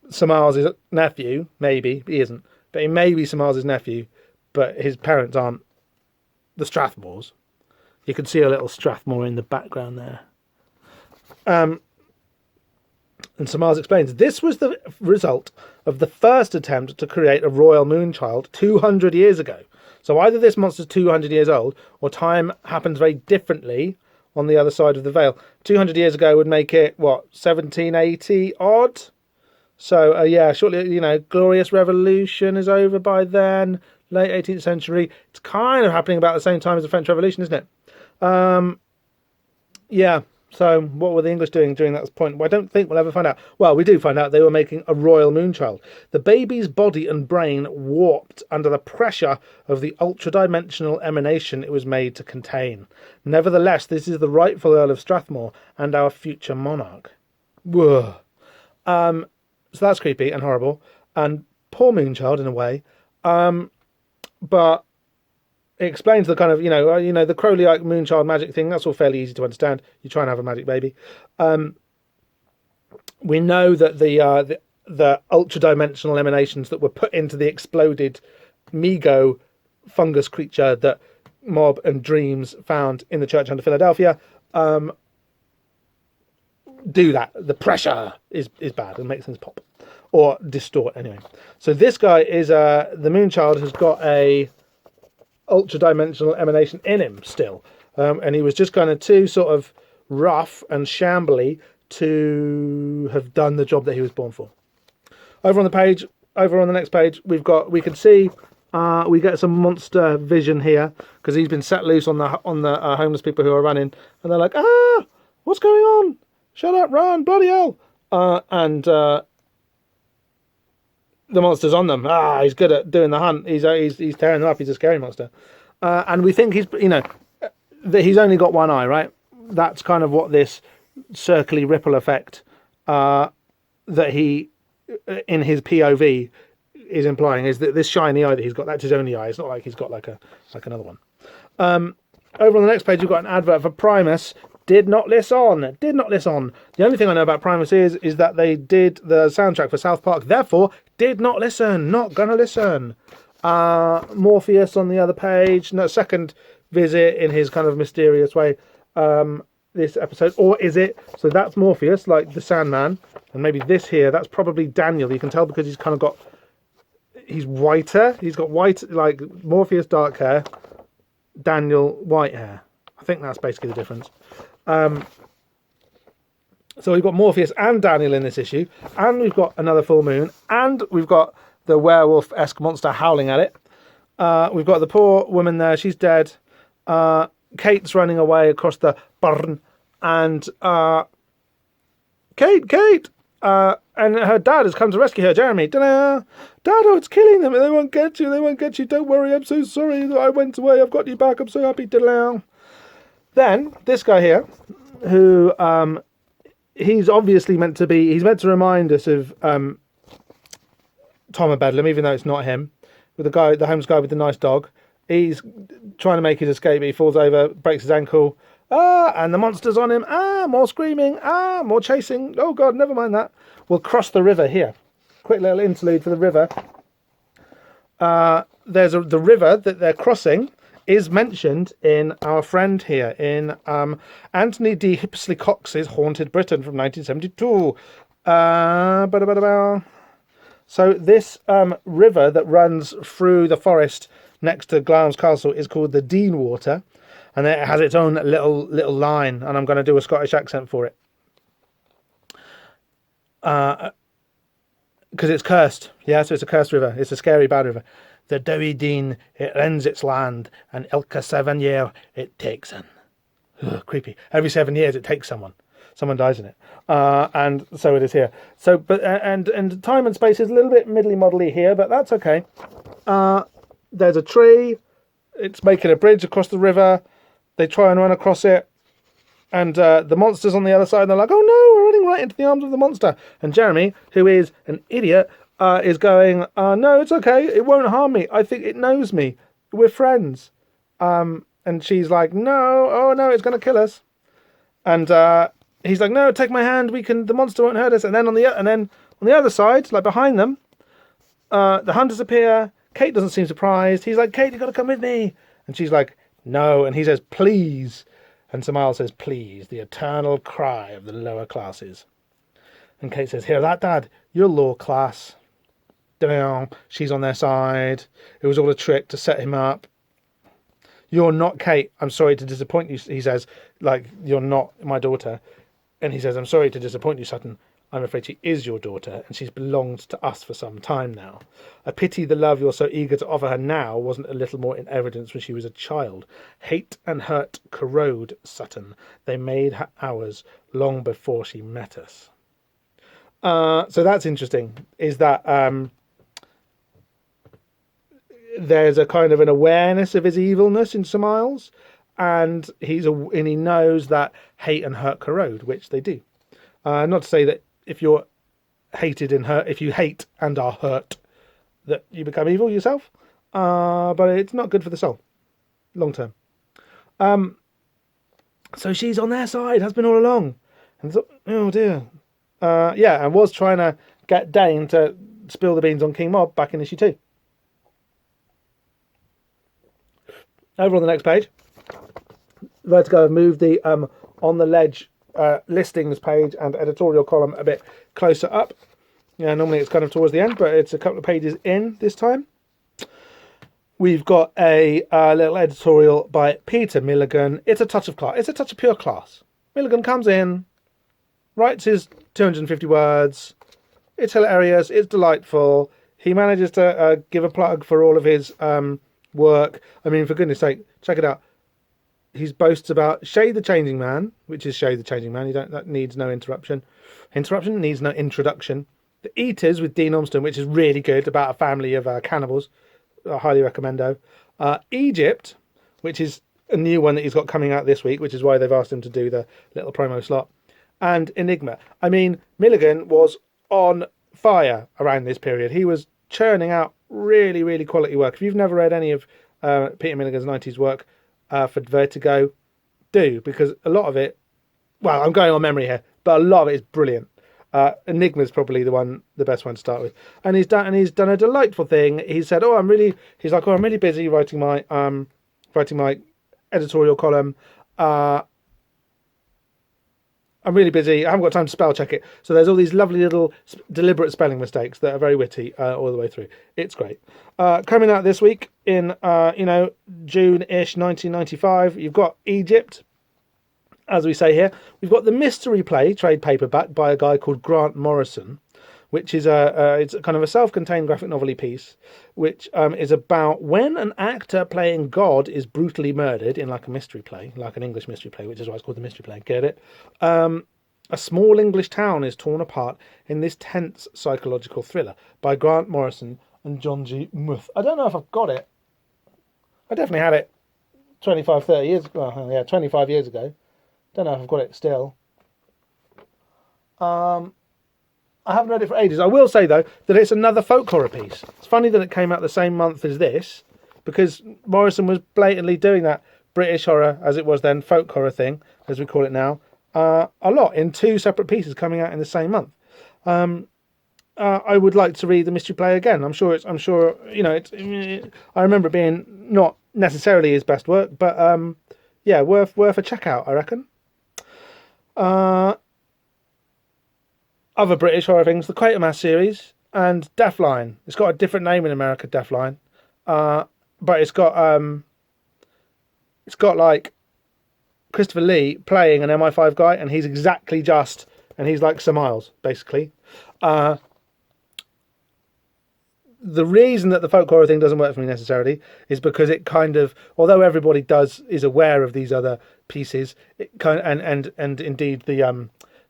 Sir Miles's nephew, maybe he isn't, but he may be Sir Miles's nephew, but his parents aren't the Strathmores. You can see a little Strathmore in the background there. And Sir Miles explains, this was the result of the first attempt to create a royal moonchild 200 years ago. So either this monster's 200 years old, or time happens very differently on the other side of the veil. 200 years ago would make it, 1780 odd? So, shortly, Glorious Revolution is over by then, late 18th century. It's kind of happening about the same time as the French Revolution, isn't it? So what were the English doing during that point? Well, I don't think we'll ever find out. Well, we do find out they were making a royal moonchild. The baby's body and brain warped under the pressure of the ultra-dimensional emanation it was made to contain. Nevertheless, this is the rightful Earl of Strathmore and our future monarch. Whoa. So that's creepy and horrible, and poor moonchild in a way. But it explains the kind of, the Crowley-like moonchild magic thing. That's all fairly easy to understand. You try and have a magic baby. We know that the ultra-dimensional emanations that were put into the exploded Migo fungus creature that Mob and Dreams found in the church under Philadelphia do that. The pressure is bad and makes things pop or distort anyway. So this guy is the moonchild has got a ultra-dimensional emanation in him still, and he was just kind of too sort of rough and shambly to have done the job that he was born for. Over on the next page, we can see we get some monster vision here, because he's been set loose on the homeless people who are running, and they're like, what's going on? Shut up, run, bloody hell! And the monster's on them. He's good at doing the hunt. He's tearing them up. He's a scary monster. And we think that he's only got one eye, right? That's kind of what this circly ripple effect that he, in his POV, is implying, is that this shiny eye that he's got, that's his only eye. It's not like he's got like another one. Over on the next page, we've got an advert for Primus. Did not listen. The only thing I know about Primus is that they did the soundtrack for South Park. Therefore, did not listen. Not gonna listen. Morpheus on the other page. No, second visit in his kind of mysterious way. This episode, or is it? So that's Morpheus, like the Sandman, and maybe this here. That's probably Daniel. You can tell because he's whiter. He's got white, like Morpheus dark hair, Daniel white hair. I think that's basically the difference. So we've got Morpheus and Daniel in this issue, and we've got another full moon, and we've got the werewolf-esque monster howling at it. We've got the poor woman there, she's dead. Kate's running away across the barn, and Kate! And her dad has come to rescue her, Jeremy. Dad, it's killing them, they won't get you, don't worry, I'm so sorry that I went away, I've got you back, I'm so happy. Then, this guy here, who, he's obviously meant to remind us of Tom of Bedlam, even though it's not him, with the homeless guy with the nice dog. He's trying to make his escape, but he falls over, breaks his ankle, and the monster's on him, more screaming, more chasing, oh god, never mind that. We'll cross the river here. Quick little interlude for the river. The river that they're crossing is mentioned in our friend here, in Anthony D. Hipsley Cox's Haunted Britain from 1972. So this river that runs through the forest next to Glamis Castle is called the Dean Water, and it has its own little line, and I'm going to do a Scottish accent for it. Because it's cursed. Yeah, so it's a cursed river. It's a scary, bad river. The Dowie Dean, it rends its land, and ilka 7 year it takes an. Ugh, creepy. Every 7 years it takes someone. Someone dies in it, and so it is here. So, but and time and space is a little bit middly modelly here, but that's okay. There's a tree. It's making a bridge across the river. They try and run across it, and the monster's on the other side. And they're like, "Oh no, we're running right into the arms of the monster." And Jeremy, who is an idiot, is going, "No, it's okay. It won't harm me. I think it knows me. We're friends." And she's like, "No, oh no, it's going to kill us." And he's like, "No, take my hand. The monster won't hurt us." And then on the other side, like behind them, the hunters appear. Kate doesn't seem surprised. He's like, "Kate, you got to come with me." And she's like, "No." And he says, "Please." And Samael says, "Please," the eternal cry of the lower classes. And Kate says, "Hear that, Dad? You're low class." She's on their side. It was all a trick to set him up. "You're not Kate. I'm sorry to disappoint you," he says, like, "You're not my daughter." And he says, "I'm sorry to disappoint you, Sutton. I'm afraid she is your daughter, and she's belonged to us for some time now. I pity the love you're so eager to offer her now wasn't a little more in evidence when she was a child. Hate and hurt corrode, Sutton. They made her ours long before she met us." So that's interesting, is that there's a kind of an awareness of his evilness in Samael's, and he knows that hate and hurt corrode, which they do. Not to say that if you're hated and hurt, if you hate and are hurt, that you become evil yourself, but it's not good for the soul, long term. So she's on their side, has been all along, and thought, oh dear, and was trying to get Dane to spill the beans on King Mob back in issue 2. Over on the next page, Vertigo have moved the on the ledge listings page and editorial column a bit closer up. Yeah, normally it's kind of towards the end, but it's a couple of pages in this time. We've got a little editorial by Peter Milligan. It's a touch of class. It's a touch of pure class. Milligan comes in, writes his 250 words. It's hilarious. It's delightful. He manages to give a plug for all of his work. I mean, for goodness sake, check it out. He boasts about Shay the Changing Man, which is Shay the Changing Man. That needs no interruption. Interruption needs no introduction. The Eaters with Dean Ormston, which is really good, about a family of cannibals. I highly recommendo. Egypt, which is a new one that he's got coming out this week, which is why they've asked him to do the little promo slot. And Enigma. I mean, Milligan was on fire around this period. He was churning out really, really quality work. If you've never read any of Peter Milligan's 90s work for Vertigo, do, because a lot of it, well, I'm going on memory here, but a lot of it is brilliant. Enigma's probably the best one to start with, and he's done a delightful thing. He said, I'm really busy writing my editorial column. I'm really busy. I haven't got time to spell check it. So there's all these lovely little deliberate spelling mistakes that are very witty all the way through. It's great. Coming out this week in June-ish 1995, you've got Egypt. As we say here, we've got the mystery play trade paperback by a guy called Grant Morison, which is it's kind of a self-contained graphic novel piece, which is about when an actor playing God is brutally murdered in like a mystery play, like an English mystery play, which is why it's called the mystery play. Get it? A small English town is torn apart in this tense psychological thriller by Grant Morison and John G. Muth. I don't know if I've got it. I definitely had it 25 years ago. Don't know if I've got it still. I haven't read it for ages. I will say, though, that it's another folk horror piece. It's funny that it came out the same month as this, because Morrison was blatantly doing that British horror, as it was then, folk horror thing, as we call it now, a lot, in 2 separate pieces coming out in the same month. I would like to read the mystery play again. I'm sure, I remember it being not necessarily his best work, but worth a check out, I reckon. Other British horror things, the Quatermass series and Deathline. It's got a different name in America, Deathline, but it's got like Christopher Lee playing an MI5 guy, and he's exactly just, and he's like Sir Miles, basically. The reason that the folk horror thing doesn't work for me necessarily is because it kind of, although everybody is aware of these other pieces, it kind of, and indeed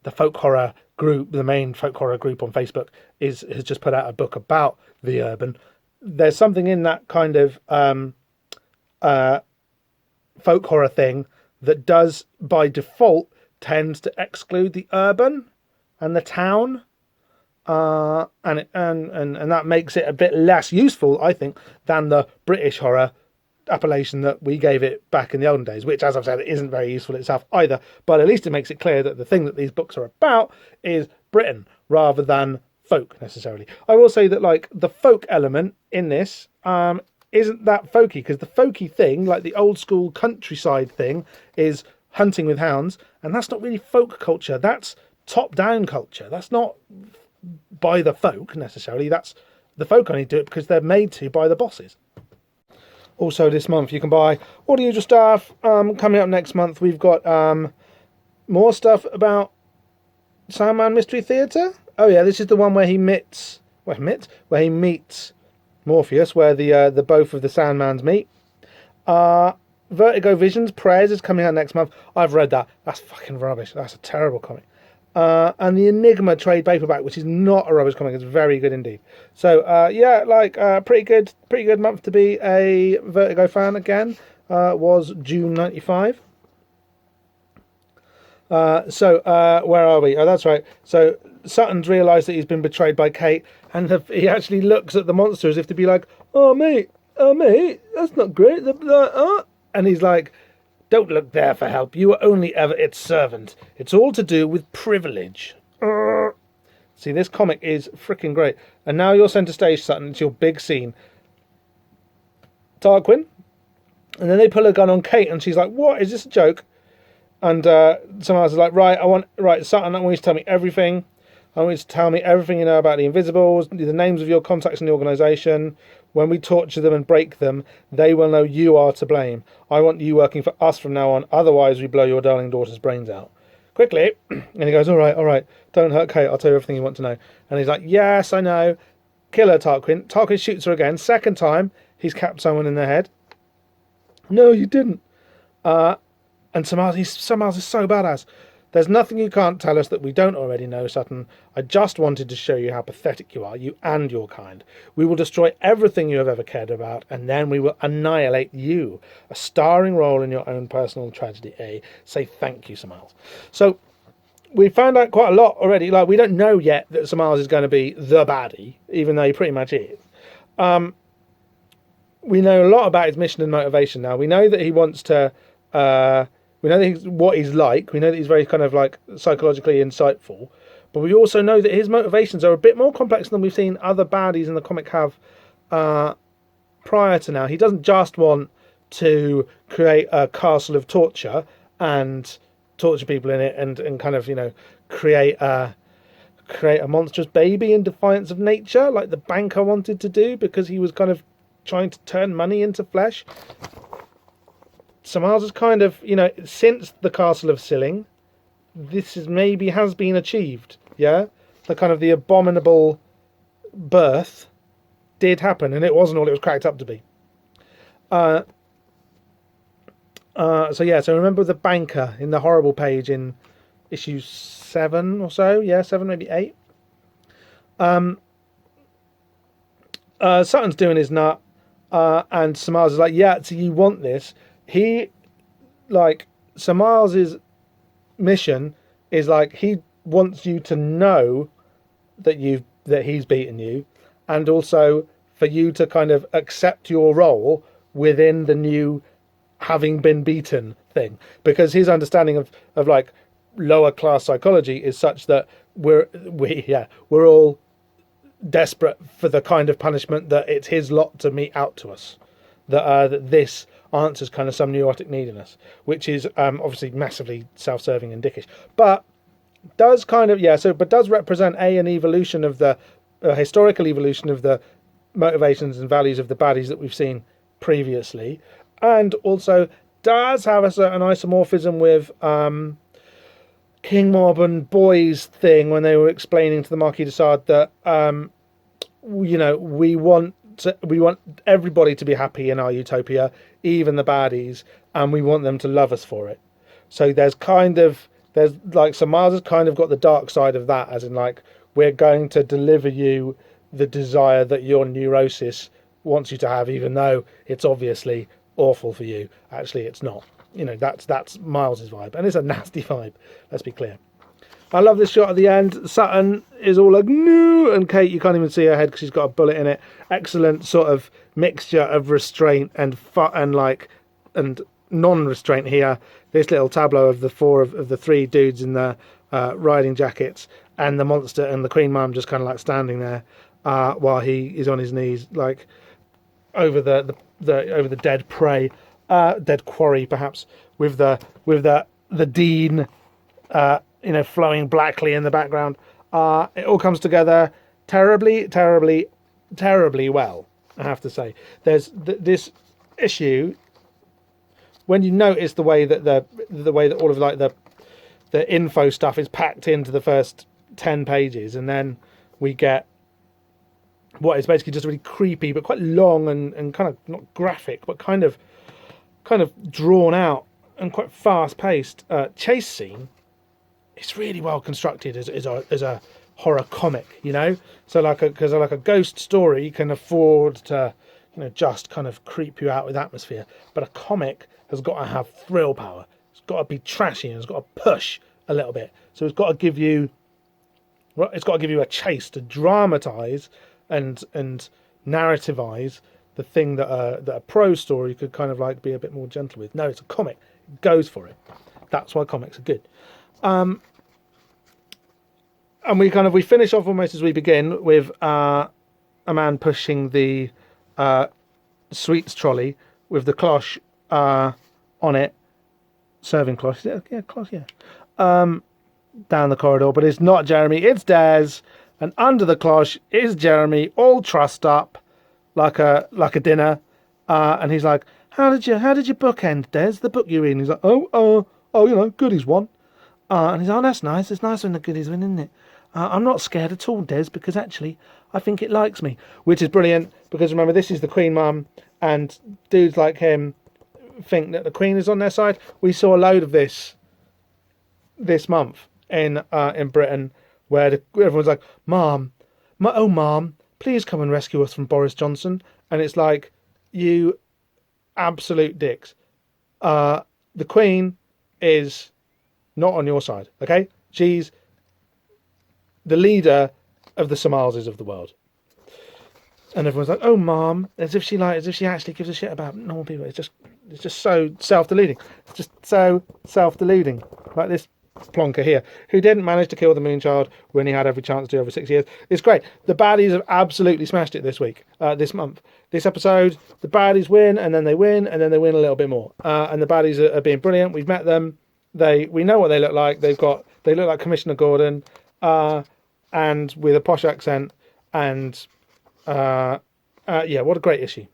the folk horror group, the main folk horror group on Facebook, has just put out a book about the urban. There's something in that kind of folk horror thing that does, by default, tends to exclude the urban and the town, and that makes it a bit less useful, I think, than the British horror appellation that we gave it back in the olden days, which, as I've said, isn't very useful itself either, but at least it makes it clear that the thing that these books are about is Britain rather than folk necessarily. I will say that, like, the folk element in this isn't that folky, because the folky thing, like the old school countryside thing, is hunting with hounds, and that's not really folk culture. That's top down culture. That's not by the folk necessarily. That's the folk only do it because they're made to by the bosses. Also this month you can buy audio stuff. Coming up next month we've got more stuff about Sandman Mystery Theatre. Oh yeah, this is the one where he meets Morpheus, where the both of the Sandmans meet. Vertigo Visions Prayers is coming out next month. I've read that. That's fucking rubbish. That's a terrible comic. And the Enigma trade paperback, which is not a rubbish comic, it's very good indeed. So pretty good month to be a Vertigo fan again. Was June 95. Where are we? Oh, that's right. So Sutton's realised that he's been betrayed by Kate, and he actually looks at the monster as if to be like, oh mate, that's not great. And he's like, don't look there for help. You are only ever its servant. It's all to do with privilege. See, this comic is freaking great. And now you're centre stage, Sutton. It's your big scene. Tarquin. And then they pull a gun on Kate, and she's like, what? Is this a joke? And someone else is like, right, Sutton, I want you to tell me everything. I want you to tell me everything you know about the Invisibles, the names of your contacts in the organisation. When we torture them and break them, they will know you are to blame. I want you working for us from now on, otherwise we blow your darling daughter's brains out. Quickly. And he goes, all right, don't hurt Kate, I'll tell you everything you want to know. And he's like, yes, I know. Kill her, Tarquin. Tarquin shoots her again. Second time, he's capped someone in the head. No, you didn't. And Samaras is so badass. There's nothing you can't tell us that we don't already know, Sutton. I just wanted to show you how pathetic you are, you and your kind. We will destroy everything you have ever cared about, and then we will annihilate you. A starring role in your own personal tragedy, eh? Say thank you, Samaras. So, we found out quite a lot already. Like, we don't know yet that Samaras is going to be the baddie, even though he pretty much is. We know a lot about his mission and motivation now. We know that he wants to... we know that what he's like. We know that he's very kind of like psychologically insightful. But we also know that his motivations are a bit more complex than we've seen other baddies in the comic have prior to now. He doesn't just want to create a castle of torture and torture people in it and kind of, create a monstrous baby in defiance of nature, like the banker wanted to do, because he was kind of trying to turn money into flesh. Samaras is kind of, since the Castle of Silling, this has been achieved, yeah? The kind of the abominable birth did happen, and it wasn't all it was cracked up to be. So remember the banker in the horrible page in issue 7 or so? Yeah, 7, maybe 8. Sutton's doing his nut, and Samaras is like, yeah, so you want this. Samaras' mission is like, he wants you to know that he's beaten you, and also for you to kind of accept your role within the new having been beaten thing, because his understanding of like lower class psychology is such that we're all desperate for the kind of punishment that it's his lot to mete out to us, that this answers kind of some neurotic need in us, which is obviously massively self-serving and dickish, but does does represent an evolution of the historical evolution of the motivations and values of the baddies that we've seen previously, and also does have a certain isomorphism with King Mob and Boy's thing when they were explaining to the Marquis de Sade that we want everybody to be happy in our utopia, even the baddies, and we want them to love us for it. So there's kind of There's like, so Miles has kind of got the dark side of that, as in like, we're going to deliver you the desire that your neurosis wants you to have, even though it's obviously awful for you. Actually, it's not. You know, that's Miles's vibe, and it's a nasty vibe. Let's be clear. I love this shot at the end. Sutton is all like, no, and Kate, you can't even see her head because she's got a bullet in it. Excellent sort of mixture of restraint and non-restraint here. This little tableau of the three dudes in the riding jackets, and the monster and the Queen Mum just kind of like standing there while he is on his knees, like over the dead prey, dead quarry perhaps, with the Dean, flowing blackly in the background. It all comes together terribly, terribly, terribly well, I have to say. There's this issue, when you notice the way that all of like the info stuff is packed into the first 10 pages, and then we get what is basically just a really creepy but quite long and kind of not graphic but kind of drawn out and quite fast paced chase scene. It's really well constructed as a horror comic, you know. So because a ghost story can afford to, just kind of creep you out with atmosphere, but a comic has got to have thrill power. It's got to be trashy and it's got to push a little bit. So it's got to give you a chase to dramatise and narrativize the thing that a prose story could kind of like be a bit more gentle with. No, it's a comic. It goes for it. That's why comics are good. And we finish off almost as we begin with a man pushing the sweets trolley with the cloche on it, serving cloche. Yeah, cloche, yeah. Down the corridor, but it's not Jeremy, it's Des, and under the cloche is Jeremy, all trussed up like a dinner, and he's like, how did you bookend, Des, the book you read? And he's like, goodies one. And he's like, oh, that's nice. It's nice when the goodies win, isn't it? I'm not scared at all, Des, because actually I think it likes me, which is brilliant, because remember, this is the Queen Mum, and dudes like him think that the Queen is on their side. We saw a load of this month in Britain, where everyone's like, Mom, please come and rescue us from Boris Johnson. And it's like, you absolute dicks. The Queen is not on your side, okay? She's the leader of the Somalises of the world. And everyone's like, oh, Mom, as if she actually gives a shit about normal people. It's just so self-deluding. It's just so self-deluding. Like this plonker here, who didn't manage to kill the Moonchild when he had every chance to over 6 years. It's great. The baddies have absolutely smashed it this month. This episode, the baddies win, and then they win, and then they win a little bit more. And the baddies are being brilliant. We've met them. We know what they look like. They look like Commissioner Gordon, and with a posh accent, and what a great issue.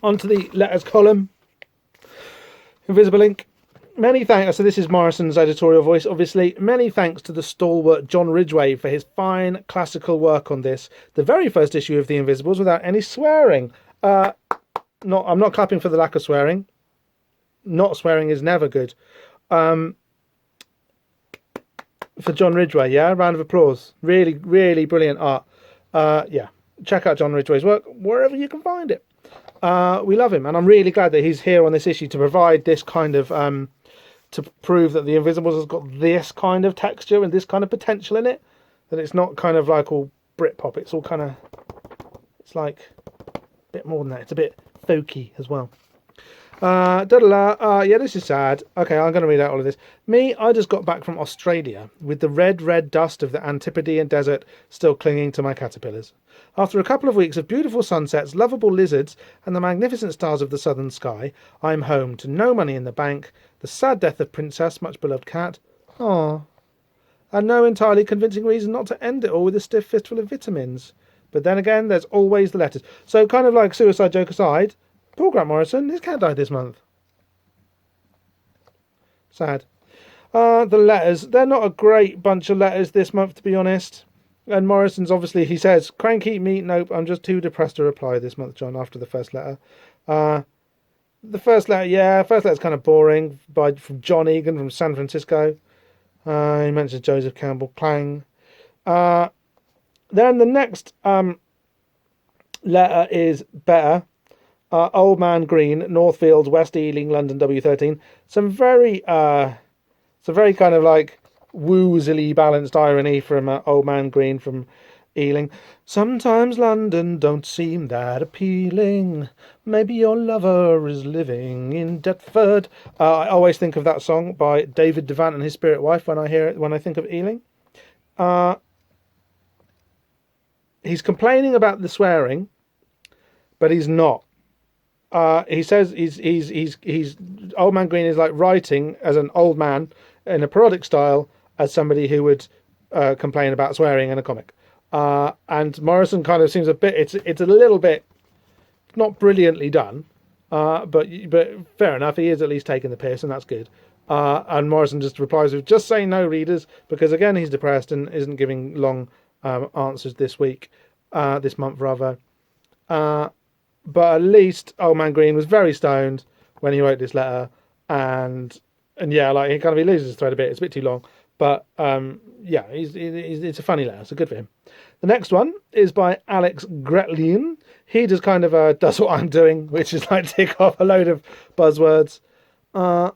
On to the letters column. Invisible ink. Many thanks. So this is Morison's editorial voice, obviously. Many thanks to the stalwart John Ridgway for his fine classical work on this, the very first issue of The Invisibles, without any swearing. I'm not clapping for the lack of swearing. Not swearing is never good. For John Ridgway, yeah? Round of applause. Really, really brilliant art. Check out John Ridgway's work wherever you can find it. We love him, and I'm really glad that he's here on this issue to provide this kind of to prove that The Invisibles has got this kind of texture and this kind of potential in it, that it's not kind of like all Britpop. It's all kind of, it's like a bit more than that. It's a bit folky as well. This is sad. Okay, I'm going to read out all of this. I just got back from Australia with the red dust of the Antipodean desert still clinging to my caterpillars. After a couple of weeks of beautiful sunsets, lovable lizards, and the magnificent stars of the southern sky, I'm home to no money in the bank, the sad death of Princess, much beloved cat, and no entirely convincing reason not to end it all with a stiff fistful of vitamins. But then again, there's always the letters. So kind of like suicide joke aside, poor Grant Morison, his cat died this month. Sad. The letters, they're not a great bunch of letters this month, to be honest. And Morison's obviously, he says, cranky, me, nope, I'm just too depressed to reply this month, John, after the first letter. The first letter, first letter's kind of boring. From John Egan from San Francisco. He mentions Joseph Campbell Clang. Then the next letter is better. Old Man Green, Northfields, West Ealing, London W13. Some very kind of like woozily balanced irony from Old Man Green from Ealing. Sometimes London don't seem that appealing. Maybe your lover is living in Deptford. I always think of that song by David Devant and his spirit wife when I hear it, when I think of Ealing. He's complaining about the swearing, but he's not. He says he's Old Man Green is like writing as an old man in a parodic style as somebody who would complain about swearing in a comic. And Morison kind of seems a bit. It's a little bit not brilliantly done, but fair enough. He is at least taking the piss, and that's good. And Morison just replies with, "Just say no, readers," because again he's depressed and isn't giving long answers this month rather. But at least Old Man Green was very stoned when he wrote this letter, and yeah, like he loses his thread a bit. It's a bit too long, but it's a funny letter, so good for him. The next one is by Alex Gretlin. He just kind of does what I'm doing, which is like tick off a load of buzzwords. About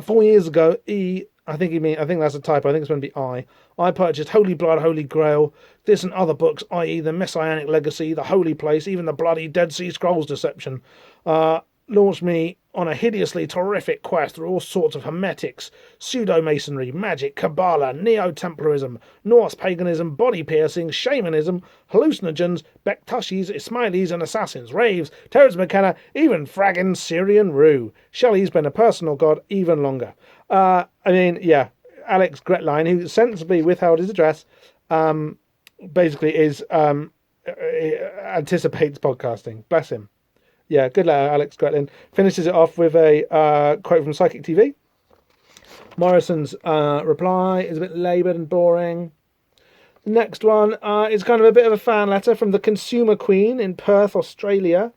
4 years ago, I think that's a typo. I think it's going to be I purchased Holy Blood, Holy Grail, this and other books, i.e. the Messianic Legacy, the Holy Place, even the bloody Dead Sea Scrolls deception. Launched me on a hideously terrific quest through all sorts of hermetics, pseudo-masonry, magic, Kabbalah, Neo-Templarism, Norse paganism, body piercing, shamanism, hallucinogens, Bektushis, Ismailis and assassins, raves, Terence McKenna, even fragging Syrian Rue. Shelley's been a personal god even longer. Alex Gretline, who sensibly withheld his address, basically anticipates podcasting. Bless him. Yeah, good letter, Alex Gretlin. Finishes it off with a quote from Psychic TV. Morison's reply is a bit laboured and boring. The next one is kind of a bit of a fan letter from the Consumer Queen in Perth, Australia.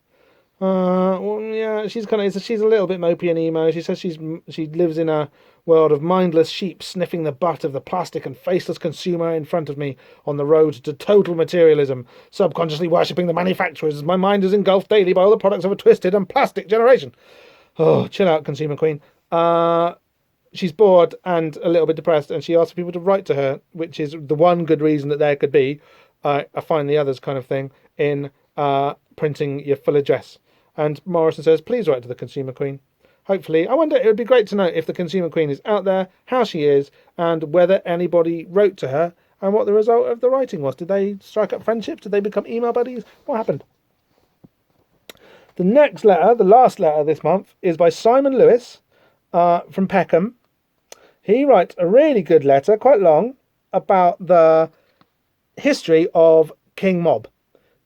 She's a little bit mopey and emo. She says she lives in a world of mindless sheep sniffing the butt of the plastic and faceless consumer in front of me on the road to total materialism, subconsciously worshipping the manufacturers as my mind is engulfed daily by all the products of a twisted and plastic generation. Oh, chill out, Consumer Queen. She's bored and a little bit depressed, and she asks people to write to her, which is the one good reason that there could be I find the others kind of thing in printing your full address. And Morison says, please write to the Consumer Queen. Hopefully, I wonder, it would be great to know if the Consumer Queen is out there, how she is, and whether anybody wrote to her, and what the result of the writing was. Did they strike up friendships? Did they become email buddies? What happened? The next letter, the last letter this month, is by Simon Lewis from Peckham. He writes a really good letter, quite long, about the history of King Mob.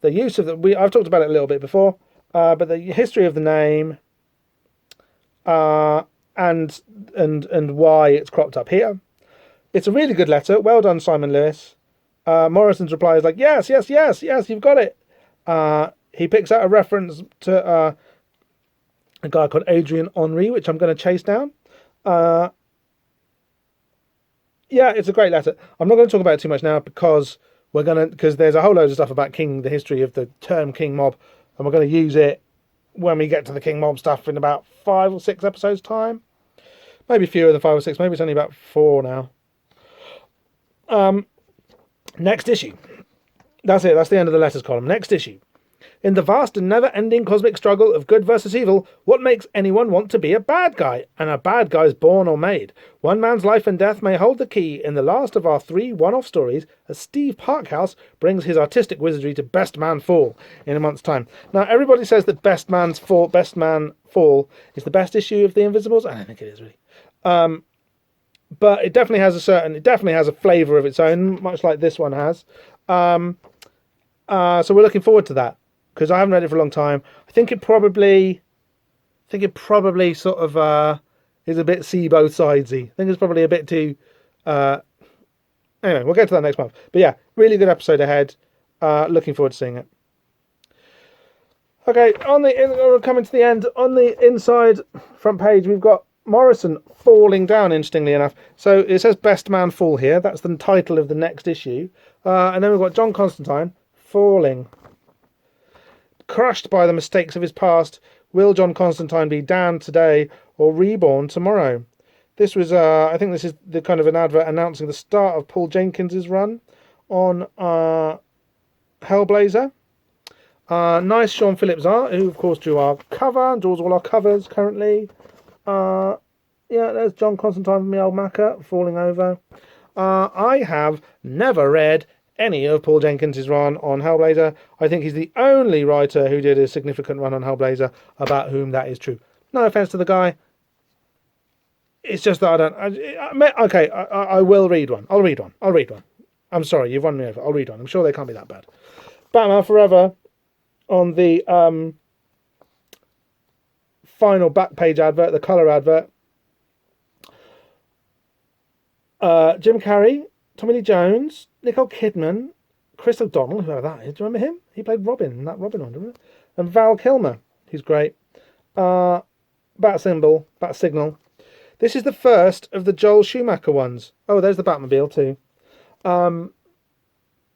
The use of I've talked about it a little bit before, but the history of the name, and why it's cropped up here. It's a really good letter. Well done, Simon Lewis. Morison's reply is like, yes, you've got it. He picks out a reference to a guy called Adrian Henry, which I'm going to chase down. It's a great letter. I'm not going to talk about it too much now because there's a whole load of stuff about the history of the term King Mob, and we're going to use it when we get to the King Mob stuff in about 5 or 6 episodes time. Maybe fewer than 5 or 6. Maybe it's only about 4 now. Next issue. That's it. That's the end of the letters column. Next issue. In the vast and never-ending cosmic struggle of good versus evil, what makes anyone want to be a bad guy? And a bad guy's born or made. One man's life and death may hold the key in the last of our 3 one-off stories as Steve Parkhouse brings his artistic wizardry to Best Man Fall in a month's time. Now, everybody says that Best Man Fall is the best issue of The Invisibles. I don't think it is, really. But it definitely has a flavour of its own, much like this one has. So we're looking forward to that, because I haven't read it for a long time. I think it probably sort of is a bit see both sidesy. I think it's probably a bit too. Anyway, we'll get to that next month. But yeah, really good episode ahead. Looking forward to seeing it. Okay, we're coming to the end. On the inside front page, we've got Morison falling down, interestingly enough. So it says Best Man Fall here. That's the title of the next issue. And then we've got John Constantine falling. Crushed by the mistakes of his past, will John Constantine be damned today or reborn tomorrow? This was, I think this is the kind of an advert announcing the start of Paul Jenkins's run on Hellblazer. Nice Sean Phillips art, who of course drew our cover, draws all our covers currently. Yeah, there's John Constantine from the old Macca falling over. I have never read any of Paul Jenkins's run on Hellblazer. I think he's the only writer who did a significant run on Hellblazer about whom that is true. No offense to the guy. It's just that I will read one. I'll read one. I'm sorry, you've won me over. I'll read one. I'm sure they can't be that bad. Batman Forever on the final back page advert, the colour advert. Jim Carrey, Tommy Lee Jones, Nicole Kidman, Chris O'Donnell, whoever that is. Do you remember him? He played Robin in that Robin one, didn't he? And Val Kilmer, he's great. Bat Signal. This is the first of the Joel Schumacher ones. Oh, there's the Batmobile too.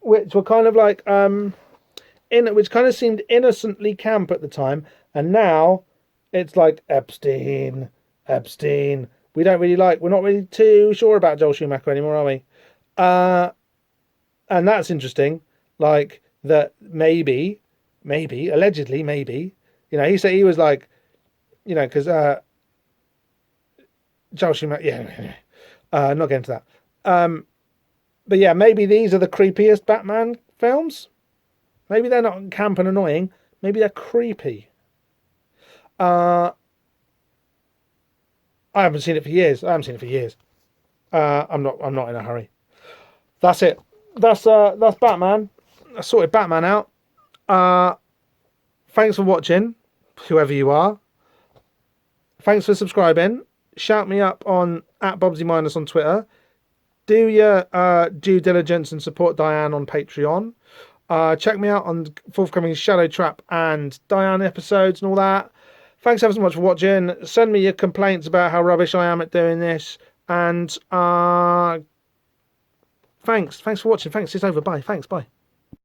Which were kind of like which kind of seemed innocently camp at the time, and now it's like Epstein. We're not really too sure about Joel Schumacher anymore, are we? And that's interesting. Like that maybe, allegedly, you know, he said he was like, you know, because Joel Schumacher, yeah, not getting to that. But yeah, maybe these are the creepiest Batman films. Maybe they're not camp and annoying. Maybe they're creepy. I haven't seen it for years. I'm not in a hurry. That's it. That's Batman. I sorted Batman out. Thanks for watching, whoever you are. Thanks for subscribing. Shout me up on @bobsy- on Twitter. Do your due diligence and support Diane on Patreon. Check me out on forthcoming Shadow Trap and Diane episodes and all that. Thanks ever so much for watching. Send me your complaints about how rubbish I am at doing this. And thanks for watching. Thanks. It's over. Bye. Thanks. Bye.